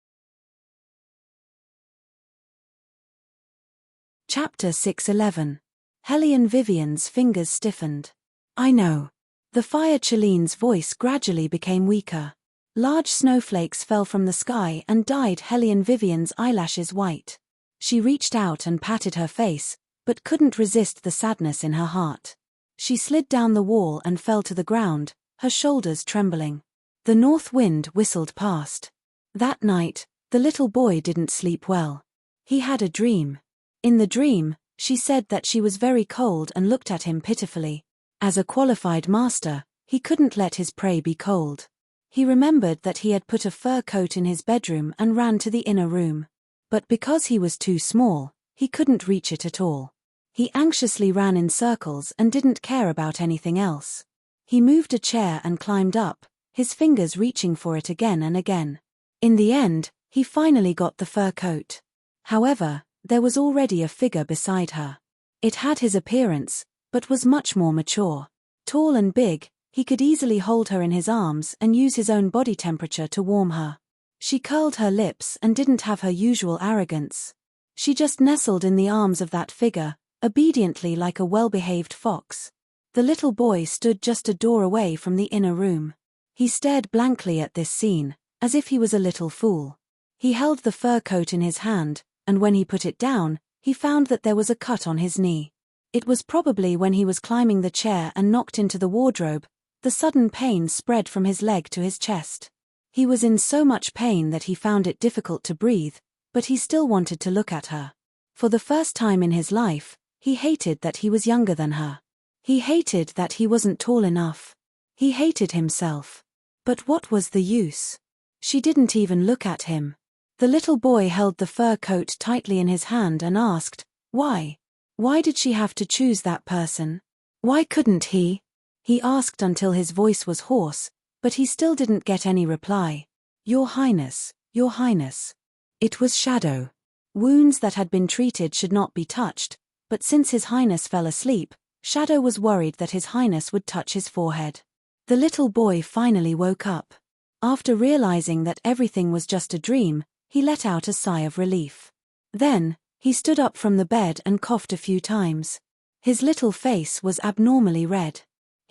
Chapter 6:11. Hellion Vivian's fingers stiffened. I know. The fire Chalene's voice gradually became weaker. Large snowflakes fell from the sky and dyed Hellion Vivian's eyelashes white. She reached out and patted her face, but couldn't resist the sadness in her heart. She slid down the wall and fell to the ground, her shoulders trembling. The north wind whistled past. That night, the little boy didn't sleep well. He had a dream. In the dream, she said that she was very cold and looked at him pitifully. As a qualified master, he couldn't let his prey be cold. He remembered that he had put a fur coat in his bedroom and ran to the inner room. But because he was too small, he couldn't reach it at all. He anxiously ran in circles and didn't care about anything else. He moved a chair and climbed up, his fingers reaching for it again and again. In the end, he finally got the fur coat. However, there was already a figure beside her. It had his appearance, but was much more mature. Tall and big, he could easily hold her in his arms and use his own body temperature to warm her. She curled her lips and didn't have her usual arrogance. She just nestled in the arms of that figure, obediently like a well-behaved fox. The little boy stood just a door away from the inner room. He stared blankly at this scene, as if he was a little fool. He held the fur coat in his hand, and when he put it down, he found that there was a cut on his knee. It was probably when he was climbing the chair and knocked into the wardrobe. The sudden pain spread from his leg to his chest. He was in so much pain that he found it difficult to breathe, but he still wanted to look at her. For the first time in his life, he hated that he was younger than her. He hated that he wasn't tall enough. He hated himself. But what was the use? She didn't even look at him. The little boy held the fur coat tightly in his hand and asked, why? Why did she have to choose that person? Why couldn't he? He asked until his voice was hoarse, but he still didn't get any reply. Your Highness, Your Highness. It was Shadow. Wounds that had been treated should not be touched, but since His Highness fell asleep, Shadow was worried that His Highness would touch his forehead. The little boy finally woke up. After realizing that everything was just a dream, he let out a sigh of relief. Then, he stood up from the bed and coughed a few times. His little face was abnormally red.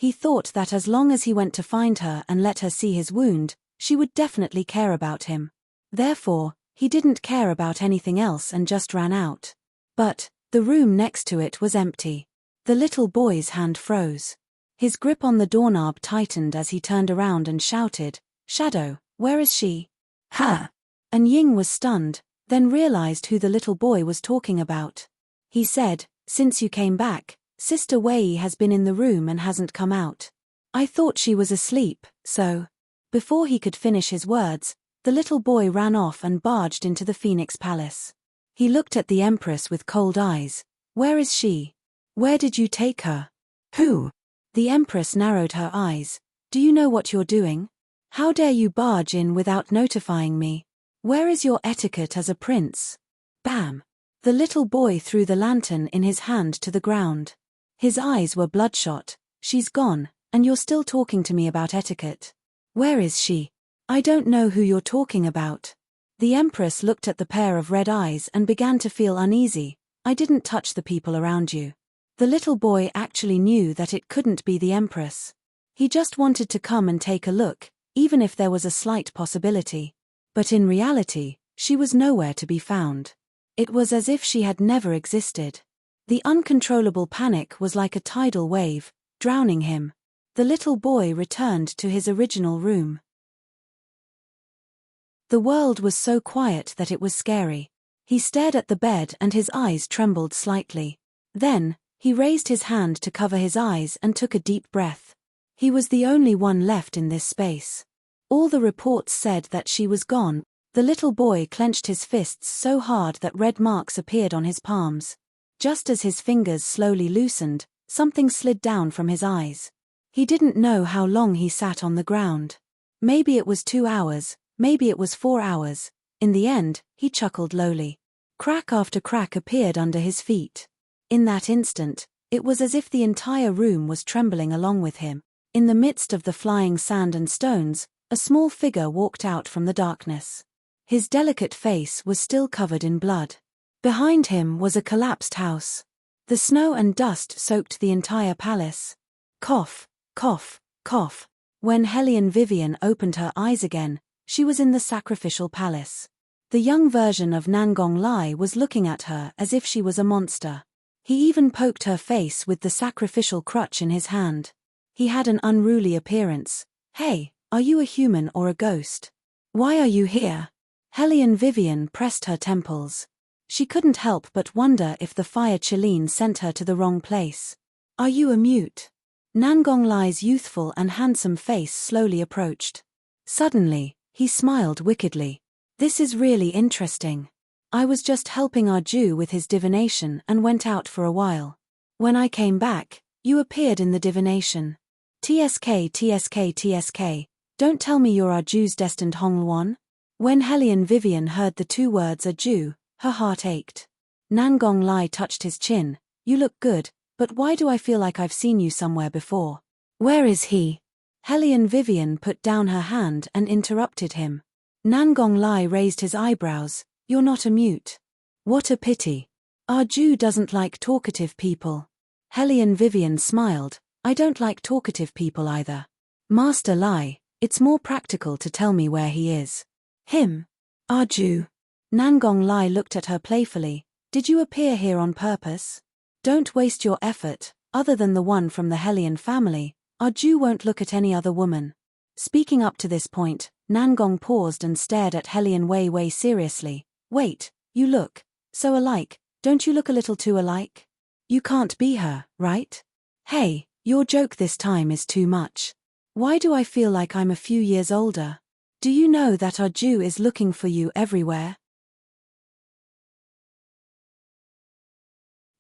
He thought that as long as he went to find her and let her see his wound, she would definitely care about him. Therefore, he didn't care about anything else and just ran out. But the room next to it was empty. The little boy's hand froze. His grip on the doorknob tightened as he turned around and shouted, "Shadow, where is she?" "Her." And Ying was stunned, then realized who the little boy was talking about. He said, "Since you came back, Sister Wei has been in the room and hasn't come out. I thought she was asleep, so..." Before he could finish his words, the little boy ran off and barged into the Phoenix Palace. He looked at the Empress with cold eyes. "Where is she? Where did you take her?" "Who?" The Empress narrowed her eyes. "Do you know what you're doing? How dare you barge in without notifying me? Where is your etiquette as a prince?" Bam! The little boy threw the lantern in his hand to the ground. His eyes were bloodshot. "She's gone, and you're still talking to me about etiquette. Where is she? I don't know who you're talking about." The Empress looked at the pair of red eyes and began to feel uneasy. "I didn't touch the people around you." The little boy actually knew that it couldn't be the Empress. He just wanted to come and take a look, even if there was a slight possibility. But in reality, she was nowhere to be found. It was as if she had never existed. The uncontrollable panic was like a tidal wave, drowning him. The little boy returned to his original room. The world was so quiet that it was scary. He stared at the bed and his eyes trembled slightly. Then, he raised his hand to cover his eyes and took a deep breath. He was the only one left in this space. All the reports said that she was gone. The little boy clenched his fists so hard that red marks appeared on his palms. Just as his fingers slowly loosened, something slid down from his eyes. He didn't know how long he sat on the ground. Maybe it was 2 hours, maybe it was 4 hours. In the end, he chuckled lowly. Crack after crack appeared under his feet. In that instant, it was as if the entire room was trembling along with him. In the midst of the flying sand and stones, a small figure walked out from the darkness. His delicate face was still covered in blood. Behind him was a collapsed house. The snow and dust soaked the entire palace. Cough, cough, cough. When Hellion Vivian opened her eyes again, she was in the sacrificial palace. The young version of Nangong Lai was looking at her as if she was a monster. He even poked her face with the sacrificial crutch in his hand. He had an unruly appearance. "Hey, are you a human or a ghost? Why are you here?" Hellion Vivian pressed her temples. She couldn't help but wonder if the fire Chiline sent her to the wrong place. "Are you a mute?" Nangong Lai's youthful and handsome face slowly approached. Suddenly, he smiled wickedly. "This is really interesting. I was just helping our Jew with his divination and went out for a while. When I came back, you appeared in the divination. TSK TSK TSK, don't tell me you're our Jew's destined Hongluan?" When Hellion Vivian heard the 2 words "a Jew," her heart ached. Nangong Lai touched his chin. "You look good, but why do I feel like I've seen you somewhere before?" "Where is he?" Hellion Vivian put down her hand and interrupted him. Nangong Lai raised his eyebrows. "You're not a mute. What a pity. Our Jew doesn't like talkative people." Hellion Vivian smiled. "I don't like talkative people either. Master Lai, it's more practical to tell me where he is." "Him? Our Jew?" Nangong Lai looked at her playfully. "Did you appear here on purpose? Don't waste your effort. Other than the one from the Hellion family, our Jew won't look at any other woman." Speaking up to this point, Nangong paused and stared at Hellion Wei seriously. "Wait, you look so alike, don't you look a little too alike? You can't be her, right? Hey, your joke this time is too much. Why do I feel like I'm a few years older? Do you know that our Jew is looking for you everywhere?"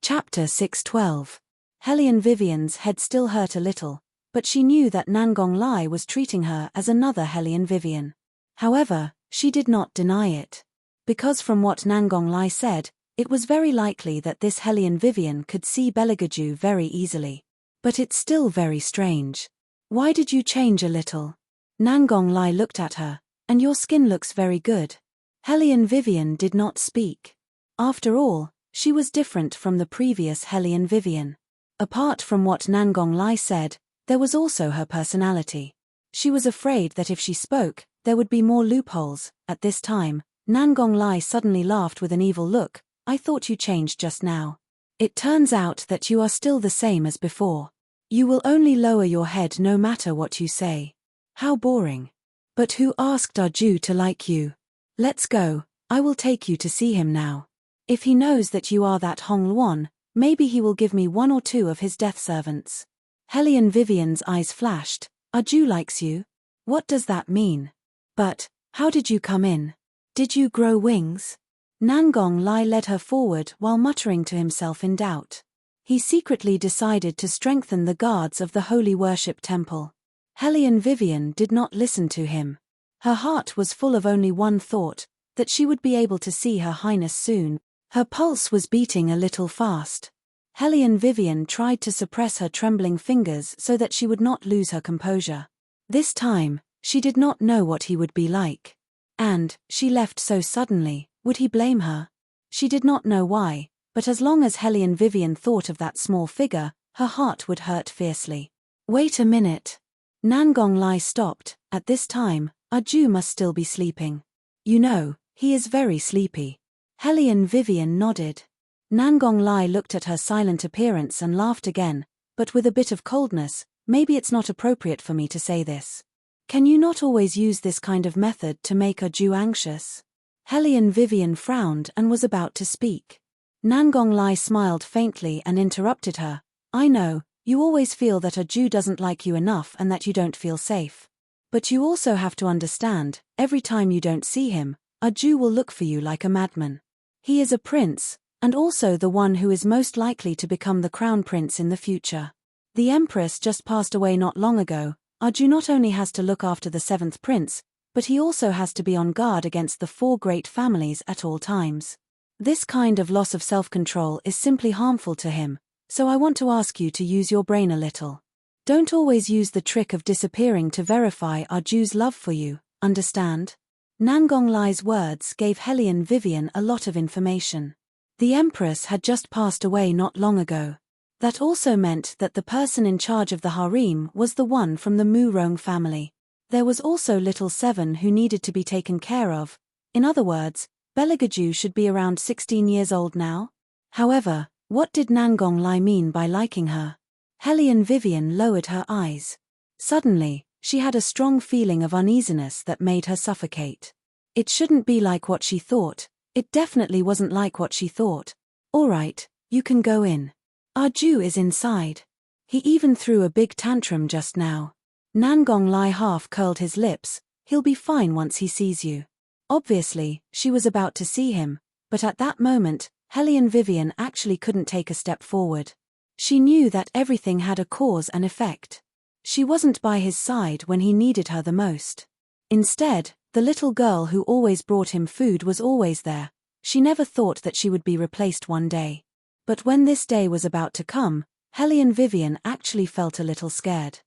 Chapter 612. Hellion Vivian's head still hurt a little, but she knew that Nangong Lai was treating her as another Hellion Vivian. However, she did not deny it. Because from what Nangong Lai said, it was very likely that this Hellion Vivian could see Beligaju very easily. But it's still very strange. "Why did you change a little?" Nangong Lai looked at her. "And your skin looks very good." Hellion Vivian did not speak. After all, she was different from the previous Hellion Vivian. Apart from what Nangong Lai said, There was also her personality. She was afraid that if she spoke, there would be more loopholes. At this time, Nangong Lai suddenly laughed with an evil look. I thought you changed just now. It turns out that you are still the same as before. You will only lower your head no matter what you say. How boring. But who asked Arju to like you? Let's go, I will take you to see him now. If he knows that you are that Hong Luan, maybe he will give me 1 or 2 of his death servants. Hellion Vivian's eyes flashed. Arju likes you? What does that mean? But, how did you come in? Did you grow wings? Nangong Lai led her forward while muttering to himself in doubt. He secretly decided to strengthen the guards of the holy worship temple. Hellion Vivian did not listen to him. Her heart was full of only one thought, that she would be able to see Her Highness soon. Her pulse was beating a little fast. Hellion Vivian tried to suppress her trembling fingers so that she would not lose her composure. This time, she did not know what he would be like. And, she left so suddenly, would he blame her? She did not know why, but as long as Hellion Vivian thought of that small figure, her heart would hurt fiercely. Wait a minute. Nangong Lai stopped. At this time, Arju must still be sleeping. You know, he is very sleepy. Hellion Vivian nodded. Nangong Lai looked at her silent appearance and laughed again, but with a bit of coldness. Maybe it's not appropriate for me to say this. Can you not always use this kind of method to make Arju anxious? Hellion Vivian frowned and was about to speak. Nangong Lai smiled faintly and interrupted her. I know, you always feel that Arju doesn't like you enough and that you don't feel safe. But you also have to understand, every time you don't see him, Arju will look for you like a madman. He is a prince, and also the one who is most likely to become the crown prince in the future. The empress just passed away not long ago. Arju not only has to look after the 7th prince, but he also has to be on guard against the 4 great families at all times. This kind of loss of self-control is simply harmful to him, so I want to ask you to use your brain a little. Don't always use the trick of disappearing to verify Arju's love for you, understand? Nangong Lai's words gave Hellion Vivian a lot of information. The empress had just passed away not long ago. That also meant that the person in charge of the harem was the one from the Mu Rong family. There was also little Seven who needed to be taken care of. In other words, Beligaju should be around 16 years old now. However, what did Nangong Lai mean by liking her? Hellion Vivian lowered her eyes. Suddenly, she had a strong feeling of uneasiness that made her suffocate. It shouldn't be like what she thought. It definitely wasn't like what she thought. All right, you can go in. Arju is inside. He even threw a big tantrum just now. Nangong Lai half curled his lips. He'll be fine once he sees you. Obviously, she was about to see him, but at that moment, Hellion Vivian actually couldn't take a step forward. She knew that everything had a cause and effect. She wasn't by his side when he needed her the most. Instead, the little girl who always brought him food was always there. She never thought that she would be replaced one day. But when this day was about to come, Hellion Vivian actually felt a little scared.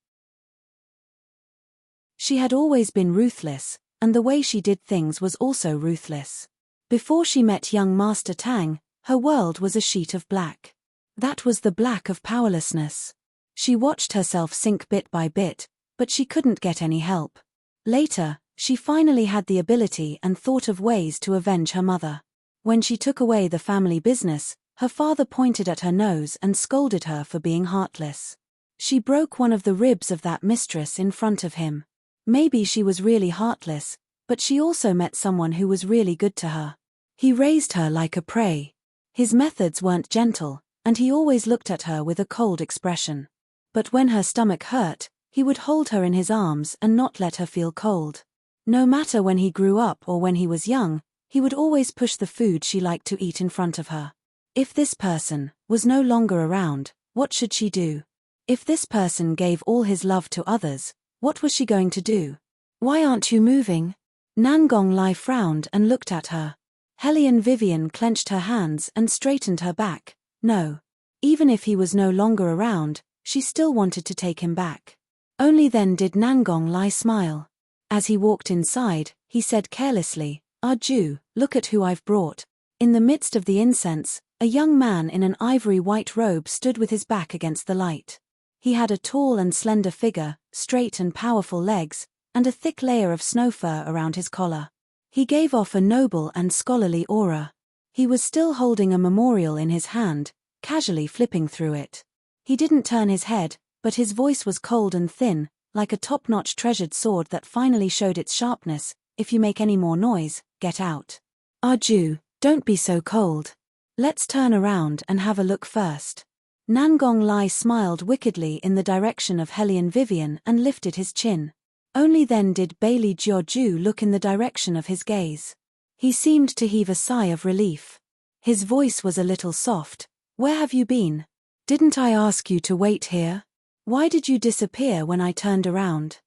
She had always been ruthless, and the way she did things was also ruthless. Before she met young Master Tang, her world was a sheet of black. That was the black of powerlessness. She watched herself sink bit by bit, but she couldn't get any help. Later, she finally had the ability and thought of ways to avenge her mother. When she took away the family business, her father pointed at her nose and scolded her for being heartless. She broke one of the ribs of that mistress in front of him. Maybe she was really heartless, but she also met someone who was really good to her. He raised her like a prey. His methods weren't gentle, and he always looked at her with a cold expression. But when her stomach hurt, he would hold her in his arms and not let her feel cold. No matter when he grew up or when he was young, he would always push the food she liked to eat in front of her. If this person was no longer around, what should she do? If this person gave all his love to others, what was she going to do? Why aren't you moving? Nangong Lai frowned and looked at her. Hellion Vivian clenched her hands and straightened her back. No. Even if he was no longer around, she still wanted to take him back. Only then did Nangong Lai smile. As he walked inside, he said carelessly, Arju, look at who I've brought. In the midst of the incense, a young man in an ivory white robe stood with his back against the light. He had a tall and slender figure, straight and powerful legs, and a thick layer of snow fur around his collar. He gave off a noble and scholarly aura. He was still holding a memorial in his hand, casually flipping through it. He didn't turn his head, but his voice was cold and thin, like a top-notch treasured sword that finally showed its sharpness. If you make any more noise, get out. Arju, don't be so cold. Let's turn around and have a look first. Nangong Lai smiled wickedly in the direction of Hellion Vivian and lifted his chin. Only then did Bailey Jiaoju look in the direction of his gaze. He seemed to heave a sigh of relief. His voice was a little soft. Where have you been? Didn't I ask you to wait here? Why did you disappear when I turned around?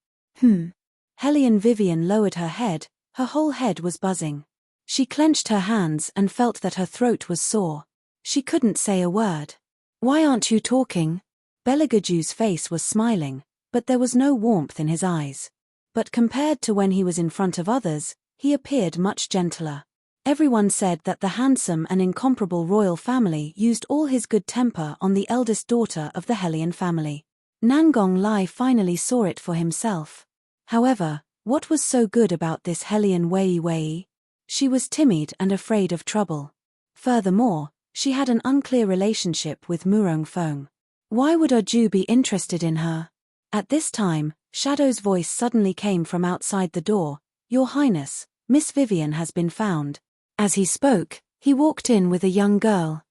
Hellion Vivian lowered her head, her whole head was buzzing. She clenched her hands and felt that her throat was sore. She couldn't say a word. Why aren't you talking? Belagaju's face was smiling, but there was no warmth in his eyes. But compared to when he was in front of others, he appeared much gentler. Everyone said that the handsome and incomparable royal family used all his good temper on the eldest daughter of the Hellion family. Nangong Lai finally saw it for himself. However, what was so good about this Hellion Wei Wei? She was timid and afraid of trouble. Furthermore, she had an unclear relationship with Murong Feng. Why would Arju be interested in her? At this time, Shadow's voice suddenly came from outside the door. Your Highness, Miss Vivian has been found. As he spoke, he walked in with a young girl.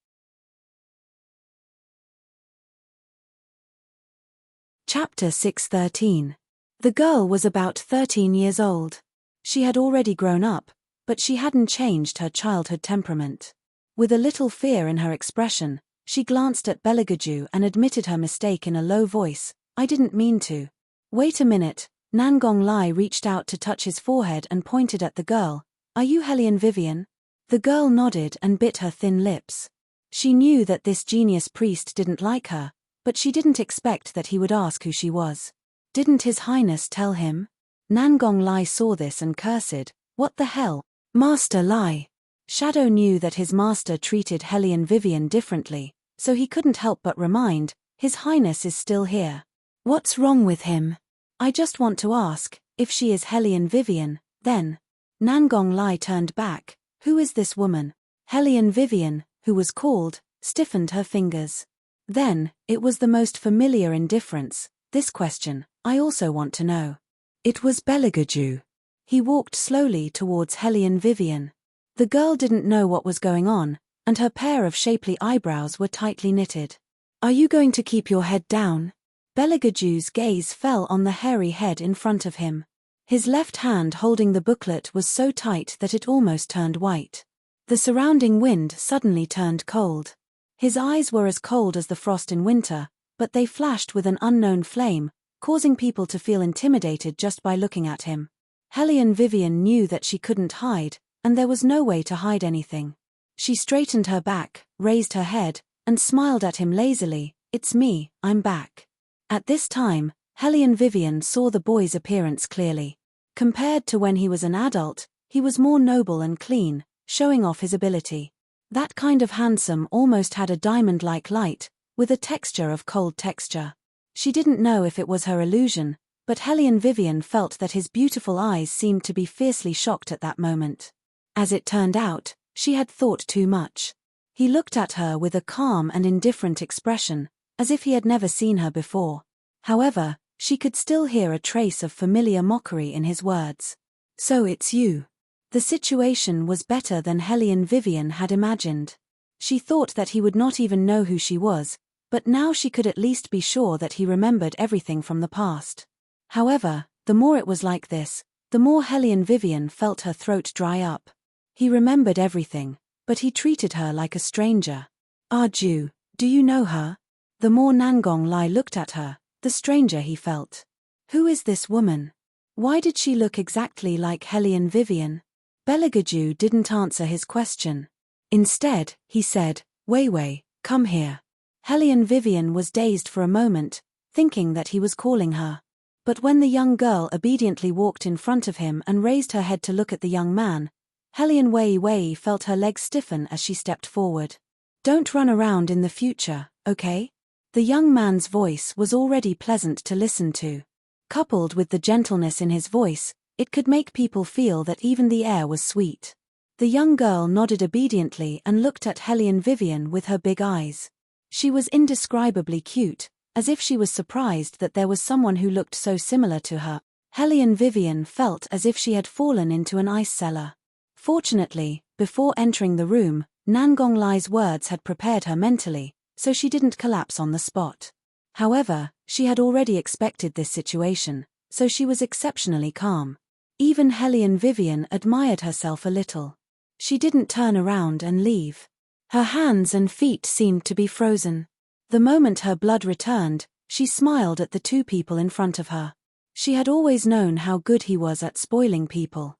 Chapter 613. The girl was about 13 years old. She had already grown up, but she hadn't changed her childhood temperament. With a little fear in her expression, she glanced at Belagaju and admitted her mistake in a low voice. I didn't mean to. Wait a minute. Nangong Lai reached out to touch his forehead and pointed at the girl. Are you Hellion Vivian? The girl nodded and bit her thin lips. She knew that this genius priest didn't like her, but she didn't expect that he would ask who she was. Didn't His Highness tell him? Nangong Lai saw this and cursed. What the hell? Master Lai. Shadow knew that his master treated Hellion Vivian differently, so he couldn't help but remind, His Highness is still here. What's wrong with him? I just want to ask, if she is Hellion Vivian, then. Nangong Lai turned back. Who is this woman? Hellion Vivian, who was called, stiffened her fingers. Then, it was the most familiar indifference. This question, I also want to know. It was Belagaju. He walked slowly towards Hellion Vivian. The girl didn't know what was going on, and her pair of shapely eyebrows were tightly knitted. Are you going to keep your head down? Belagaju's gaze fell on the hairy head in front of him. His left hand holding the booklet was so tight that it almost turned white. The surrounding wind suddenly turned cold. His eyes were as cold as the frost in winter, but they flashed with an unknown flame, causing people to feel intimidated just by looking at him. Hellion Vivian knew that she couldn't hide, and there was no way to hide anything. She straightened her back, raised her head, and smiled at him lazily. It's me, I'm back. At this time, Hellion Vivian saw the boy's appearance clearly. Compared to when he was an adult, he was more noble and clean, showing off his ability. That kind of handsome almost had a diamond-like light, with a texture of cold texture. She didn't know if it was her illusion, but Hellion Vivian felt that his beautiful eyes seemed to be fiercely shocked at that moment. As it turned out, she had thought too much. He looked at her with a calm and indifferent expression, as if he had never seen her before. However, she could still hear a trace of familiar mockery in his words. So it's you. The situation was better than Hellion Vivian had imagined. She thought that he would not even know who she was, but now she could at least be sure that he remembered everything from the past. However, the more it was like this, the more Hellion Vivian felt her throat dry up. He remembered everything, but he treated her like a stranger. Arju, do you know her? The more Nangong Lai looked at her, the stranger he felt. Who is this woman? Why did she look exactly like Hellion Vivian? Belagaju didn't answer his question. Instead, he said, Wei Wei, come here. Hellion Vivian was dazed for a moment, thinking that he was calling her. But when the young girl obediently walked in front of him and raised her head to look at the young man, Hellion Wei Wei felt her legs stiffen as she stepped forward. Don't run around in the future, okay? The young man's voice was already pleasant to listen to. Coupled with the gentleness in his voice, it could make people feel that even the air was sweet. The young girl nodded obediently and looked at Hellion Vivian with her big eyes. She was indescribably cute, as if she was surprised that there was someone who looked so similar to her. Hellion Vivian felt as if she had fallen into an ice cellar. Fortunately, before entering the room, Nangong Lai's words had prepared her mentally, so she didn't collapse on the spot. However, she had already expected this situation, so she was exceptionally calm. Even Hellion Vivian admired herself a little. She didn't turn around and leave. Her hands and feet seemed to be frozen. The moment her blood returned, she smiled at the two people in front of her. She had always known how good he was at spoiling people.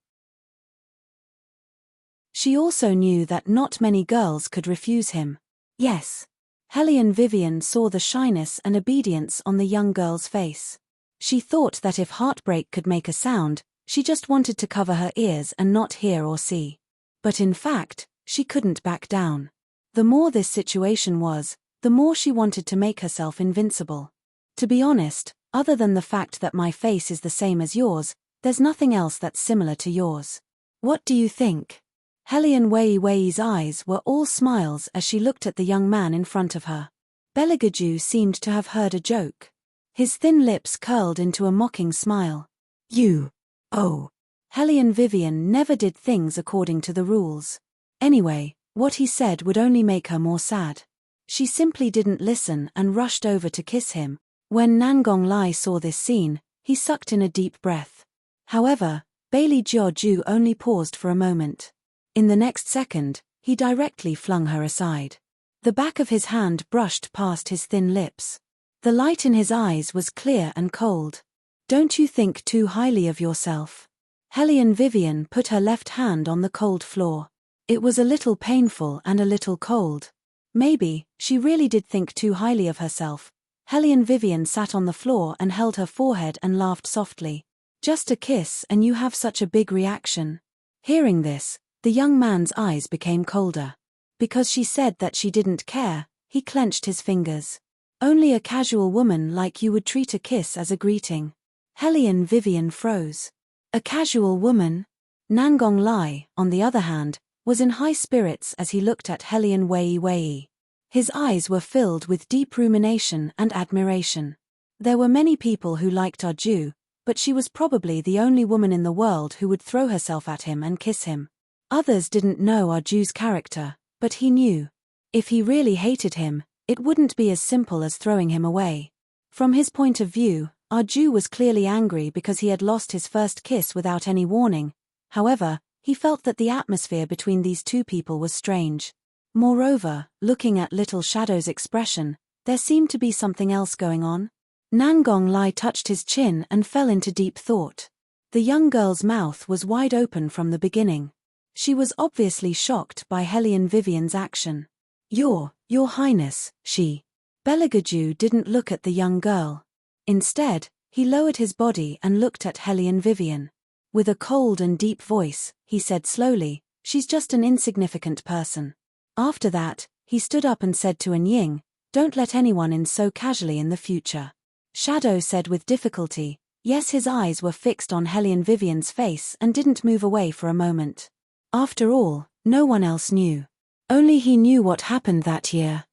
She also knew that not many girls could refuse him. Yes. Hellion Vivian saw the shyness and obedience on the young girl's face. She thought that if heartbreak could make a sound, she just wanted to cover her ears and not hear or see. But in fact, she couldn't back down. The more this situation was, the more she wanted to make herself invincible. To be honest, other than the fact that my face is the same as yours, there's nothing else that's similar to yours. What do you think? Hellion Wei's eyes were all smiles as she looked at the young man in front of her. Beligaju seemed to have heard a joke. His thin lips curled into a mocking smile. You. Oh. Hellion Vivian never did things according to the rules. Anyway, what he said would only make her more sad. She simply didn't listen and rushed over to kiss him. When Nangong Lai saw this scene, he sucked in a deep breath. However, Bailey Jiu only paused for a moment. In the next second, he directly flung her aside. The back of his hand brushed past his thin lips. The light in his eyes was clear and cold. Don't you think too highly of yourself? Hellion Vivian put her left hand on the cold floor. It was a little painful and a little cold. Maybe, she really did think too highly of herself. Hellion Vivian sat on the floor and held her forehead and laughed softly. Just a kiss and you have such a big reaction. Hearing this, the young man's eyes became colder. Because she said that she didn't care, he clenched his fingers. Only a casual woman like you would treat a kiss as a greeting. Hellion Vivian froze. A casual woman? Nangong Lai, on the other hand, was in high spirits as he looked at Hellion Wei. His eyes were filled with deep rumination and admiration. There were many people who liked Arju, but she was probably the only woman in the world who would throw herself at him and kiss him. Others didn't know Arju's character, but he knew. If he really hated him, it wouldn't be as simple as throwing him away. From his point of view, Arju was clearly angry because he had lost his first kiss without any warning. However, he felt that the atmosphere between these two people was strange. Moreover, looking at Little Shadow's expression, there seemed to be something else going on. Nangong Lai touched his chin and fell into deep thought. The young girl's mouth was wide open from the beginning. She was obviously shocked by Hellion Vivian's action. Your Highness, she. Beligaju didn't look at the young girl. Instead, he lowered his body and looked at Hellion Vivian. With a cold and deep voice, he said slowly, "She's just an insignificant person." After that, he stood up and said to Ying, "Don't let anyone in so casually in the future." Shadow said with difficulty, yes, his eyes were fixed on Hellion Vivian's face and didn't move away for a moment. After all, no one else knew. Only he knew what happened that year.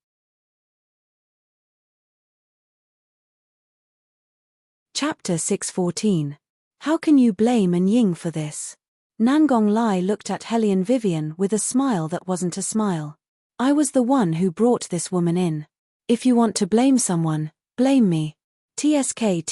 Chapter 614. How can you blame Ying for this? Nangong Lai looked at Hellion Vivian with a smile that wasn't a smile. I was the one who brought this woman in. If you want to blame someone, blame me. TSK,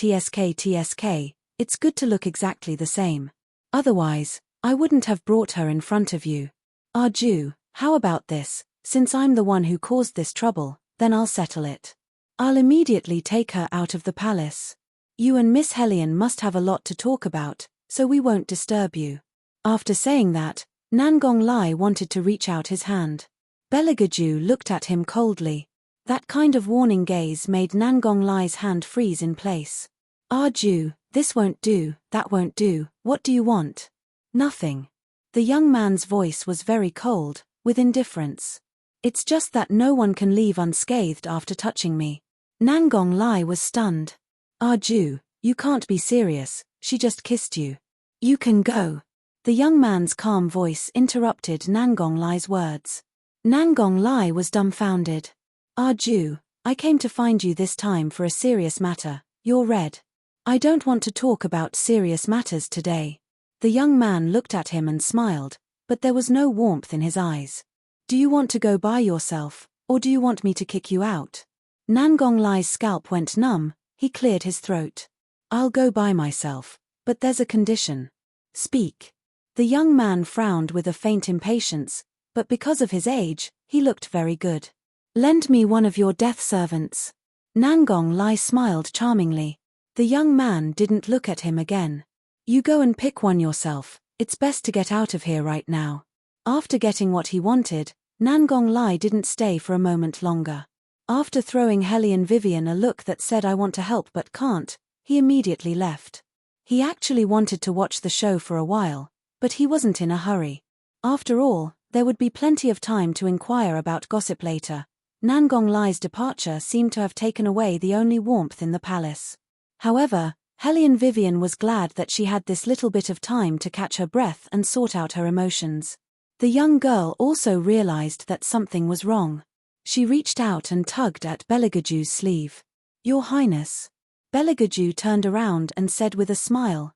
it's good to look exactly the same. Otherwise, I wouldn't have brought her in front of you. Arju, how about this? Since I'm the one who caused this trouble, then I'll settle it. I'll immediately take her out of the palace. You and Miss Hellion must have a lot to talk about, so we won't disturb you. After saying that, Nangong Lai wanted to reach out his hand. Beligaju looked at him coldly. That kind of warning gaze made Nangong Lai's hand freeze in place. Arju, this won't do, that won't do, what do you want? Nothing. The young man's voice was very cold, with indifference. It's just that no one can leave unscathed after touching me. Nangong Lai was stunned. Arju, you can't be serious, she just kissed you. You can go. The young man's calm voice interrupted Nangong Lai's words. Nangong Lai was dumbfounded. Arju, I came to find you this time for a serious matter. You're red. I don't want to talk about serious matters today. The young man looked at him and smiled, but there was no warmth in his eyes. Do you want to go by yourself, or do you want me to kick you out? Nangong Lai's scalp went numb, he cleared his throat. I'll go by myself, but there's a condition. Speak. The young man frowned with a faint impatience, but because of his age, he looked very good. Lend me one of your death servants. Nangong Lai smiled charmingly. The young man didn't look at him again. You go and pick one yourself, it's best to get out of here right now. After getting what he wanted, Nangong Lai didn't stay for a moment longer. After throwing Hellion Vivian a look that said I want to help but can't, he immediately left. He actually wanted to watch the show for a while, but he wasn't in a hurry. After all, there would be plenty of time to inquire about gossip later. Nangong Lai's departure seemed to have taken away the only warmth in the palace. However, Hellion Vivian was glad that she had this little bit of time to catch her breath and sort out her emotions. The young girl also realized that something was wrong. She reached out and tugged at Belegaju's sleeve. Your Highness. Belegaju turned around and said with a smile,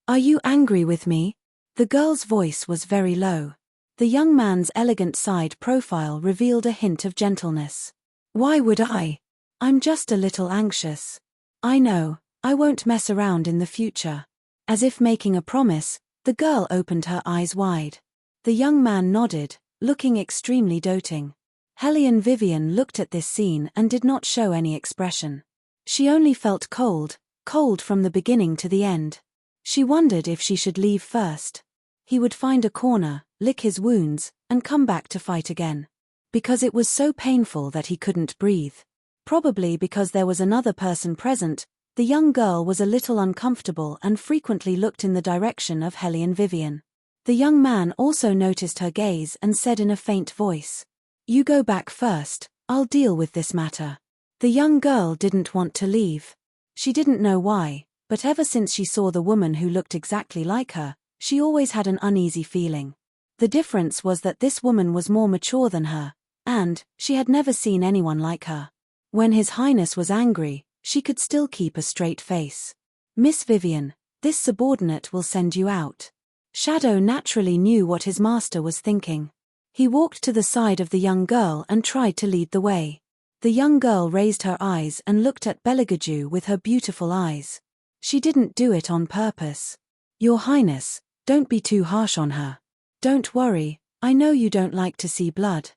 Are you angry with me? The girl's voice was very low. The young man's elegant side profile revealed a hint of gentleness. Why would I? I'm just a little anxious. I know, I won't mess around in the future. As if making a promise, the girl opened her eyes wide. The young man nodded, looking extremely doting. Hellion Vivian looked at this scene and did not show any expression. She only felt cold from the beginning to the end. She wondered if she should leave first. He would find a corner, lick his wounds, and come back to fight again. Because it was so painful that he couldn't breathe. Probably because there was another person present, the young girl was a little uncomfortable and frequently looked in the direction of Hellion Vivian. The young man also noticed her gaze and said in a faint voice, You go back first, I'll deal with this matter. The young girl didn't want to leave. She didn't know why, but ever since she saw the woman who looked exactly like her, she always had an uneasy feeling. The difference was that this woman was more mature than her, and she had never seen anyone like her. When His Highness was angry, she could still keep a straight face. Miss Vivian, this subordinate will send you out. Shadow naturally knew what his master was thinking. He walked to the side of the young girl and tried to lead the way. The young girl raised her eyes and looked at Belegaju with her beautiful eyes. She didn't do it on purpose. Your Highness, don't be too harsh on her. Don't worry, I know you don't like to see blood.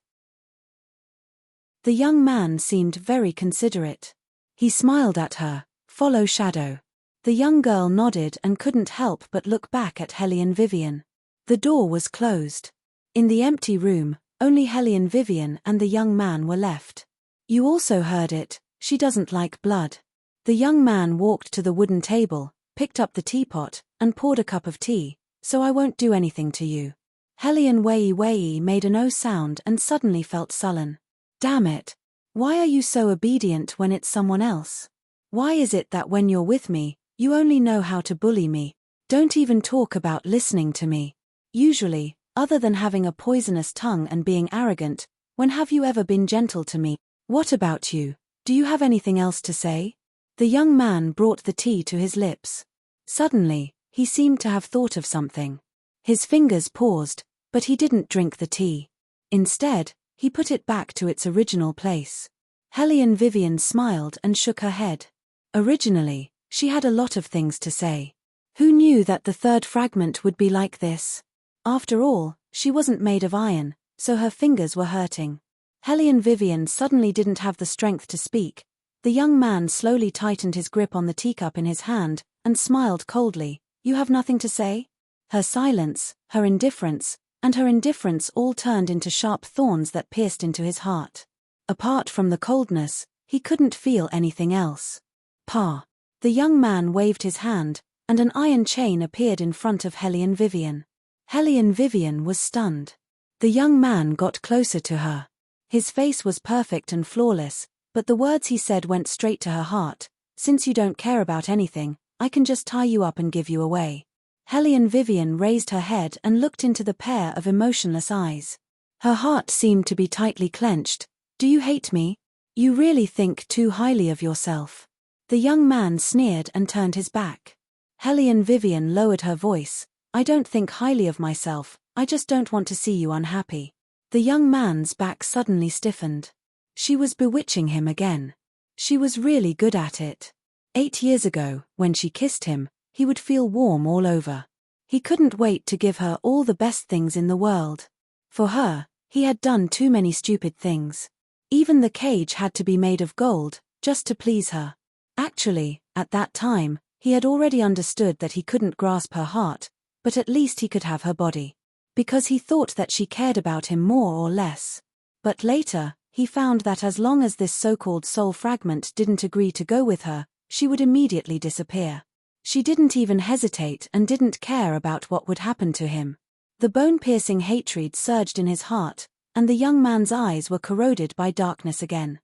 The young man seemed very considerate. He smiled at her, follow Shadow. The young girl nodded and couldn't help but look back at Hellion Vivian. The door was closed. In the empty room, only Hellion Vivian and the young man were left. You also heard it, she doesn't like blood. The young man walked to the wooden table, picked up the teapot, and poured a cup of tea, so I won't do anything to you. Hellion Wei made a no sound and suddenly felt sullen. Damn it. Why are you so obedient when it's someone else? Why is it that when you're with me, you only know how to bully me? Don't even talk about listening to me. Usually, other than having a poisonous tongue and being arrogant, when have you ever been gentle to me? What about you? Do you have anything else to say? The young man brought the tea to his lips. Suddenly, he seemed to have thought of something. His fingers paused, but he didn't drink the tea. Instead, he put it back to its original place. Hellion Vivian smiled and shook her head. Originally, she had a lot of things to say. Who knew that the third fragment would be like this? After all, she wasn't made of iron, so her fingers were hurting. Hellion Vivian suddenly didn't have the strength to speak. The young man slowly tightened his grip on the teacup in his hand, and smiled coldly. You have nothing to say? Her silence, her indifference, and her indifference all turned into sharp thorns that pierced into his heart. Apart from the coldness, he couldn't feel anything else. Pa. The young man waved his hand, and an iron chain appeared in front of Hellion Vivian. Hellion Vivian was stunned. The young man got closer to her. His face was perfect and flawless, But the words he said went straight to her heart. Since you don't care about anything, I can just tie you up and give you away. Hellion Vivian raised her head and looked into the pair of emotionless eyes. Her heart seemed to be tightly clenched. Do you hate me? You really think too highly of yourself. The young man sneered and turned his back. Hellion Vivian lowered her voice. I don't think highly of myself, I just don't want to see you unhappy. The young man's back suddenly stiffened. She was bewitching him again. She was really good at it. 8 years ago, when she kissed him, he would feel warm all over. He couldn't wait to give her all the best things in the world. For her, he had done too many stupid things. Even the cage had to be made of gold, just to please her. Actually, at that time, he had already understood that he couldn't grasp her heart, but at least he could have her body. Because he thought that she cared about him more or less. But later, he found that as long as this so-called soul fragment didn't agree to go with her, she would immediately disappear. She didn't even hesitate and didn't care about what would happen to him. The bone-piercing hatred surged in his heart, and the young man's eyes were corroded by darkness again.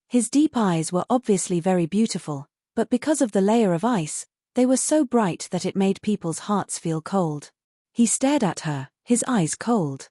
His deep eyes were obviously very beautiful, but because of the layer of ice, they were so bright that it made people's hearts feel cold. He stared at her, his eyes cold.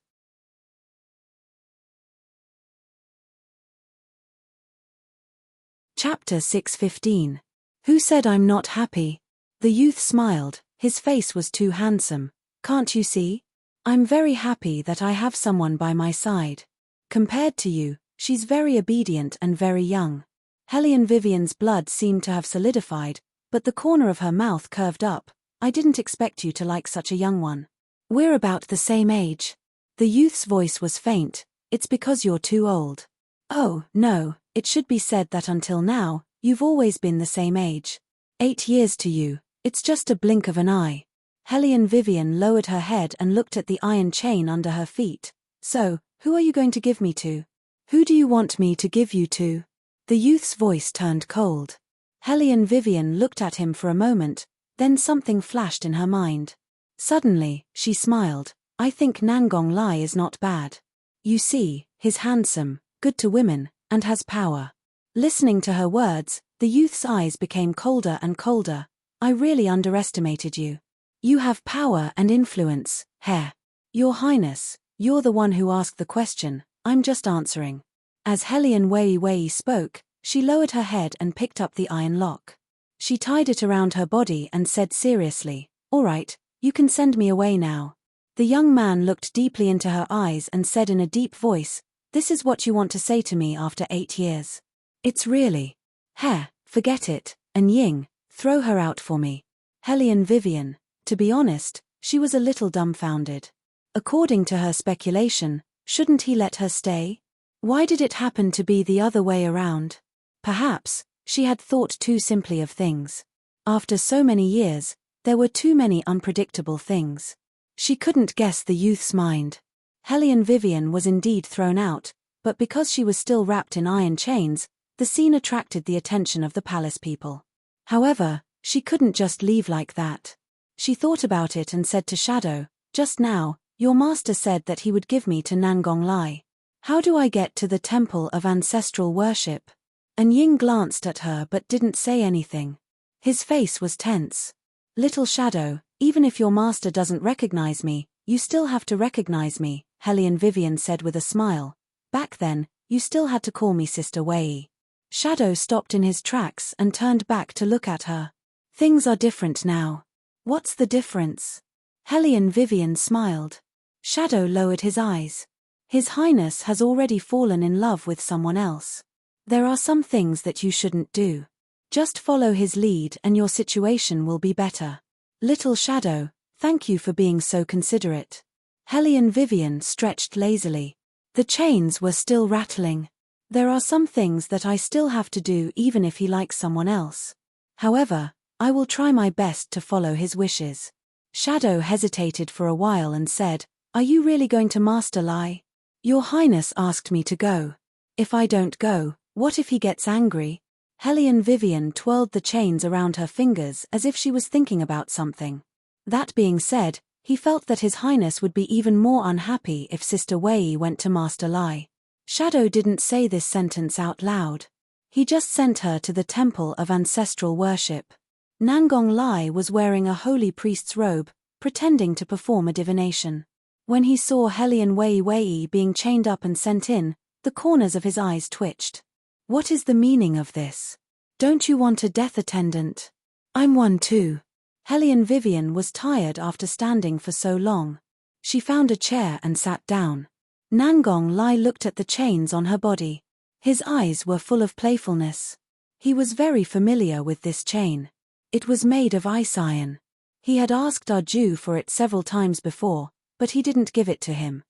Chapter 6:15. Who said I'm not happy? The youth smiled, his face was too handsome. Can't you see? I'm very happy that I have someone by my side. Compared to you, she's very obedient and very young. Hellion Vivian's blood seemed to have solidified, but the corner of her mouth curved up. I didn't expect you to like such a young one. We're about the same age. The youth's voice was faint. It's because you're too old. Oh, no, it should be said that until now, you've always been the same age. 8 years to you, it's just a blink of an eye. Hellion Vivian lowered her head and looked at the iron chain under her feet. So, who are you going to give me to? Who do you want me to give you to? The youth's voice turned cold. Hellion Vivian looked at him for a moment, then something flashed in her mind. Suddenly, she smiled. I think Nangong Lai is not bad. You see, he's handsome, good to women, and has power. Listening to her words, the youth's eyes became colder and colder. I really underestimated you. You have power and influence, Herr. Your Highness, you're the one who asked the question, I'm just answering. As Hellion Wei spoke, she lowered her head and picked up the iron lock. She tied it around her body and said seriously, all right, you can send me away now. The young man looked deeply into her eyes and said in a deep voice, this is what you want to say to me after 8 years. It's really. Herr, forget it, and Ying, throw her out for me. Hellion Vivian, to be honest, she was a little dumbfounded. According to her speculation, shouldn't he let her stay? Why did it happen to be the other way around? Perhaps, she had thought too simply of things. After so many years, there were too many unpredictable things. She couldn't guess the youth's mind. Hellion Vivian was indeed thrown out, but because she was still wrapped in iron chains, the scene attracted the attention of the palace people. However, she couldn't just leave like that. She thought about it and said to Shadow, just now, your master said that he would give me to Nangong Lai. How do I get to the temple of ancestral worship? And Ying glanced at her but didn't say anything. His face was tense. Little Shadow, even if your master doesn't recognize me, you still have to recognize me, Hellion Vivian said with a smile. Back then, you still had to call me Sister Wei. Shadow stopped in his tracks and turned back to look at her. Things are different now. What's the difference? Hellion Vivian smiled. Shadow lowered his eyes. His Highness has already fallen in love with someone else. There are some things that you shouldn't do. Just follow his lead and your situation will be better. Little Shadow, thank you for being so considerate. Hellion Vivian stretched lazily. The chains were still rattling. There are some things that I still have to do even if he likes someone else. However, I will try my best to follow his wishes. Shadow hesitated for a while and said, are you really going to Master Lai? Your Highness asked me to go. If I don't go, what if he gets angry? Hellion Vivian twirled the chains around her fingers as if she was thinking about something. That being said, he felt that His Highness would be even more unhappy if Sister Wei went to Master Lai. Shadow didn't say this sentence out loud. He just sent her to the temple of ancestral worship. Nangong Lai was wearing a holy priest's robe, pretending to perform a divination. When he saw Helian Wei being chained up and sent in, the corners of his eyes twitched. What is the meaning of this? Don't you want a death attendant? I'm one too. Helian Vivian was tired after standing for so long. She found a chair and sat down. Nangong Lai looked at the chains on her body. His eyes were full of playfulness. He was very familiar with this chain. It was made of ice iron. He had asked Arju for it several times before, but he didn't give it to him.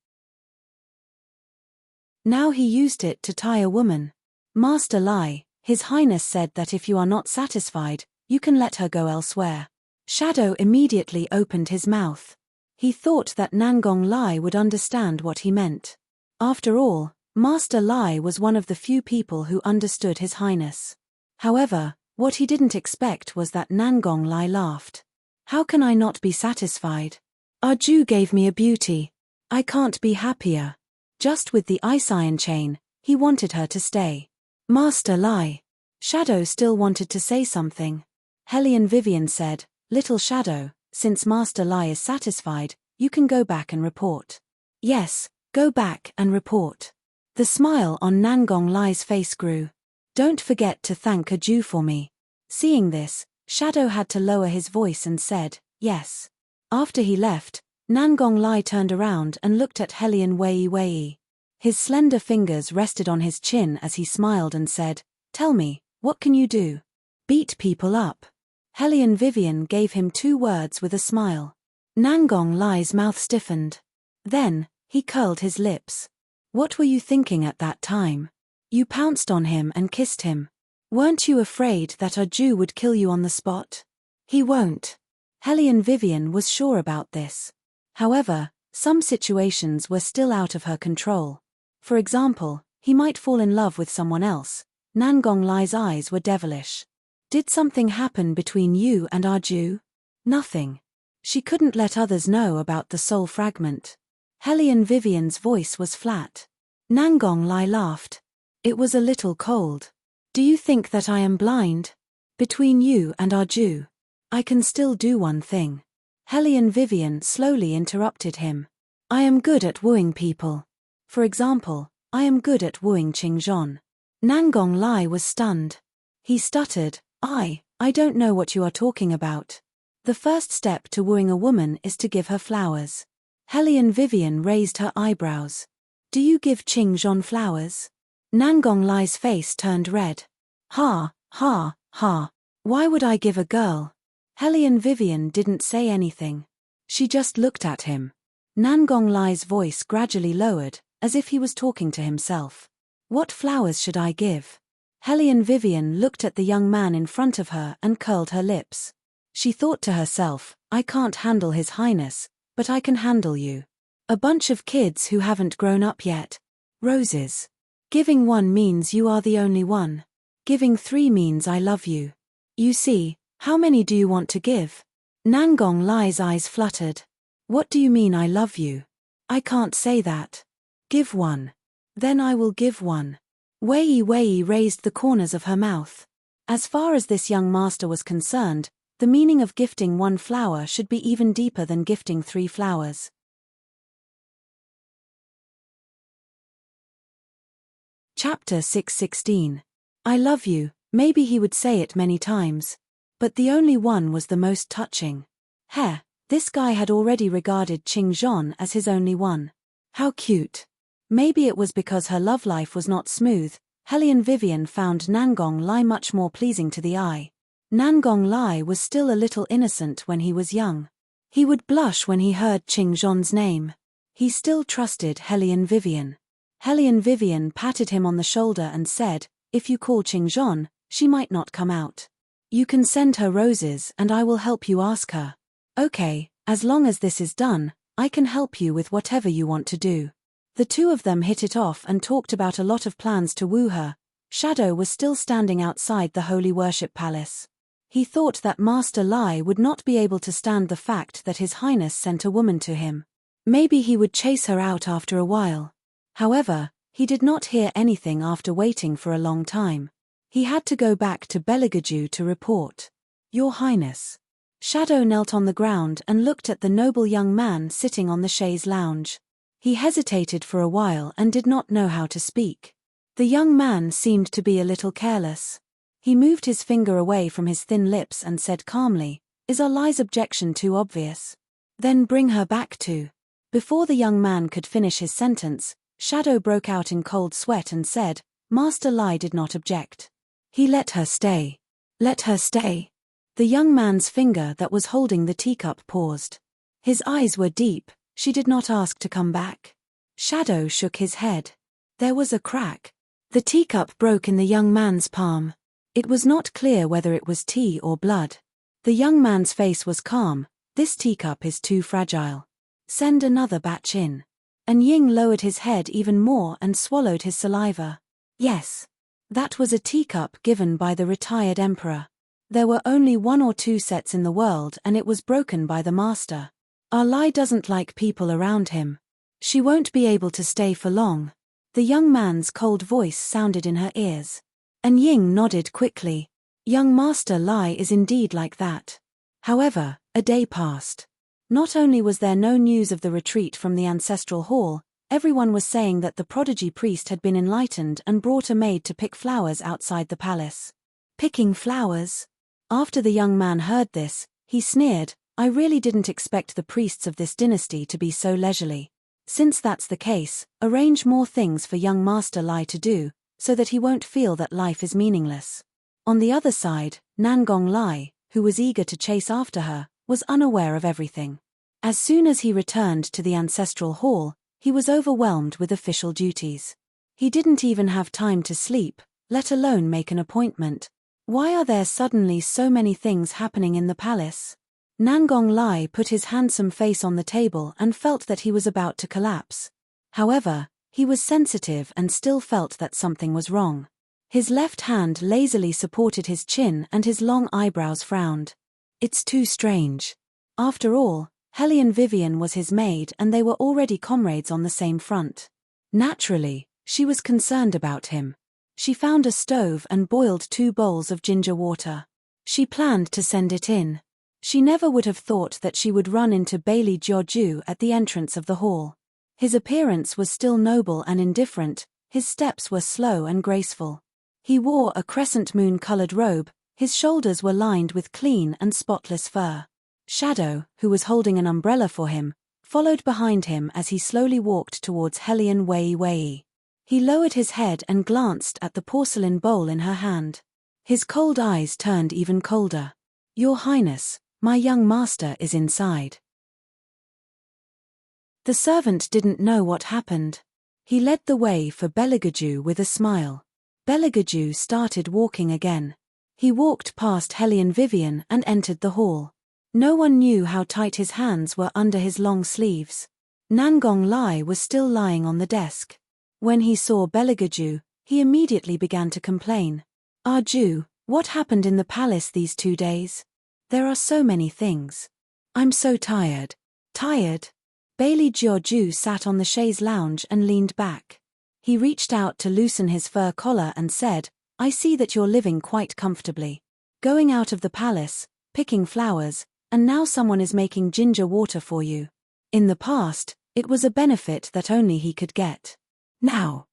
Now he used it to tie a woman. Master Lai, His Highness said that if you are not satisfied, you can let her go elsewhere. Shadow immediately opened his mouth. He thought that Nangong Lai would understand what he meant. After all, Master Lai was one of the few people who understood His Highness. However, what he didn't expect was that Nangong Lai laughed. How can I not be satisfied? Arju gave me a beauty. I can't be happier. Just with the ice iron chain, he wanted her to stay. Master Lai. Shadow still wanted to say something. Helian Vivian said, Little Shadow, since Master Lai is satisfied, you can go back and report. Yes, go back and report. The smile on Nangong Lai's face grew. Don't forget to thank Arju for me. Seeing this, Shadow had to lower his voice and said, yes. After he left, Nangong Lai turned around and looked at Helian Wei. His slender fingers rested on his chin as he smiled and said, Tell me, what can you do? Beat people up. Helian Vivian gave him 2 words with a smile. Nangong Lai's mouth stiffened. Then, he curled his lips. What were you thinking at that time? You pounced on him and kissed him. Weren't you afraid that Arju would kill you on the spot? He won't. Helian Vivian was sure about this. However, some situations were still out of her control. For example, he might fall in love with someone else. Nangong Lai's eyes were devilish. Did something happen between you and Arju? Nothing. She couldn't let others know about the soul fragment. Helian Vivian's voice was flat. Nangong Lai laughed. It was a little cold. Do you think that I am blind? Between you and Arju, I can still do one thing. Helian Vivian slowly interrupted him. I am good at wooing people. For example, I am good at wooing Qingzhon. Nangong Lai was stunned. He stuttered, I don't know what you are talking about. The first step to wooing a woman is to give her flowers. Helian Vivian raised her eyebrows. Do you give Qingzhon flowers? Nangong Lai's face turned red. Ha. Why would I give a girl? Helian Vivian didn't say anything. She just looked at him. Nangong Lai's voice gradually lowered, as if he was talking to himself. What flowers should I give? Helian Vivian looked at the young man in front of her and curled her lips. She thought to herself, I can't handle His Highness, but I can handle you. A bunch of kids who haven't grown up yet. Roses. Giving 1 means you are the only one. Giving 3 means I love you. You see, how many do you want to give? Nangong Lai's eyes fluttered. What do you mean I love you? I can't say that. Give 1. Then I will give 1. Wei raised the corners of her mouth. As far as this young master was concerned, the meaning of gifting 1 flower should be even deeper than gifting 3 flowers. Chapter 6:16. I love you. Maybe he would say it many times. But the only one was the most touching. This guy had already regarded Qingzhon as his only one. How cute. Maybe it was because her love life was not smooth. Helian Vivian found Nangong Lai much more pleasing to the eye. Nangong Lai was still a little innocent when he was young. He would blush when he heard Qingzhon's name. He still trusted Helian Vivian. Helian Vivian patted him on the shoulder and said, If you call Qingzhon, she might not come out. You can send her roses and I will help you ask her. Okay, as long as this is done, I can help you with whatever you want to do. The 2 of them hit it off and talked about a lot of plans to woo her. Shadow was still standing outside the holy worship palace. He thought that Master Lai would not be able to stand the fact that His Highness sent a woman to him. Maybe he would chase her out after a while. However, He did not hear anything after waiting for a long time. He had to go back to Beligaju to report. Your Highness. Shadow knelt on the ground and looked at the noble young man sitting on the chaise lounge. He hesitated for a while and did not know how to speak. The young man seemed to be a little careless. He moved his finger away from his thin lips and said calmly, "Is our lie's objection too obvious? Then bring her back to." Before the young man could finish his sentence, Shadow broke out in cold sweat and said, "Master Lie did not object. He let her stay. Let her stay." The young man's finger that was holding the teacup paused. His eyes were deep. She did not ask to come back. Shadow shook his head. There was a crack. The teacup broke in the young man's palm. It was not clear whether it was tea or blood. The young man's face was calm. "This teacup is too fragile. Send another batch in." And Ying lowered his head even more and swallowed his saliva. Yes. That was a teacup given by the retired emperor. There were only 1 or 2 sets in the world and it was broken by the master. Our Lie doesn't like people around him. She won't be able to stay for long. The young man's cold voice sounded in her ears. And Ying nodded quickly. Young Master Lie is indeed like that. However, a day passed. Not only was there no news of the retreat from the ancestral hall, everyone was saying that the prodigy priest had been enlightened and brought a maid to pick flowers outside the palace. Picking flowers? After the young man heard this, he sneered, "I really didn't expect the priests of this dynasty to be so leisurely. Since that's the case, arrange more things for young Master Lie to do, so that he won't feel that life is meaningless." On the other side, Nangong Lai, who was eager to chase after her, was unaware of everything. As soon as he returned to the ancestral hall, he was overwhelmed with official duties. He didn't even have time to sleep, let alone make an appointment. Why are there suddenly so many things happening in the palace? Nangong Lai put his handsome face on the table and felt that he was about to collapse. However, he was sensitive and still felt that something was wrong. His left hand lazily supported his chin and his long eyebrows frowned. It's too strange. After all, Hellion Vivian was his maid and they were already comrades on the same front. Naturally, she was concerned about him. She found a stove and boiled 2 bowls of ginger water. She planned to send it in. She never would have thought that she would run into Bailey Jiaoju at the entrance of the hall. His appearance was still noble and indifferent, his steps were slow and graceful. He wore a crescent moon-colored robe, his shoulders were lined with clean and spotless fur. Shadow, who was holding an umbrella for him, followed behind him as he slowly walked towards Hellion Wei Wei. He lowered his head and glanced at the porcelain bowl in her hand. His cold eyes turned even colder. "Your Highness, my young master is inside." The servant didn't know what happened. He led the way for Beligaju with a smile. Beligaju started walking again. He walked past Hellion Vivian and entered the hall. No one knew how tight his hands were under his long sleeves. Nangong Lai was still lying on the desk. When he saw Beligaju, he immediately began to complain. "Arju, what happened in the palace these 2 days? There are so many things. I'm so tired." Tired? Bailey Jiaoju sat on the chaise lounge and leaned back. He reached out to loosen his fur collar and said, "I see that you're living quite comfortably. Going out of the palace, picking flowers, and now someone is making ginger water for you. In the past, it was a benefit that only he could get. Now,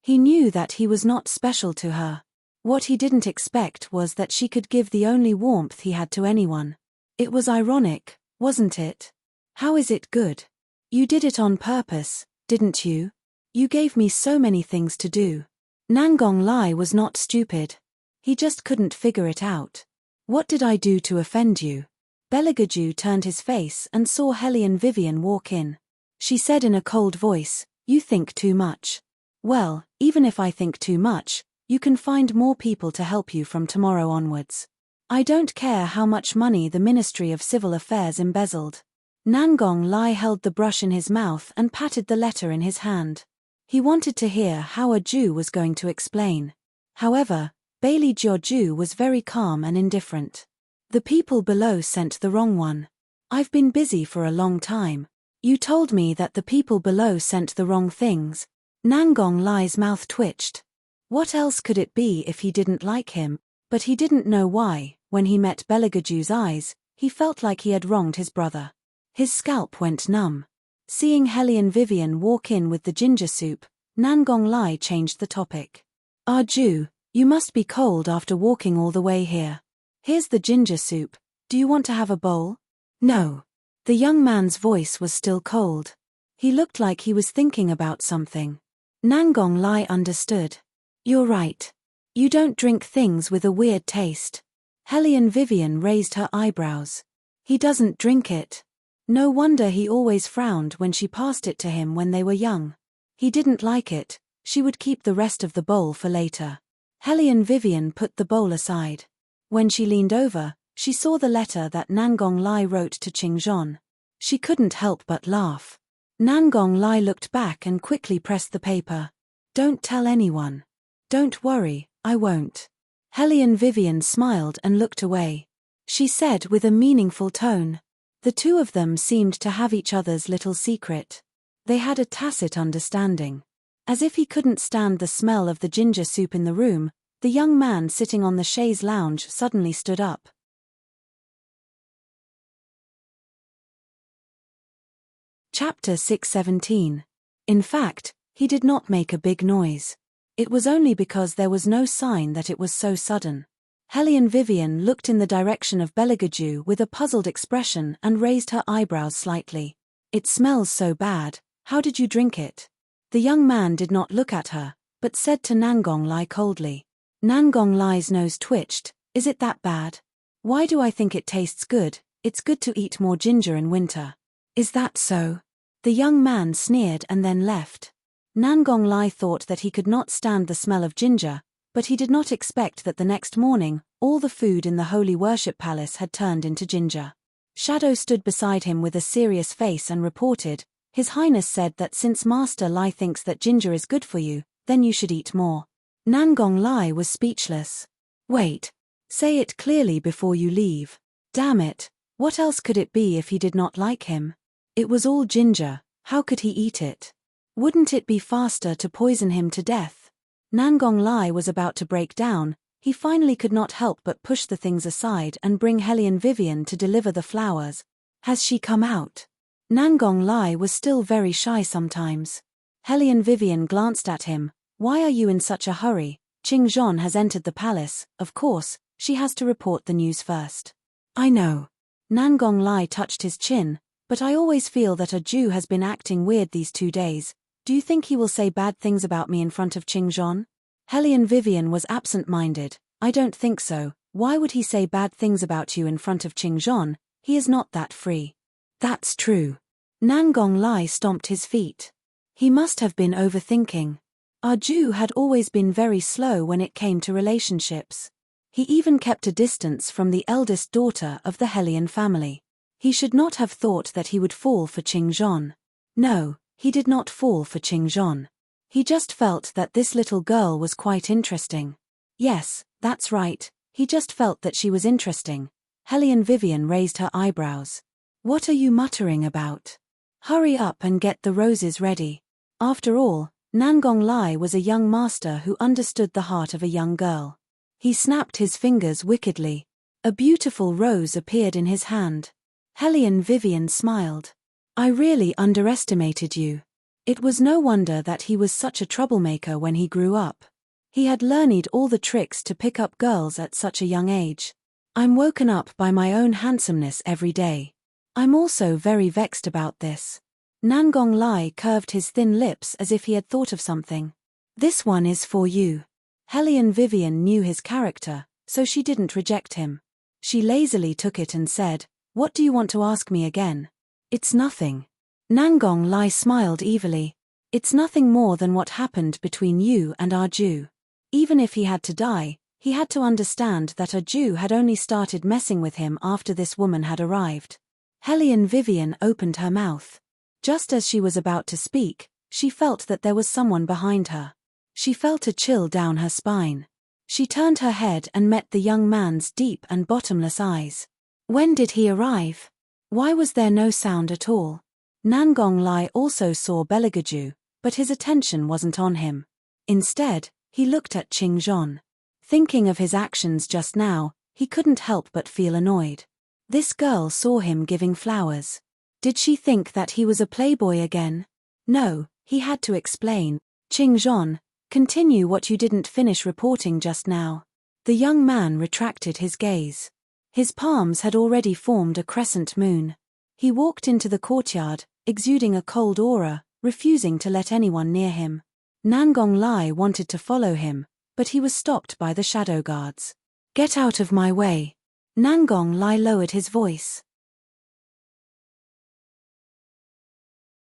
he knew that he was not special to her. What he didn't expect was that she could give the only warmth he had to anyone. It was ironic, wasn't it? How is it good? You did it on purpose, didn't you? You gave me so many things to do." Nangong Lai was not stupid. He just couldn't figure it out. "What did I do to offend you?" Beligaju turned his face and saw Hellion Vivian walk in. She said in a cold voice, "You think too much. Well, even if I think too much, you can find more people to help you from tomorrow onwards. I don't care how much money the Ministry of Civil Affairs embezzled." Nangong Lai held the brush in his mouth and patted the letter in his hand. He wanted to hear how a Jew was going to explain. However, Bailey Jiaoju was very calm and indifferent. "The people below sent the wrong one. I've been busy for a long time. You told me that the people below sent the wrong things." Nangong Lai's mouth twitched. What else could it be if he didn't like him? But he didn't know why. When he met Belagaju's eyes, he felt like he had wronged his brother. His scalp went numb. Seeing Hellion Vivian walk in with the ginger soup, Nangong Lai changed the topic. Arju, you must be cold after walking all the way here. Here's the ginger soup. Do you want to have a bowl? No. The young man's voice was still cold. He looked like he was thinking about something. Nangong Lai understood. You're right. You don't drink things with a weird taste. Hellion Vivian raised her eyebrows. He doesn't drink it. No wonder he always frowned when she passed it to him when they were young. He didn't like it. She would keep the rest of the bowl for later. Hellion Vivian put the bowl aside. When she leaned over, she saw the letter that Nangong Lai wrote to Qingzhon. She couldn't help but laugh. Nangong Lai looked back and quickly pressed the paper. Don't tell anyone. Don't worry, I won't. Hellion Vivian smiled and looked away. She said with a meaningful tone. The two of them seemed to have each other's little secret. They had a tacit understanding. As if he couldn't stand the smell of the ginger soup in the room, the young man sitting on the chaise lounge suddenly stood up. Chapter 617. In fact, he did not make a big noise. It was only because there was no sign that it was so sudden. Hellion Vivian looked in the direction of Belagaju with a puzzled expression and raised her eyebrows slightly. It smells so bad, how did you drink it? The young man did not look at her, but said to Nangong Lai coldly. Nangong Lai's nose twitched. Is it that bad? Why do I think it tastes good? It's good to eat more ginger in winter. Is that so? The young man sneered and then left. Nangong Lai thought that he could not stand the smell of ginger, but he did not expect that the next morning, all the food in the holy worship palace had turned into ginger. Shadow stood beside him with a serious face and reported, His Highness said that since Master Lai thinks that ginger is good for you, then you should eat more. Nangong Lai was speechless. Wait. Say it clearly before you leave. Damn it, what else could it be if he did not like him? It was all ginger, how could he eat it? Wouldn't it be faster to poison him to death? Nangong Lai was about to break down. He finally could not help but push the things aside and bring Hellion Vivian to deliver the flowers. Has she come out? Nangong Lai was still very shy sometimes. Hellion Vivian glanced at him. Why are you in such a hurry? Qingzhon has entered the palace, of course, she has to report the news first. I know. Nangong Lai touched his chin, but I always feel that a Jew has been acting weird these 2 days. Do you think he will say bad things about me in front of Qingzhon? Hellion Vivian was absent-minded. I don't think so. Why would he say bad things about you in front of Qingzhon? He is not that free. That's true. Nangong Lai stomped his feet. He must have been overthinking. Our Jew had always been very slow when it came to relationships. He even kept a distance from the eldest daughter of the Hellion family. He should not have thought that he would fall for Qingzhon. No, he did not fall for Qingzhon. He just felt that this little girl was quite interesting. Yes, that's right, he just felt that she was interesting. Hellion Vivian raised her eyebrows. What are you muttering about? Hurry up and get the roses ready. After all, Nangong Lai was a young master who understood the heart of a young girl. He snapped his fingers wickedly. A beautiful rose appeared in his hand. Hellion Vivian smiled. I really underestimated you. It was no wonder that he was such a troublemaker when he grew up. He had learned all the tricks to pick up girls at such a young age. I'm woken up by my own handsomeness every day. I'm also very vexed about this. Nangong Lai curved his thin lips as if he had thought of something. This one is for you. Hellion Vivian knew his character, so she didn't reject him. She lazily took it and said, What do you want to ask me again? It's nothing. Nangong Lai smiled evilly. It's nothing more than what happened between you and our Jew. Even if he had to die, he had to understand that a Jew had only started messing with him after this woman had arrived. Hellion Vivian opened her mouth. Just as she was about to speak, she felt that there was someone behind her. She felt a chill down her spine. She turned her head and met the young man's deep and bottomless eyes. When did he arrive? Why was there no sound at all? Nangong Lai also saw Belagaju, but his attention wasn't on him. Instead, he looked at Qing Zhon. Thinking of his actions just now, he couldn't help but feel annoyed. This girl saw him giving flowers. Did she think that he was a playboy again? No, he had to explain. Qing Zhon, continue what you didn't finish reporting just now. The young man retracted his gaze. His palms had already formed a crescent moon. He walked into the courtyard, exuding a cold aura, refusing to let anyone near him. Nangong Lai wanted to follow him, but he was stopped by the shadow guards. Get out of my way. Nangong Lai lowered his voice.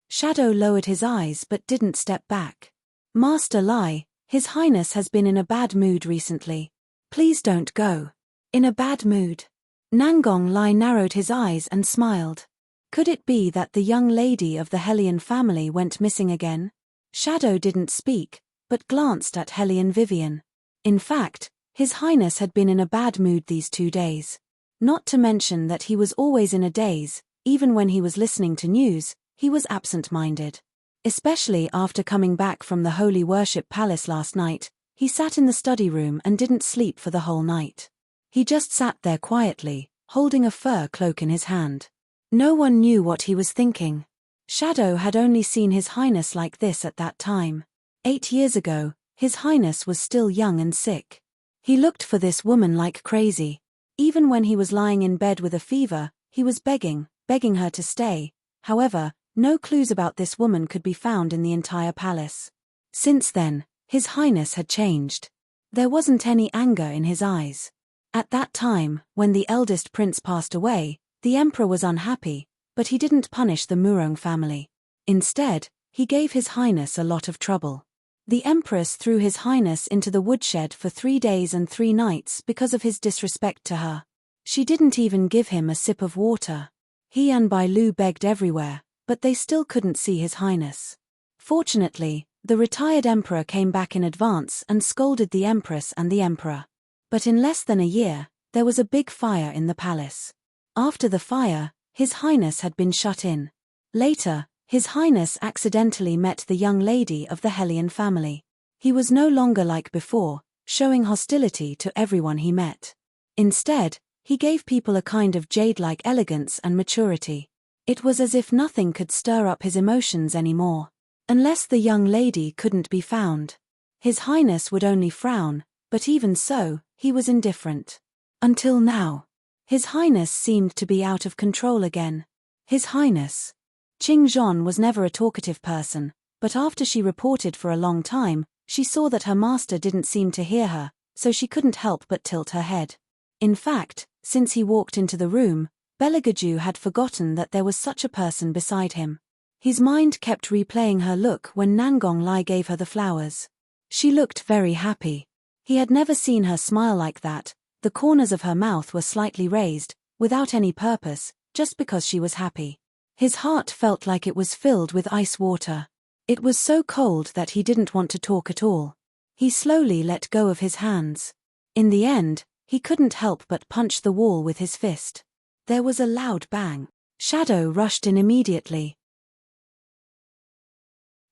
Shadow lowered his eyes but didn't step back. Master Lai, His Highness has been in a bad mood recently. Please don't go. In a bad mood? Nangong Lai narrowed his eyes and smiled. Could it be that the young lady of the Hellion family went missing again? Shadow didn't speak, but glanced at Hellion Vivian. In fact, His Highness had been in a bad mood these 2 days. Not to mention that he was always in a daze, even when he was listening to news, he was absent-minded. Especially after coming back from the Holy Worship Palace last night, he sat in the study room and didn't sleep for the whole night. He just sat there quietly, holding a fur cloak in his hand. No one knew what he was thinking. Shadow had only seen His Highness like this at that time. 8 years ago, His Highness was still young and sick. He looked for this woman like crazy. Even when he was lying in bed with a fever, he was begging her to stay. However, no clues about this woman could be found in the entire palace. Since then, His Highness had changed. There wasn't any anger in his eyes. At that time, when the eldest prince passed away, the emperor was unhappy, but he didn't punish the Murong family. Instead, he gave His Highness a lot of trouble. The empress threw His Highness into the woodshed for 3 days and 3 nights because of his disrespect to her. She didn't even give him a sip of water. He and Bai Lu begged everywhere, but they still couldn't see His Highness. Fortunately, the retired emperor came back in advance and scolded the empress and the emperor. But in less than a year, there was a big fire in the palace. After the fire, His Highness had been shut in. Later, His Highness accidentally met the young lady of the Hellion family. He was no longer like before, showing hostility to everyone he met. Instead, he gave people a kind of jade-like elegance and maturity. It was as if nothing could stir up his emotions anymore. Unless the young lady couldn't be found. His Highness would only frown, but even so, he was indifferent. Until now. His Highness seemed to be out of control again. His Highness. Qing Zhon was never a talkative person, but after she reported for a long time, she saw that her master didn't seem to hear her, so she couldn't help but tilt her head. In fact, since he walked into the room, Beligaju had forgotten that there was such a person beside him. His mind kept replaying her look when Nangong Lai gave her the flowers. She looked very happy. He had never seen her smile like that. The corners of her mouth were slightly raised, without any purpose, just because she was happy. His heart felt like it was filled with ice water. It was so cold that he didn't want to talk at all. He slowly let go of his hands. In the end, he couldn't help but punch the wall with his fist. There was a loud bang. Shadow rushed in immediately.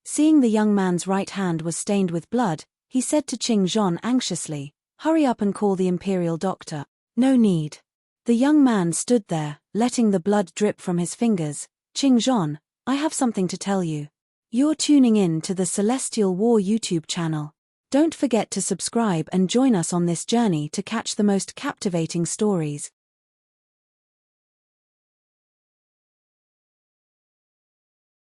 Seeing the young man's right hand was stained with blood, he said to Qing Zhon anxiously, "Hurry up and call the imperial doctor." "No need." The young man stood there, letting the blood drip from his fingers. "Qing Zhon, I have something to tell you. You're tuning in to the Celestial War YouTube channel. Don't forget to subscribe and join us on this journey to catch the most captivating stories,